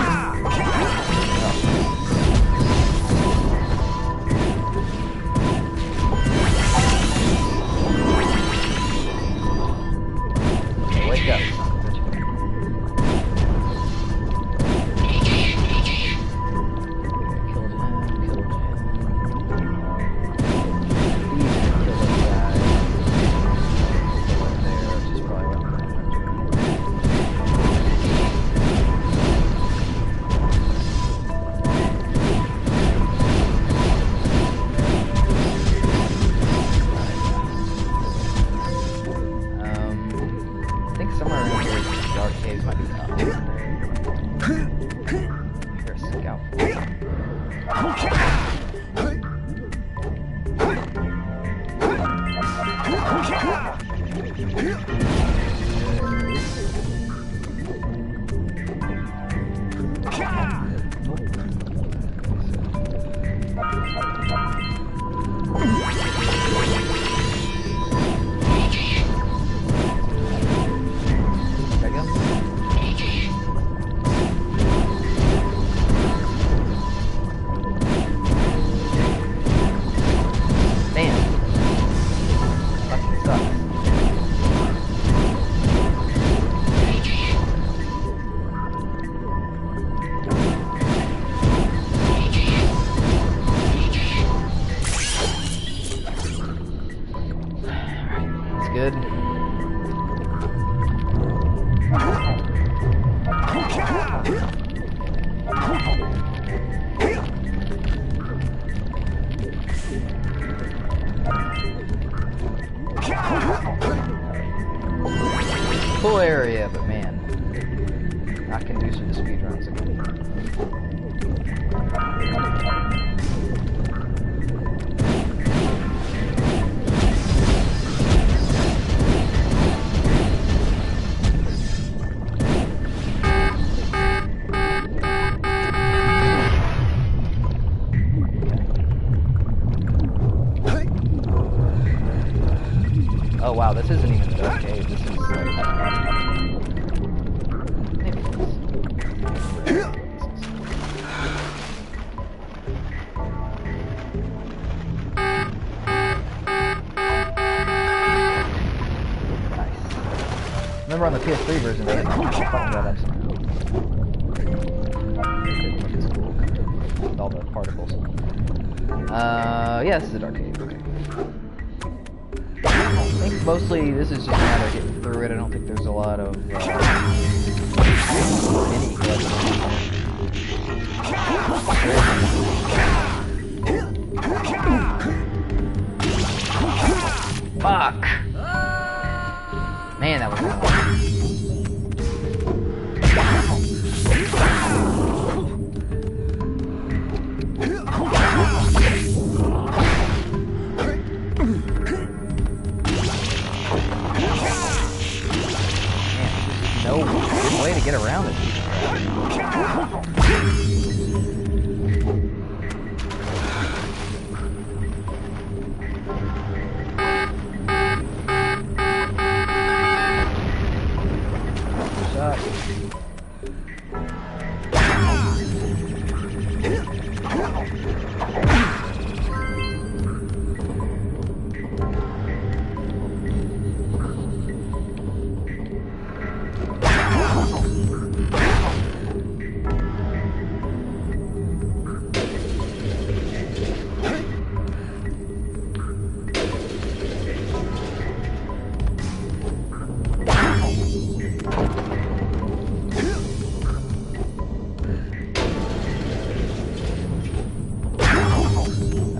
Okay, wake up. Good. Cool area, but man, not conducive to speedruns again. Oh wow, this isn't even the dark cave, this is like... Maybe it is. Nice. Remember on the PS3 version they had to button that up somehow. particles. Yeah, this is a dark cave. Okay. I think mostly this is just a matter of getting through it. I don't think there's a lot of mini collections. Fuck! Man, that was fun. No way to get around it.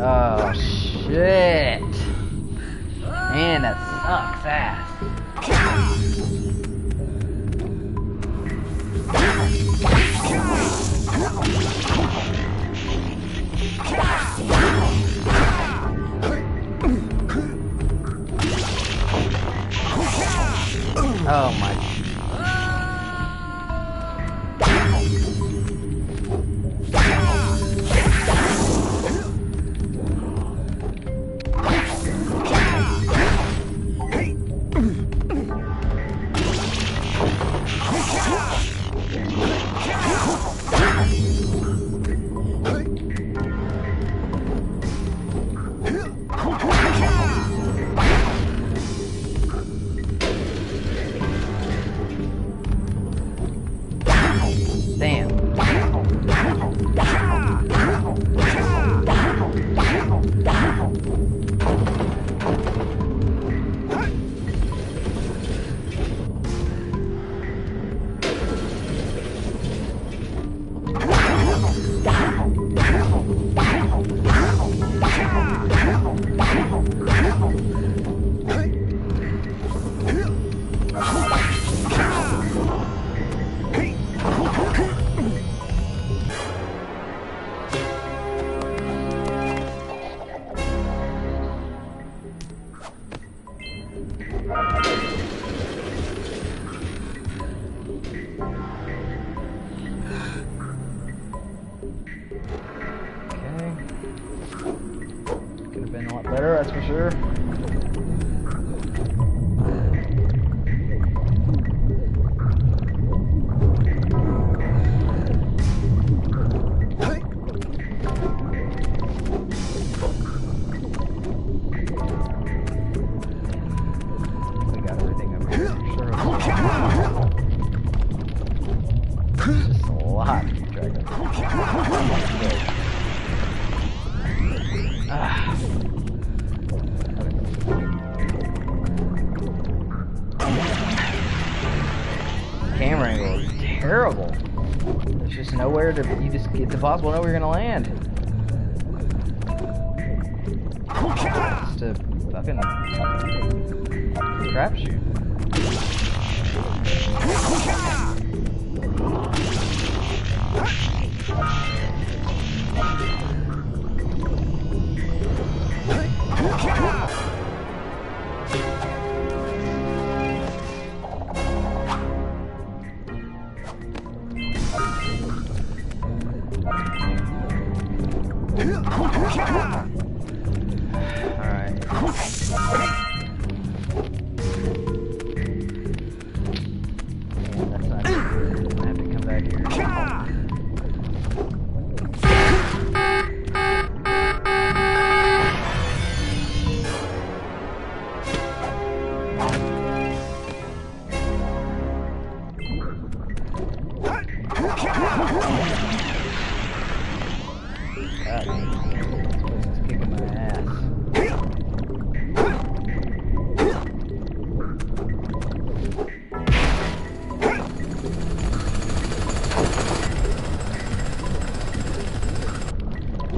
Oh, shit. Man, that sucks ass. Oh my. Better, that's for sure. We got everything over here, for sure. It's just a lot to keep track of. Camera angle is terrible. There's just nowhere to. It's impossible to know where you're gonna land. It's a fucking crapshoot. God, this place is kicking my ass.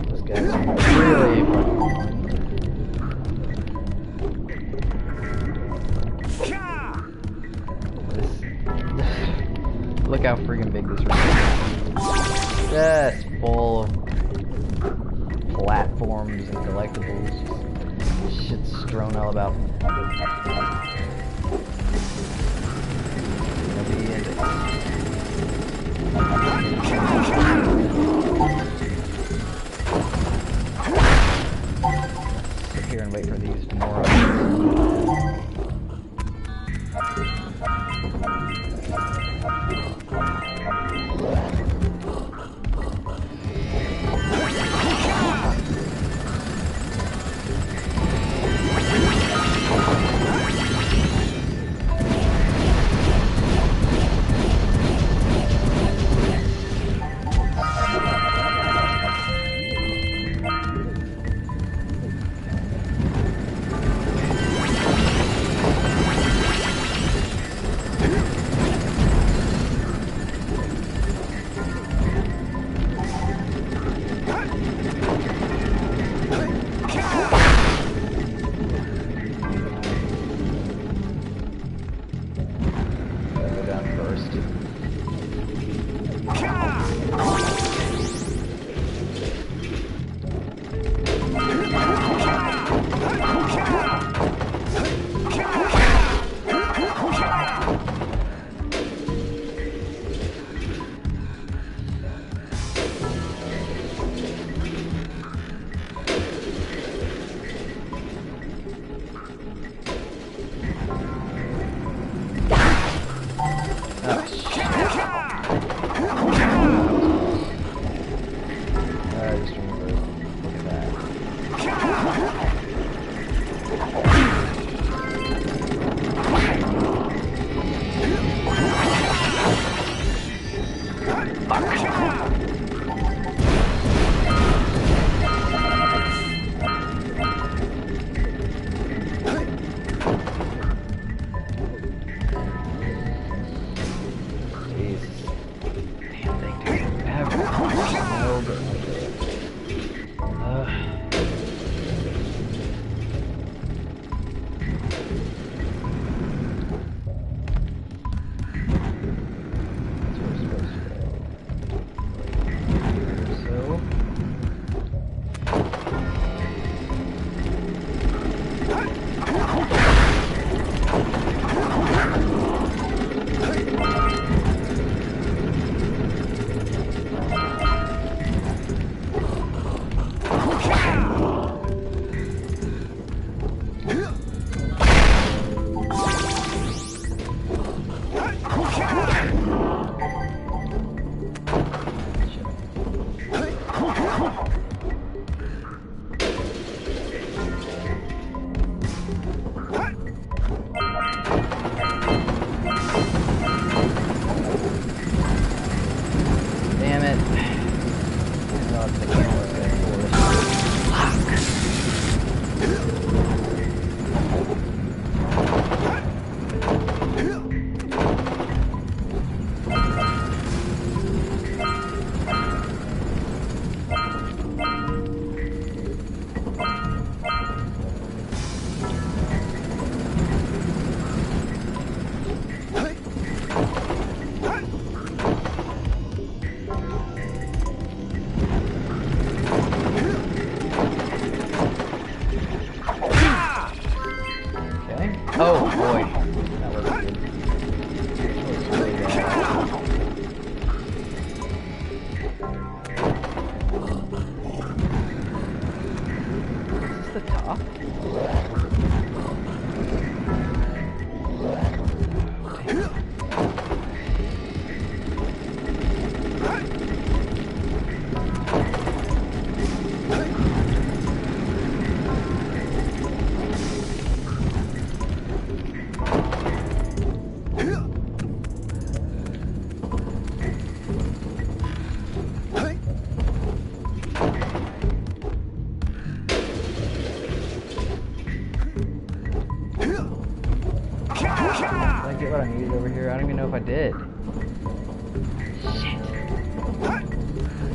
This guy's really Look how freaking big this room is. Just full of platforms and collectibles. Just shit's strewn all about. Sit here and wait for these more. here? I don't even know if I did. Shit.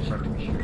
Check to be sure.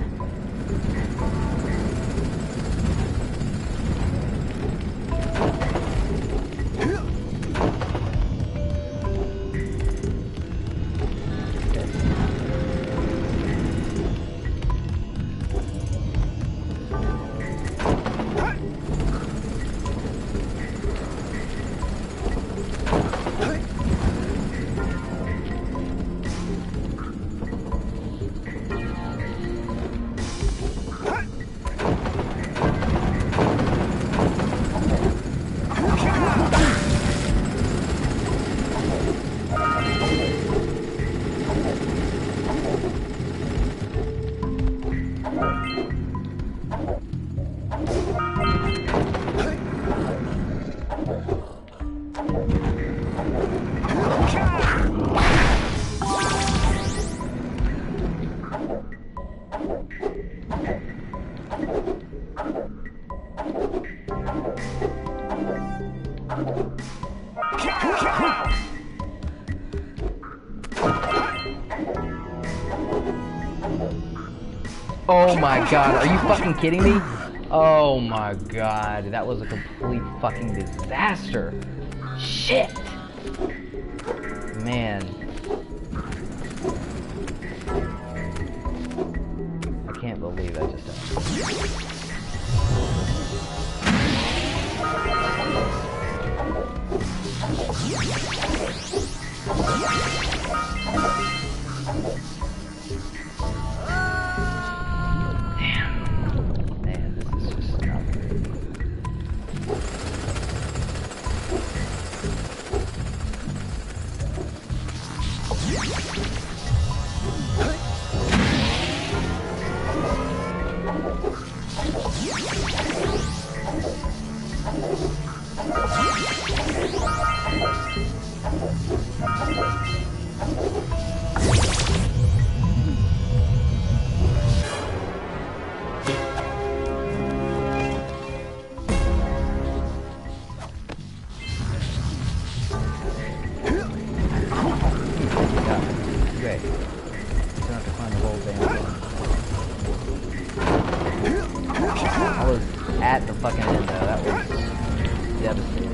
Oh my god, are you fucking kidding me? Oh my god, that was a complete fucking disaster. Shit! Man. I can't believe that just happened. At the fucking end, though. That was devastating.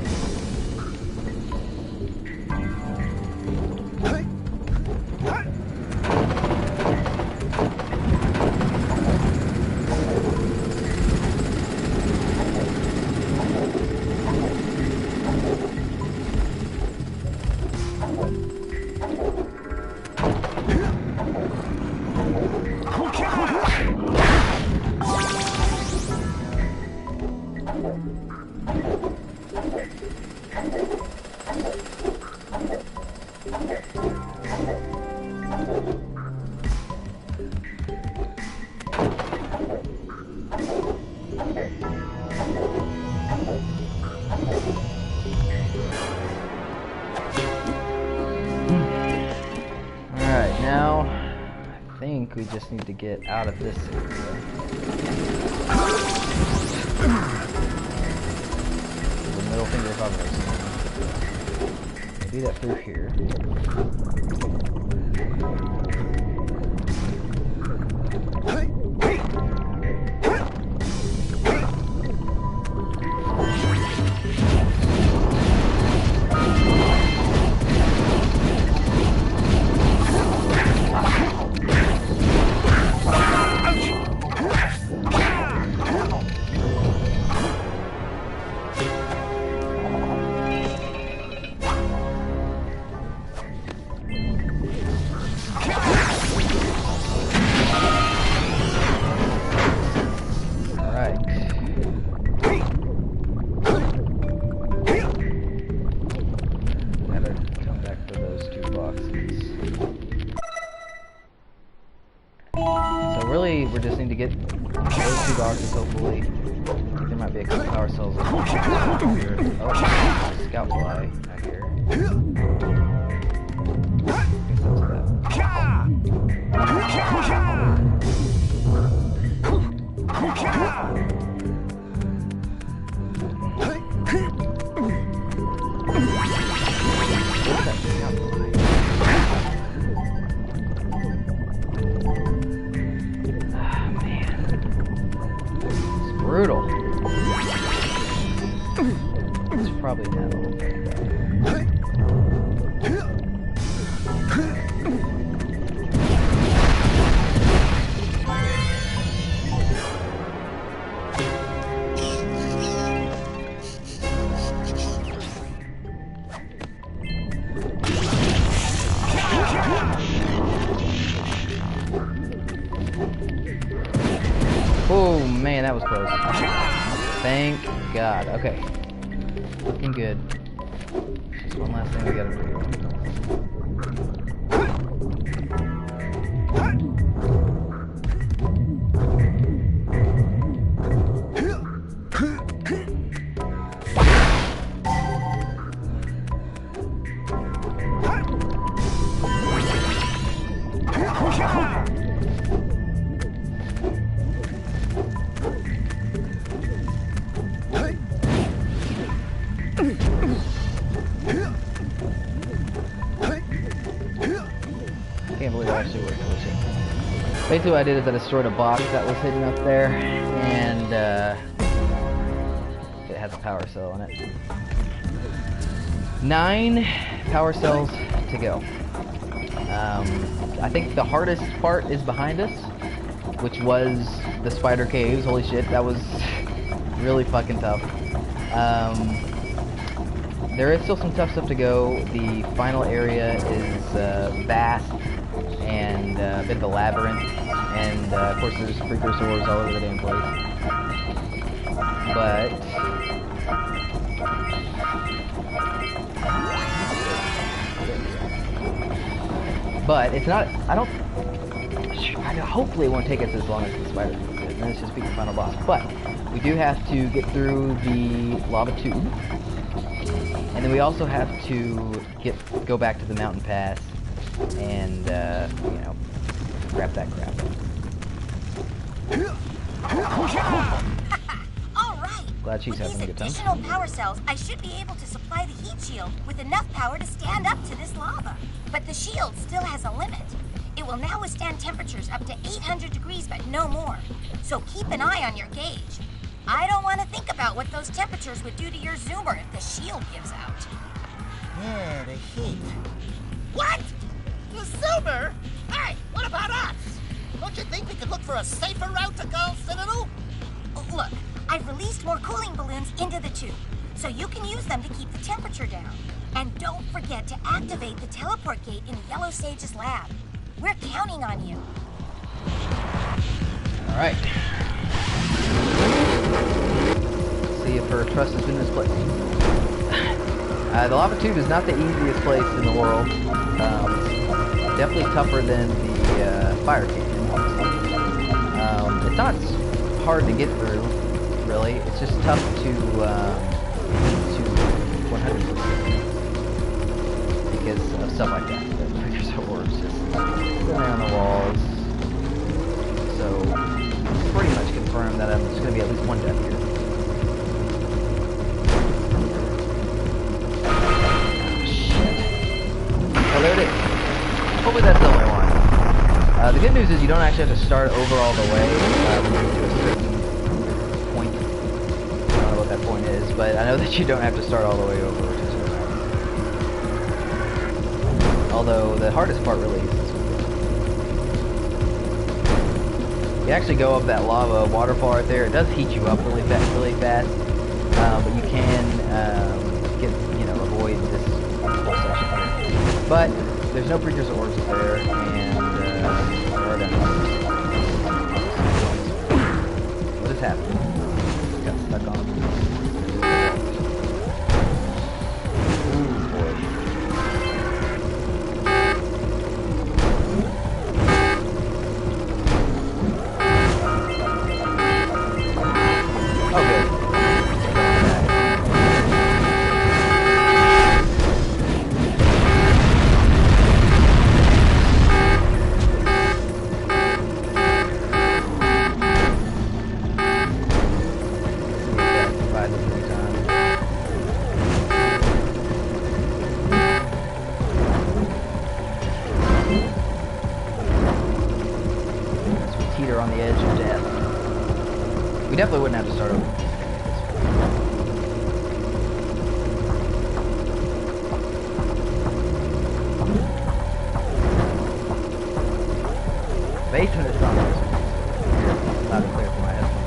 Alright, now I think we just need to get out of this area. The middle finger of others. Do that through here. We just need to get those two boxes, hopefully. I think there might be a couple power cells here. Oh, scout fly out here. What's that scout fly? probably in that level. Oh man, that was close. Thank God. Okay. Looking good. Just one last thing we gotta do. Can't believe I actually worked with it. Basically what I did is I destroyed a box that was hidden up there, and it has a power cell in it. 9 power cells to go. I think the hardest part is behind us, which was the spider caves. Holy shit, that was really fucking tough. There is still some tough stuff to go. The final area is vast and a bit of a labyrinth, and of course there's precursors all over the damn place. But it's not. Hopefully it won't take us as long as the spider did, and then it's just beat the final boss. But we do have to get through the lava tube. And then we also have to go back to the mountain pass and, you know, grab that crap. All right. Glad she's having a good time. With these additional power cells, I should be able to supply the heat shield with enough power to stand up to this lava. But the shield still has a limit. It will now withstand temperatures up to 800 degrees, but no more. So keep an eye on your gauge. I don't want to think about what those temperatures would do to your zoomer if the shield gives out. Yeah, the heat. What? The zoomer? Hey, what about us? Don't you think we could look for a safer route to Gull Citadel? Look, I've released more cooling balloons into the tube, so you can use them to keep the temperature down. And don't forget to activate the teleport gate in Yellow Sage's lab. We're counting on you. All right. See if her trust has been misplaced. The lava tube is not the easiest place in the world. Definitely tougher than the fire canyon, obviously. It's not hard to get through, really. It's just tough to 100% because of stuff like that. The precursor orbs just sitting there on the walls. So pretty much confirmed that there's going to be at least one death here. Oh, there it is. Hopefully that's the only one. The good news is you don't actually have to start over all the way when you get to a certain point. I don't know what that point is, but I know that you don't have to start all the way over, which is nice. Although the hardest part really is this one. You actually go up that lava waterfall right there. It does heat you up really fast, but you can avoid this whole section here. But there's no precursor orbs up there, and there are dinosaurs. What is happening? Got stuck on. On the edge of death. We definitely wouldn't have to start over. basement is on this. Loud and clear for my headphones.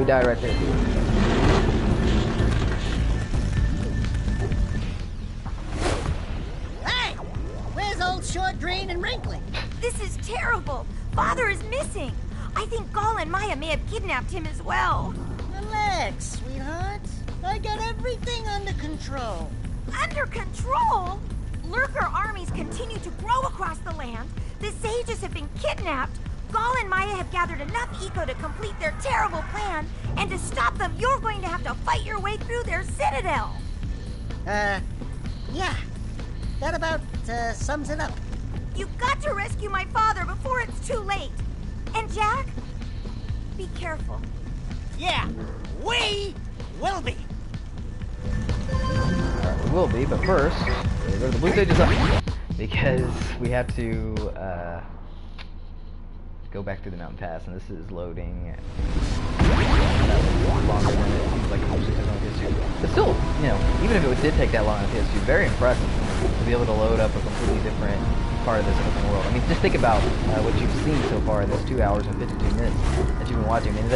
Die right there. Hey! Where's old Short, Drain, and Wrinkly? This is terrible. Father is missing. I think Gall and Maya may have kidnapped him as well. Relax, sweetheart. I got everything under control. Under control? Lurker armies continue to grow across the land. The sages have been kidnapped. Gall and Maya have gathered enough eco to complete their terrible plan, and to stop them, you're going to have to fight your way through their citadel. Yeah. That about sums it up. You've got to rescue my father before it's too late. And Jack, be careful. Yeah, we will be. We will be, but first, we go to the blue stages up, because we have to, go back through the mountain pass, and this is loading longer than it seems like it usually took on PS2. But still, you know, even if it did take that long on PS2, very impressive to be able to load up a completely different part of this open world. I mean, just think about what you've seen so far in this 2 hours and 52 minutes that you've been watching. I mean,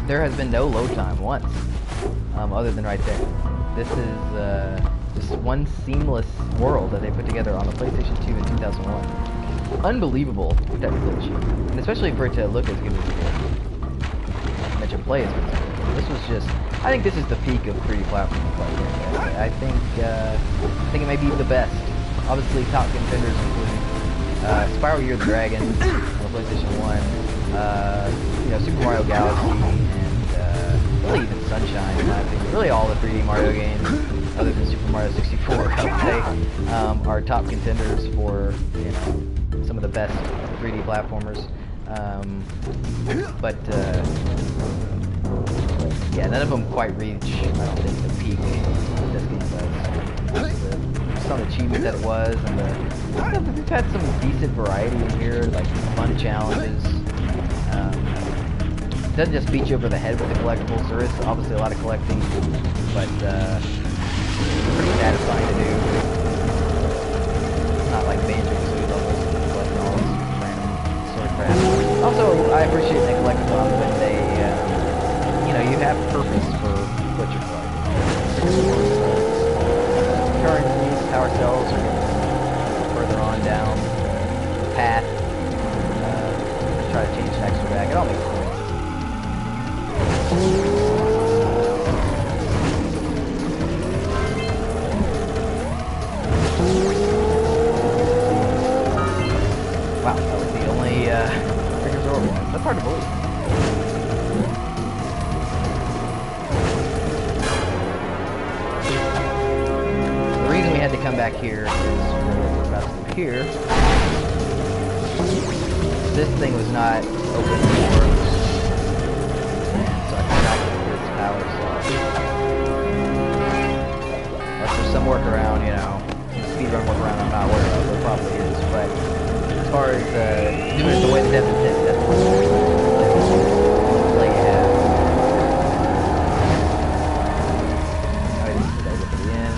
there has been no load time once, other than right there. This is just one seamless world that they put together on the PlayStation 2 in 2001. Unbelievable technical achievement, and especially for it to look as good as it did. I mentioned play as good as it did. This was just, I think this is the peak of 3D platforming quite frankly. I think it may be the best. Obviously, top contenders include Spiral Year of the Dragon on the PlayStation 1, you know, Super Mario Galaxy, and really even Sunshine, in my opinion. Really all the 3D Mario games, other than Super Mario 64, I would say, are top contenders for, you know, some of the best 3D platformers. Yeah, none of them quite reach, I don't think, the peak this game does. Some achievement that it was, and we've had some decent variety in here, like fun challenges. It doesn't just beat you over the head with the collectibles. There is obviously a lot of collecting, but pretty satisfying to do. It's not like Banjo-Kazooie levels collecting all this random sort of crap. Also, I appreciate the collectathons when they, you know, you have purpose for what you're collecting. Currencies, power cells, or further on down the path. Try to change Daxter back. It all makes sense. Wow, that was the only Precursor orb. That's hard to believe. The reason we had to come back here is we're about to come here. This thing was not open before, so I cannot get this power cell. some workaround, you know, speedrun workaround I'm not aware of, there probably is, but as far as doing it the way the devs intended, that's what you have. Did I look at the end?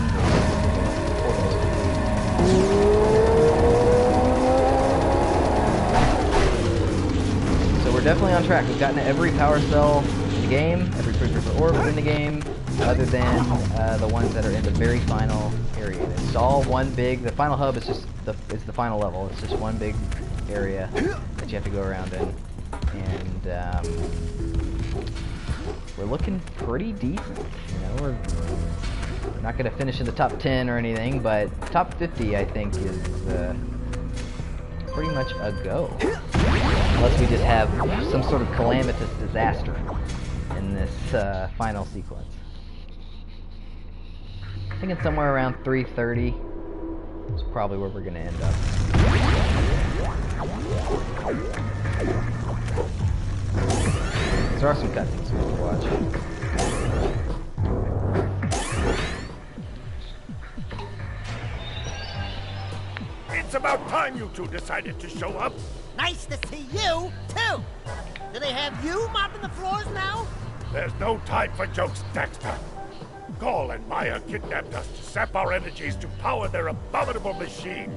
So we're definitely on track. We've gotten to every power cell in the game, every precursor orb in the game, other than the ones that are in the very final area. It's all one big. The final hub is just the final level. It's just one big area that you have to go around in, and we're looking pretty decent. You know, we're not going to finish in the top 10 or anything, but top 50 I think is pretty much a go. Unless we just have some sort of calamitous disaster in this final sequence. I think it's somewhere around 330. It's probably where we're going to end up. There are some cutscenes we can watch. It's about time you two decided to show up. Nice to see you, too. Do they have you mopping the floors now? There's no time for jokes, Daxter. Gaul and Maya kidnapped us to sap our energies to power their abominable machine.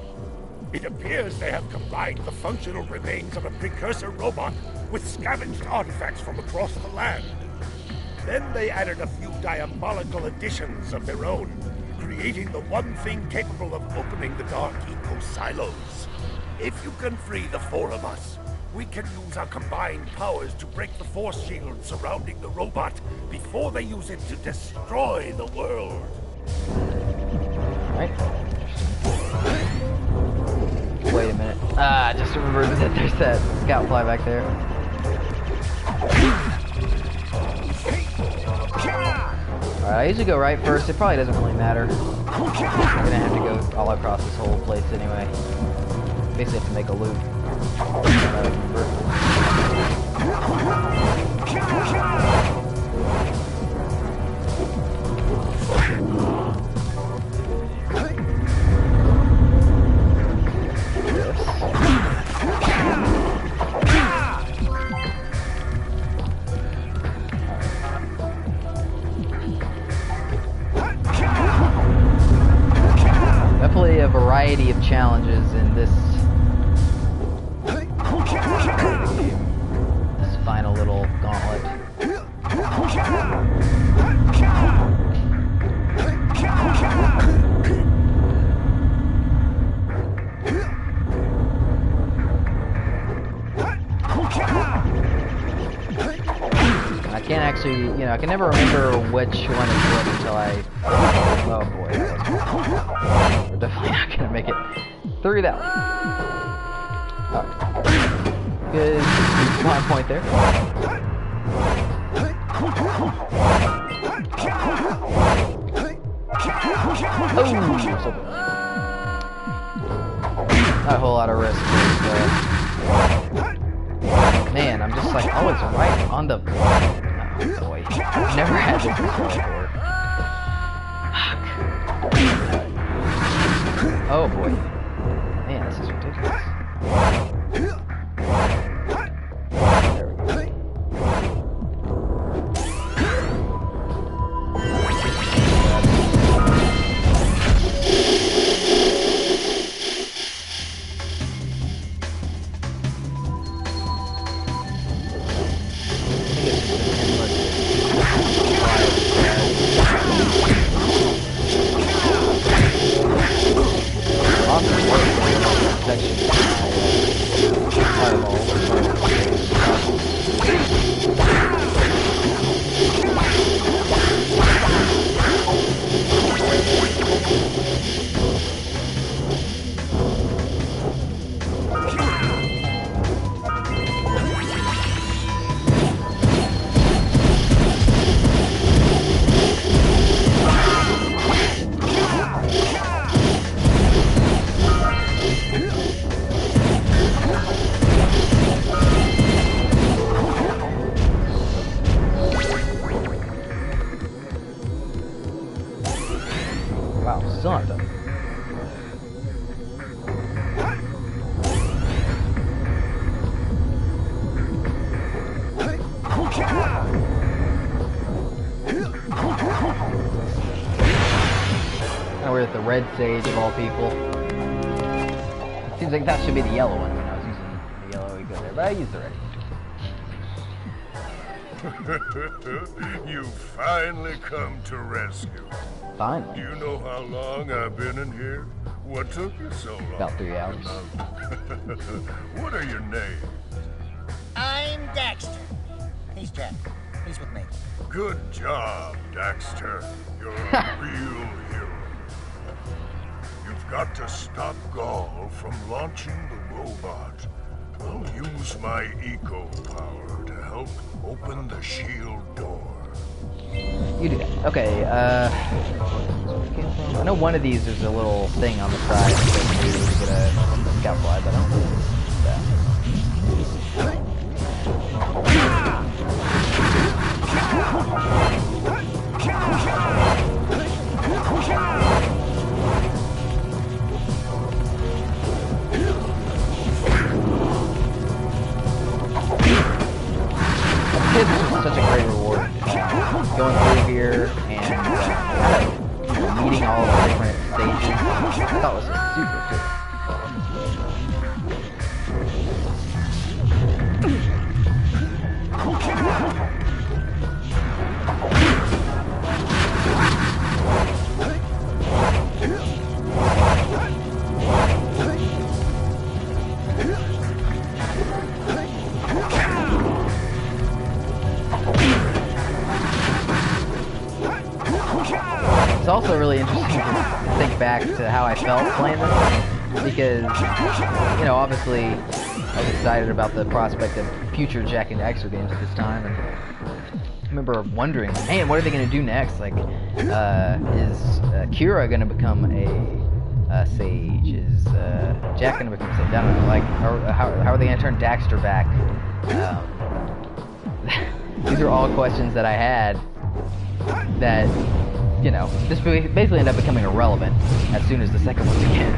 It appears they have combined the functional remains of a precursor robot with scavenged artifacts from across the land. Then they added a few diabolical additions of their own, creating the one thing capable of opening the Dark Eco silos. If you can free the four of us, we can use our combined powers to break the force shield surrounding the robot before they use it to destroy the world. Right. Wait a minute. I just remembered that there's that scout fly back there. Alright, I usually go right first. It probably doesn't really matter. I'm gonna have to go all across this whole place anyway. Basically have to make a loop. Definitely a variety of challenges in this final little gauntlet. I can't actually, you know, I can never remember which one is what until I... Oh boy, we're definitely not gonna make it through that one. Alright. Good spawn point there. Oh, so not a whole lot of risk. Man, I'm just like always right on the... Oh boy, I've never had this before. Oh boy. Man, this is ridiculous. Awesome. Wow, still not done. Now we're at the red sage of all people. It seems like that should be the yellow one when I was using the yellow eco there, but I used the red. You finally come to rescue. Finally. Do you know how long I've been in here? What took you so long? About 3 hours. What are your names? I'm Daxter. He's Jack. He's with me. Good job, Daxter. You're a real hero. You've got to stop Gaul from launching the robot. I'll use my eco power to help open the shield door. You do that. Okay, I know one of these there's a little thing on the side to get a scout fly, but I don't think it's that. This is such a great reward. Going through here and meeting all the different stages, I thought was super cool. It's also really interesting to think back to how I felt playing this, because, you know, obviously I was excited about the prospect of future Jak and Daxter games at this time, and I remember wondering, man, what are they going to do next? Like, is Kira going to become a sage? Is Jak going to become a sage? I don't know, like, how are they going to turn Daxter back? These are all questions that I had that, you know, this basically ended up becoming irrelevant as soon as the second one begins.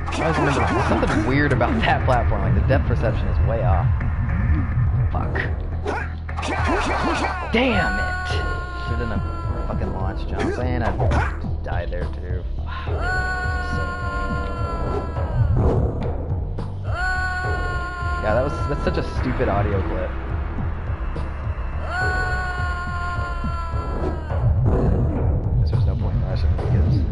I always remember something weird about that platform, like the depth perception is way off. Fuck. Damn it! Should have done a fucking launch jump, and I just died there too. Yeah, that's such a stupid audio clip. Guess there's no point in rushing because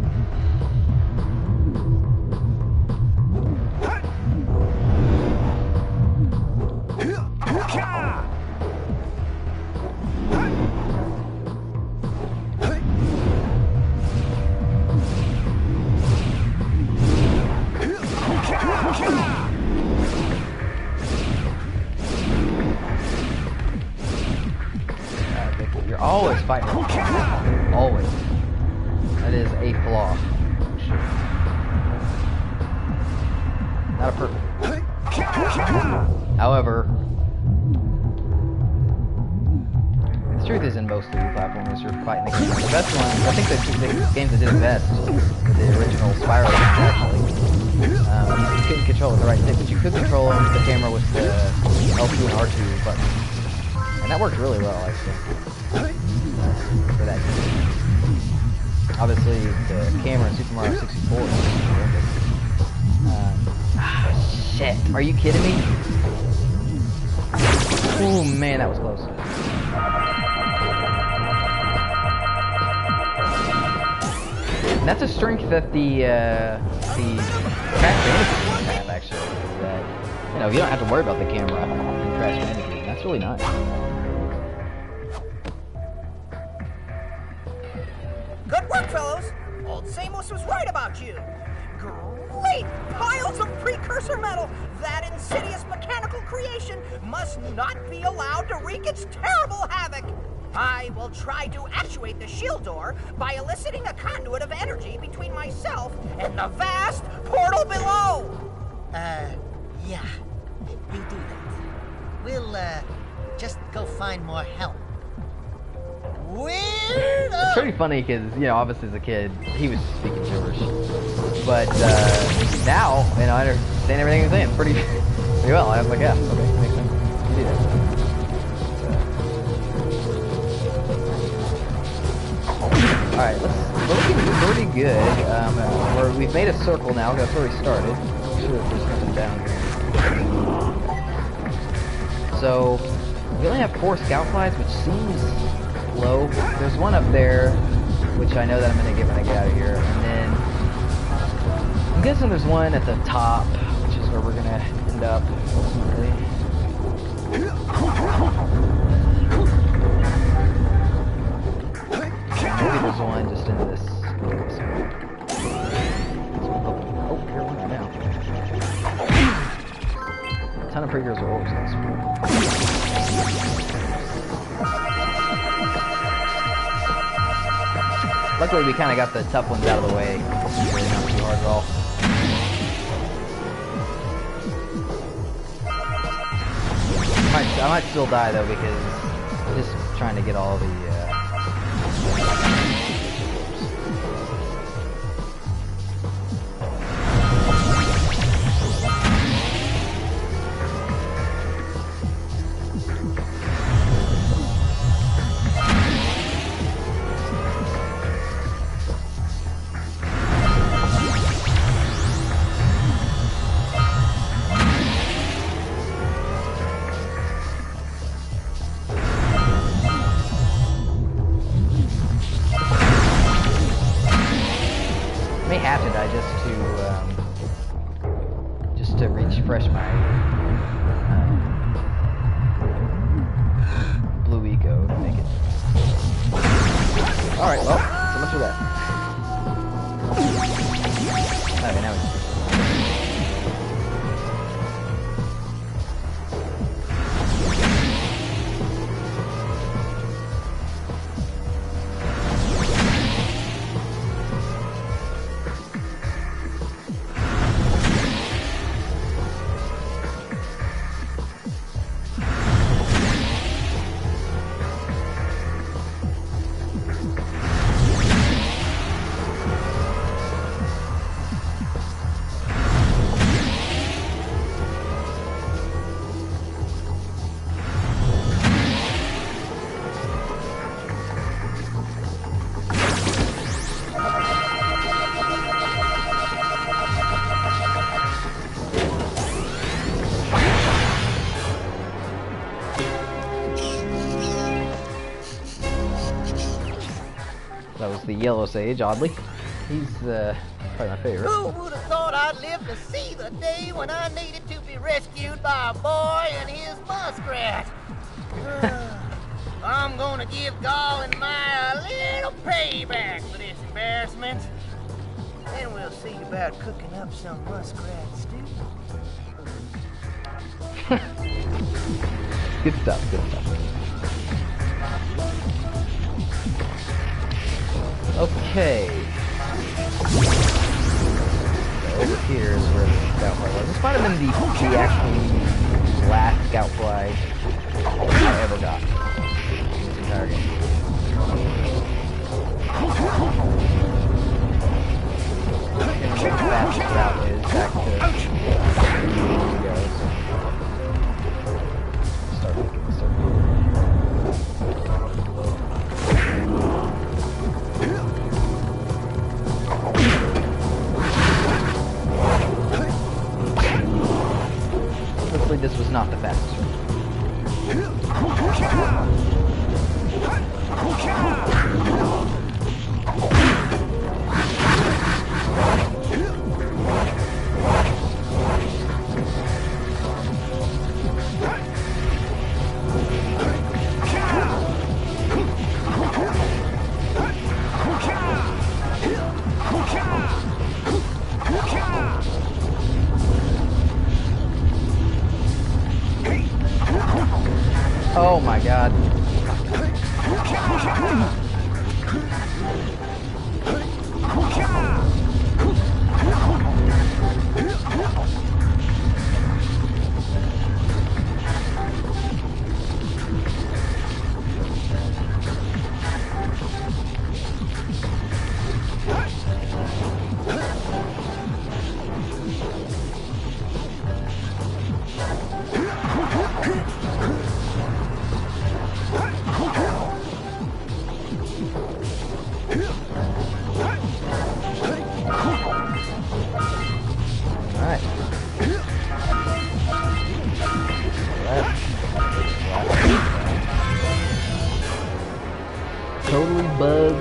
you're always fighting. Always. That is a flaw. Not a perfect. However, the truth is in most 3D platformers, you're fighting the game. The best ones, I think the games that did it best were the original Spiral games, actually. You couldn't control it with the right stick, but you could control the camera with the L2 and R2 buttons. And that worked really well, actually. For that game. Obviously, the camera in Super Mario 64 is terrific. Shit. Are you kidding me? Oh man, that was close. And that's a strength that the Crash Bandicoot have, actually. Is that, you know, you don't have to worry about the camera in Crash Bandicoot. And that's really nice. Good work, fellows. Old Samos was right about you. Great piles of Precursor metal. That insidious mechanical creation must not be allowed to wreak its terrible havoc. I will try to actuate the shield door by eliciting a conduit of energy between myself and the vast portal below. Yeah, you do that. We'll, just go find more help. It's pretty funny because, you know, obviously as a kid, he was speaking gibberish. But now, you know, I understand everything he's saying pretty well. I was like, yeah, okay, makes sense. You do that. Alright, we're looking pretty good. We've made a circle now, that's where we started. I'm sure if there's nothing down here. So, we only have 4 scout flies, which seems low. There's one up there, which I know that I'm going to get when I get out of here. And then, I'm guessing there's one at the top, which is where we're going to end up ultimately. Maybe there's one just in this. Oh, here one right now. A ton of Precursor orbs in this one. Luckily, we kind of got the tough ones out of the way. It's really not too hard at all. I might still die though because I'm just trying to get all the. To refresh my blue eco to make it. Alright, well, so much for that. Okay, now we just That was the Yellow Sage, oddly. He's probably my favorite. Who would have thought I'd live to see the day when I needed to be rescued by a boy and his muskrat? I'm gonna give Gall and Maya a little payback for this embarrassment. Then we'll see about cooking up some muskrat stew. Good stuff, good stuff. Okay. So over here is where the scout fly was. This might have been the actual last scout fly I ever got in this entire game. And the fastest route is back to start making the circle. Hopefully this was not the fastest one. Oh my god.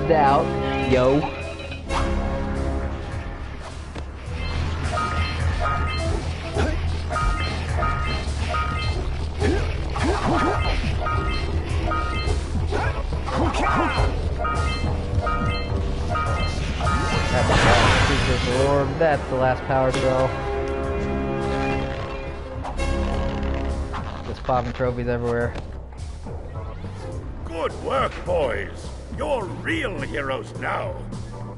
phased out. Yo. Lord, that's the last power cell. Just popping trophies everywhere. Good work, boys. You're real heroes now.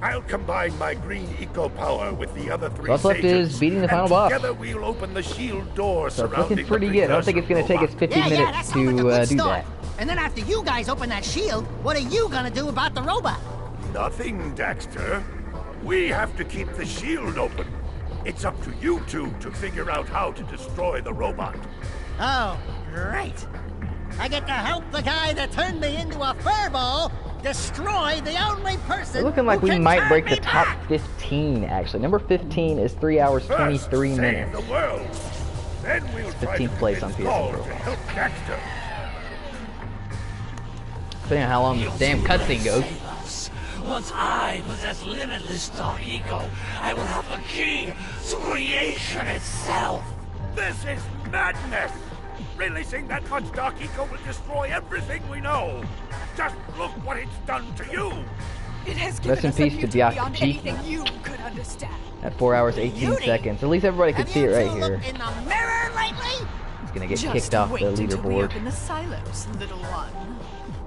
I'll combine my green eco power with the other three What's left is beating the final boss. Together we'll open the shield door So it's looking pretty good. I don't think it's going to take us 15 minutes to do that. And then after you guys open that shield, what are you gonna do about the robot? Nothing, Daxter. We have to keep the shield open. It's up to you two to figure out how to destroy the robot. Oh, right. I get to help the guy that turned me into a furball destroy the only person. It's looking like we might break the top 15, actually. Number 15 is 3 hours 23 minutes. The world. Then we'll 15th place on PSNProfiles. Daxter. Depending on how long this damn cutscene goes. Once I possess limitless Dark Eco, I will have the key to creation itself. This is madness! Releasing that much Dark Eco will destroy everything we know. Just look what it's done to you. It has Rest in peace to beyond Daxter. anything you could understand. At 4 hours 18 seconds. At least everybody could see it right here. In the mirror lately? He's gonna get Just kicked off the wait until we leaderboard. open the silos, little one.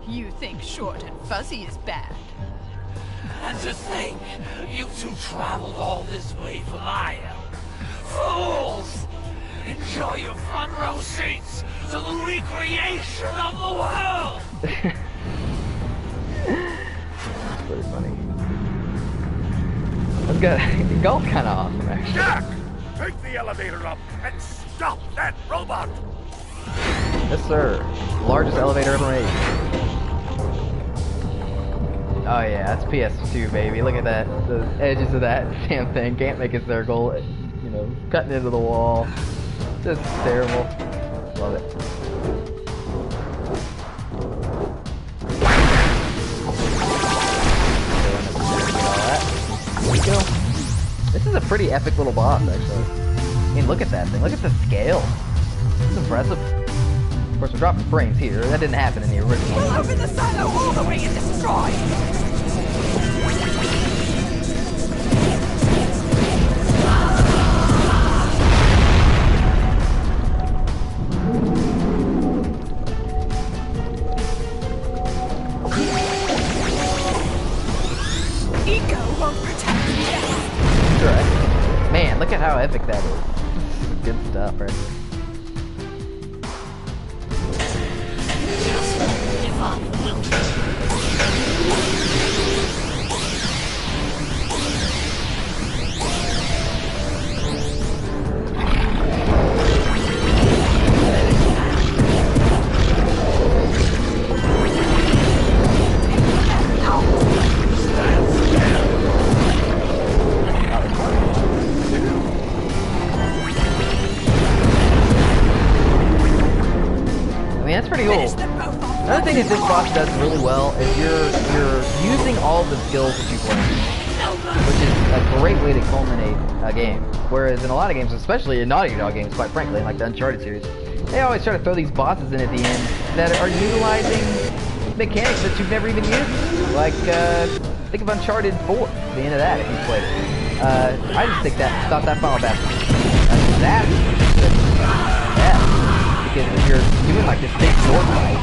You think short and fuzzy is bad. And to think, you two traveled all this way for my help. Fools! Enjoy your front row seats to the recreation of the world! That's pretty funny. That's good. Golf kind of awesome, actually. Jack! Take the elevator up and stop that robot! Yes, sir. Largest elevator ever made. Oh yeah, that's PS2, baby. Look at that. The edges of that damn thing. Can't make a circle. You know, cutting into the wall. Just terrible. Love it. There we go. This is a pretty epic little boss, actually. I mean, look at that thing. Look at the scale. It's impressive. Of course, we're dropping frames here. That didn't happen in the original. We'll open the silo all the way and destroy! Eco won't protect me. Right. Man, look at how epic that is. Good stuff, right? That's pretty cool. Another thing that this boss does really well is you're using all the skills that you've learned, which is a great way to culminate a game. Whereas in a lot of games, especially in Naughty Dog games, quite frankly, like the Uncharted series, they always try to throw these bosses in at the end that are utilizing mechanics that you've never even used. Like, think of Uncharted 4, the end of that, if you played it. I just think that, thought that final battle. That's because you're doing like this big sword fight,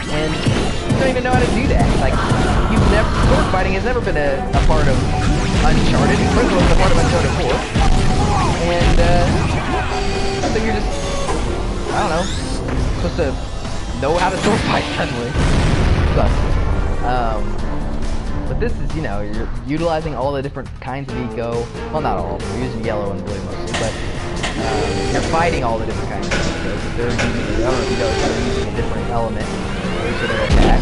and you don't even know how to do that. Like, sword fighting has never been a part of Uncharted. First of all, it's a part of Uncharted 4, and so you're just, I don't know, supposed to know how to sword fight suddenly. But this is, you know, you're utilizing all the different kinds of eco. Well, not all. We're using yellow and blue mostly, but you're fighting all the different kinds of eco. They're using, I don't know if you know, they're using a different element for their attack.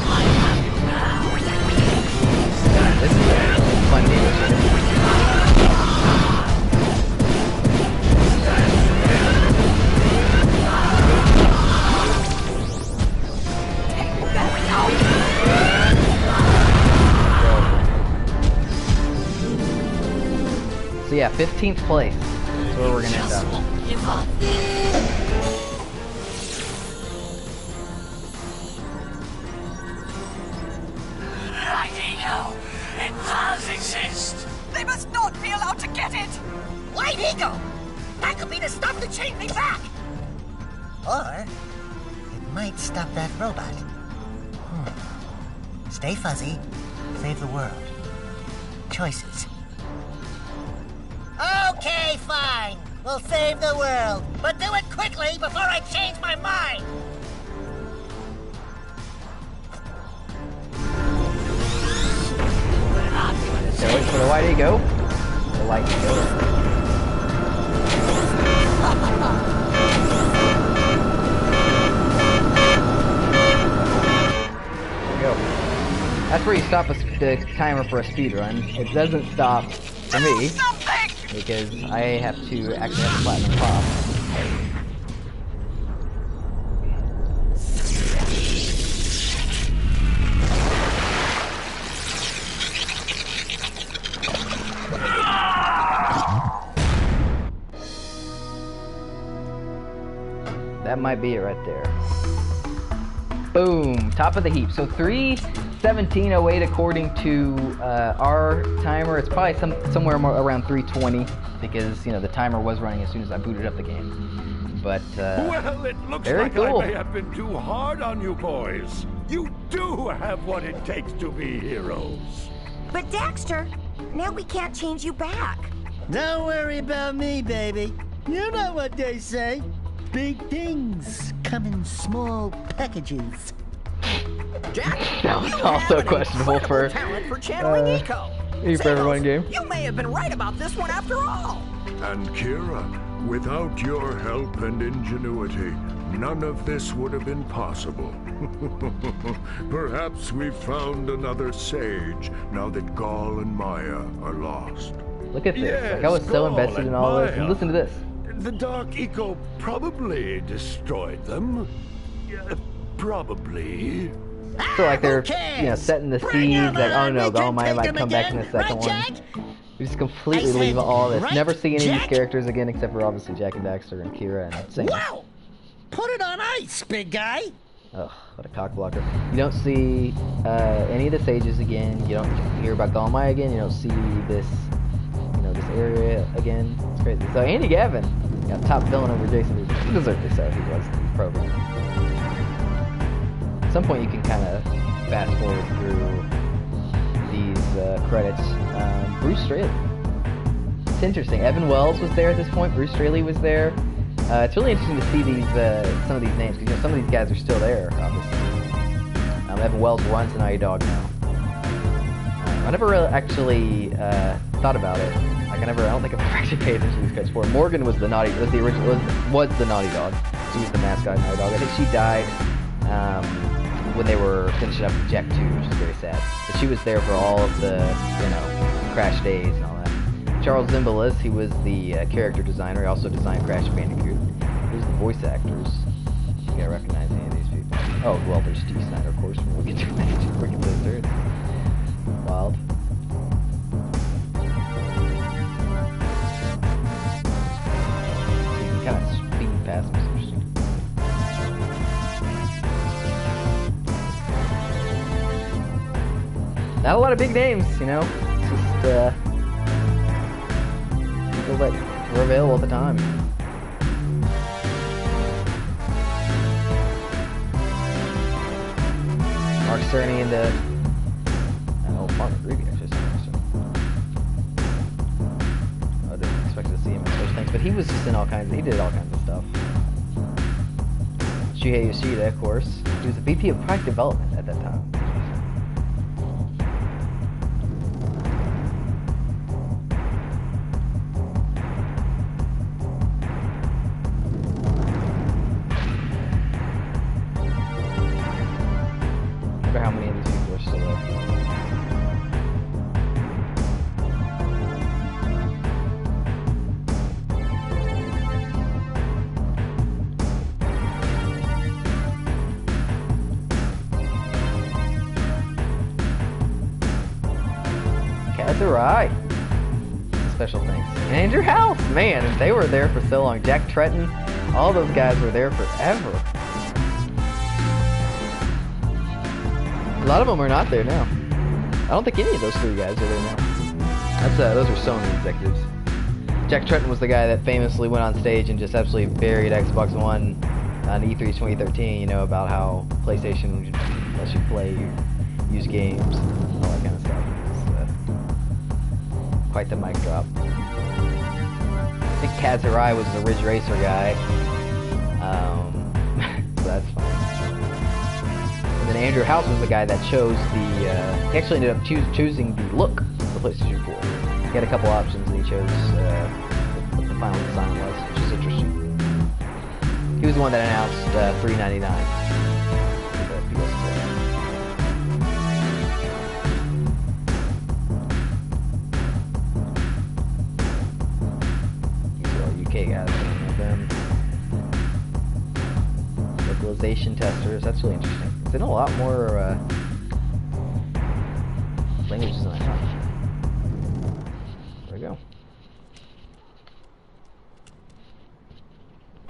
This is a fun game. yeah, 15th place. That's where we're gonna end up. Light-Eagle, it does exist. They must not be allowed to get it! Light Eagle! That could be the stuff to change me back! Or, it might stop that robot. Stay fuzzy, save the world. Choices. Okay, fine. We'll save the world. But do it quickly before I change my mind! So wait for the white ego. The light ego. There we go. That's where you stop the timer for a speedrun. It doesn't stop for me because I have to actually have the platinum pop. That might be it right there. Boom! Top of the heap. So 3:17:08 according to our timer. It's probably somewhere more around 3:20 because, you know, the timer was running as soon as I booted up the game. But well, it looks very like cool. I may have been too hard on you boys. You do have what it takes to be heroes. But Daxter, now we can't change you back. Don't worry about me, baby. You know what they say. Big things come in small packages. Jack, that was also questionable for talent for channeling Eco. for everyone game. You may have been right about this one after all. And Kira, without your help and ingenuity, none of this would have been possible. Perhaps we've found another sage now that Gaul and Maya are lost. Look at this. Yes, like I was so Gaul invested in and all this. And Maya. listen to this. The Dark Eco probably destroyed them. Probably. So like they're, you know, setting the seeds, like, oh no, Gaul and Maya might come back in the second one. We just completely leave all this. Never see any of these characters again except for obviously Jack and Daxter and Kira and Sam. Wow! Put it on ice, big guy! Ugh, what a cock blocker. You don't see any of the sages again. You don't hear about Gaul and Maya again. You don't see this, you know, this area again. It's crazy. So Andy Gavin got top villain over Jason. Deservedly so. He was the program. At some point you can kind of fast forward through these credits. Bruce Straley. It's interesting. Evan Wells was there at this point. Bruce Straley was there. It's really interesting to see these some of these names because, you know, some of these guys are still there. Obviously, Evan Wells runs the Naughty Dog now. I never really actually thought about it. Like I don't think I've ever actually paid attention to these guys before. Morgan was the Naughty Dog. Was the Naughty Dog. She was the mascot Naughty Dog. I think she died when they were finishing up Jack 2, which is very sad. But she was there for all of the, you know, Crash days and all that. Charles Zimbalist, he was the character designer. He also designed Crash Bandicoot. Here's the voice actors. You gotta recognize any of these people. Oh, well, there's Steve Snyder, of course, from Wicked Blizzard. Wild. You can kind of speed past them. Not a lot of big names, you know. It's just people that were available at the time. Mark Cerny and Mark McGreevy, I should say. I didn't expect to see him in such things, but he was just in he did all kinds of stuff. Shuhei Yoshida, of course. He was the VP of Product Development at that time. How many of these people are still there? Kazurai. Special thanks. Andrew House, man, they were there for so long. Jack Tretton, all those guys were there forever. A lot of them are not there now. I don't think any of those 3 guys are there now. Those are Sony executives. Jack Tretton was the guy that famously went on stage and just absolutely buried Xbox One on E3 2013, you know, about how PlayStation lets you play used games, all that kind of stuff. It's quite the mic drop. I think Kaz Hirai was the Ridge Racer guy, so that's fine. And then Andrew House was the guy that chose the, he actually ended up choosing the look of the PlayStation 4. He had a couple options and he chose what the final design was, which is interesting. He was the one that announced $399 for the PS4. These are all UK guys, them. Localization testers, that's really interesting. They know a lot more languages than I thought. There we go.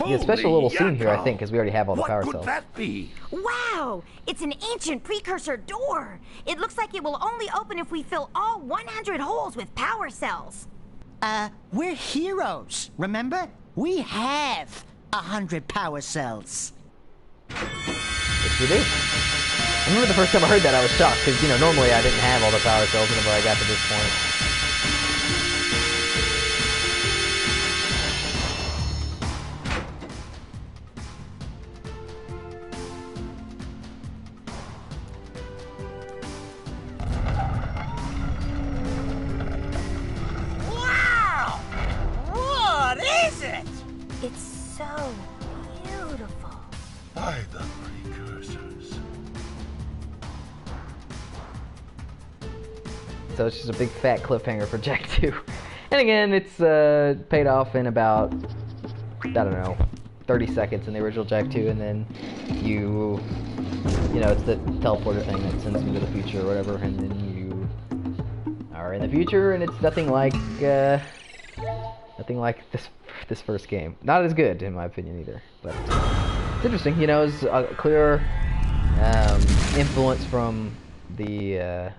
You get a special little scene here, I think, because we already have all the power cells. What could that be? Wow! It's an ancient precursor door. It looks like it will only open if we fill all 100 holes with power cells. We're heroes, remember? We have 100 power cells. Yes, we do. I remember the first time I heard that, I was shocked, because, you know, normally I didn't have all the power cells whenever I got to this point. Wow! What is it? It's so beautiful. By the precursors. So it's just a big fat cliffhanger for Jak 2. And again, it's paid off in about, I don't know, 30 seconds in the original Jak 2, and then you know, it's the teleporter thing that sends you to the future or whatever, and then you are in the future, and it's nothing like this first game. Not as good, in my opinion, either, but it's interesting. You know, it's a clear influence from the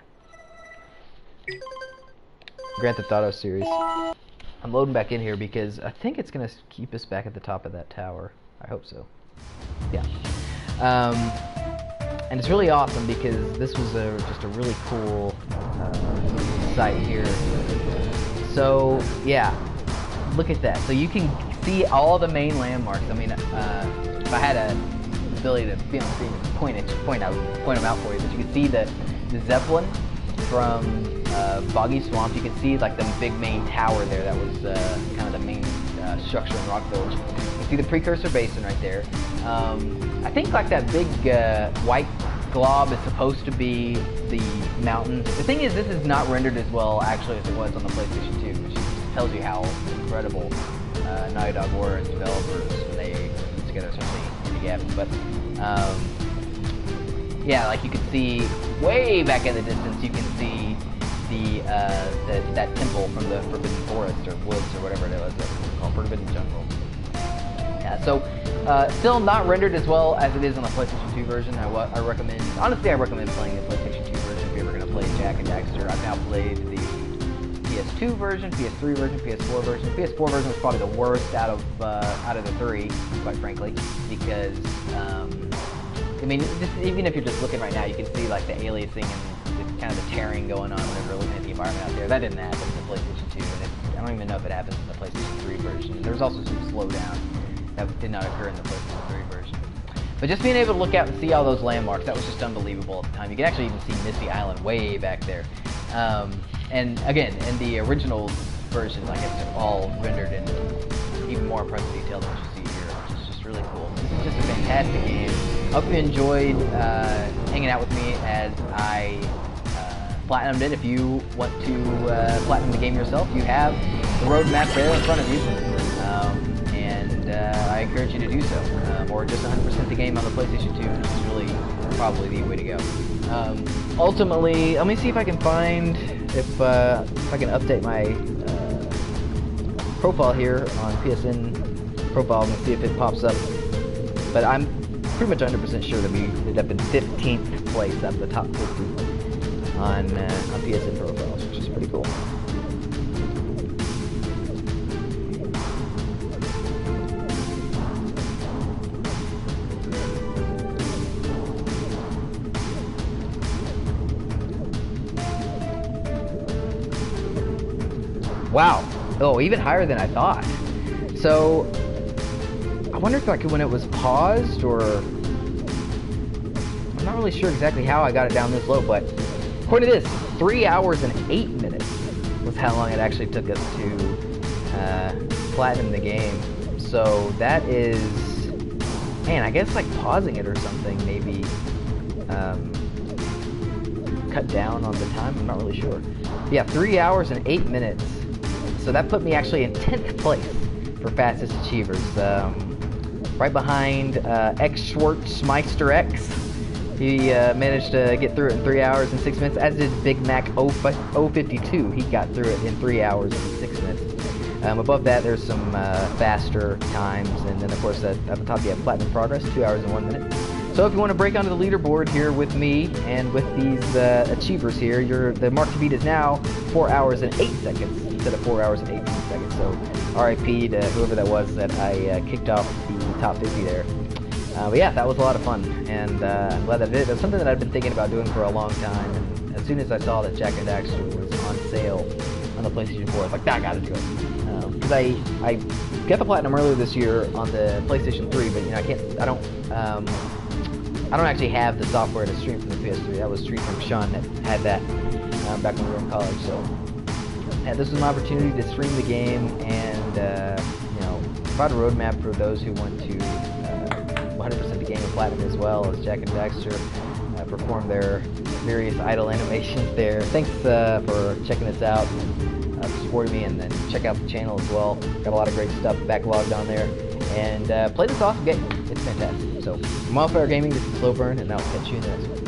Grand Theft Auto series. I'm loading back in here because I think it's gonna keep us back at the top of that tower. I hope so. Yeah. And it's really awesome because this was just a really cool site here. So yeah, look at that. So you can see all the main landmarks. I mean, if I had a ability to point them out for you, but you can see the Zeppelin from Boggy Swamp. You can see like the big main tower there that was kind of the main structure in Rock Village. You can see the Precursor Basin right there. I think like that big white glob is supposed to be the mountain. The thing is, this is not rendered as well actually as it was on the PlayStation 2, which tells you how incredible Naughty Dog were as developers when they put together something indie games. But yeah, like you can see way back in the distance, you can see that temple from the Forbidden Forest or Woods or whatever it was called, Forbidden Jungle. Yeah, so still not rendered as well as it is on the PlayStation 2 version. I recommend, honestly, I recommend playing the PlayStation 2 version if you're ever going to play Jak and Daxter. I've now played the PS2 version, PS3 version, PS4 version. PS4 version was probably the worst out of the three, quite frankly, because I mean, even if you're just looking right now, you can see like the aliasing and kind of the tearing going on whenever you're looking at the environment out there. That didn't happen in the PlayStation 2, and I don't even know if it happens in the PlayStation 3 version. There's also some slowdown that did not occur in the PlayStation 3 version. But just being able to look out and see all those landmarks, that was just unbelievable at the time. You can actually even see Misty Island way back there. And again, in the original version, like it's all rendered in even more impressive detail than what you see here, which is just really cool. This is just a fantastic game. I hope you enjoyed hanging out with me as I platinumed it. If you want to platinum the game yourself, you have the roadmap there in front of you. And I encourage you to do so. Or just 100% the game on the PlayStation 2, which is really probably the way to go. Ultimately, let me see if I can find, if I can update my profile here on PSN profile and see if it pops up. But I'm pretty much 100% sure that we ended up in 15th place out of the top 50 on PSN profiles, which is pretty cool. Wow. Oh, even higher than I thought. So, I wonder if when it was paused, or... I'm not really sure exactly how I got it down this low, but according to this, 3 hours and 8 minutes was how long it actually took us to platinum the game. So, that is... Man, I guess like pausing it or something maybe cut down on the time. I'm not really sure. Yeah, 3 hours and 8 minutes. So that put me actually in 10th place for fastest achievers. Right behind X Schwartzmeister X. He managed to get through it in 3 hours and 6 minutes, as did Big Mac 052. He got through it in 3 hours and 6 minutes. Above that, there's some faster times, and then of course at the top you have Platinum Progress, 2 hours and 1 minute. So if you want to break onto the leaderboard here with me and with these achievers here, the mark to beat is now 4 hours and 8 seconds instead of 4 hours and 18 seconds. So RIP to whoever that was that I kicked off the top 50 there. But yeah, that was a lot of fun, and I'm glad that I did it. It was something that I've been thinking about doing for a long time, and as soon as I saw that Jak and Daxter was on sale on the PlayStation 4, I was like, I gotta do it. Because I got the Platinum earlier this year on the PlayStation 3, but you know, I don't actually have the software to stream from the PS3. That was streamed from Sean that had that back when we were in college. So yeah, this was an opportunity to stream the game and you know, provide a roadmap for those who want to 100% the game of Platinum, as well as Jak and Daxter perform their various idle animations there. Thanks for checking this out and supporting me, and then check out the channel as well. Got a lot of great stuff backlogged on there. And play this awesome game. It's fantastic. So, from Wildfire Gaming, this is SlowBurne, and I'll catch you in the next one.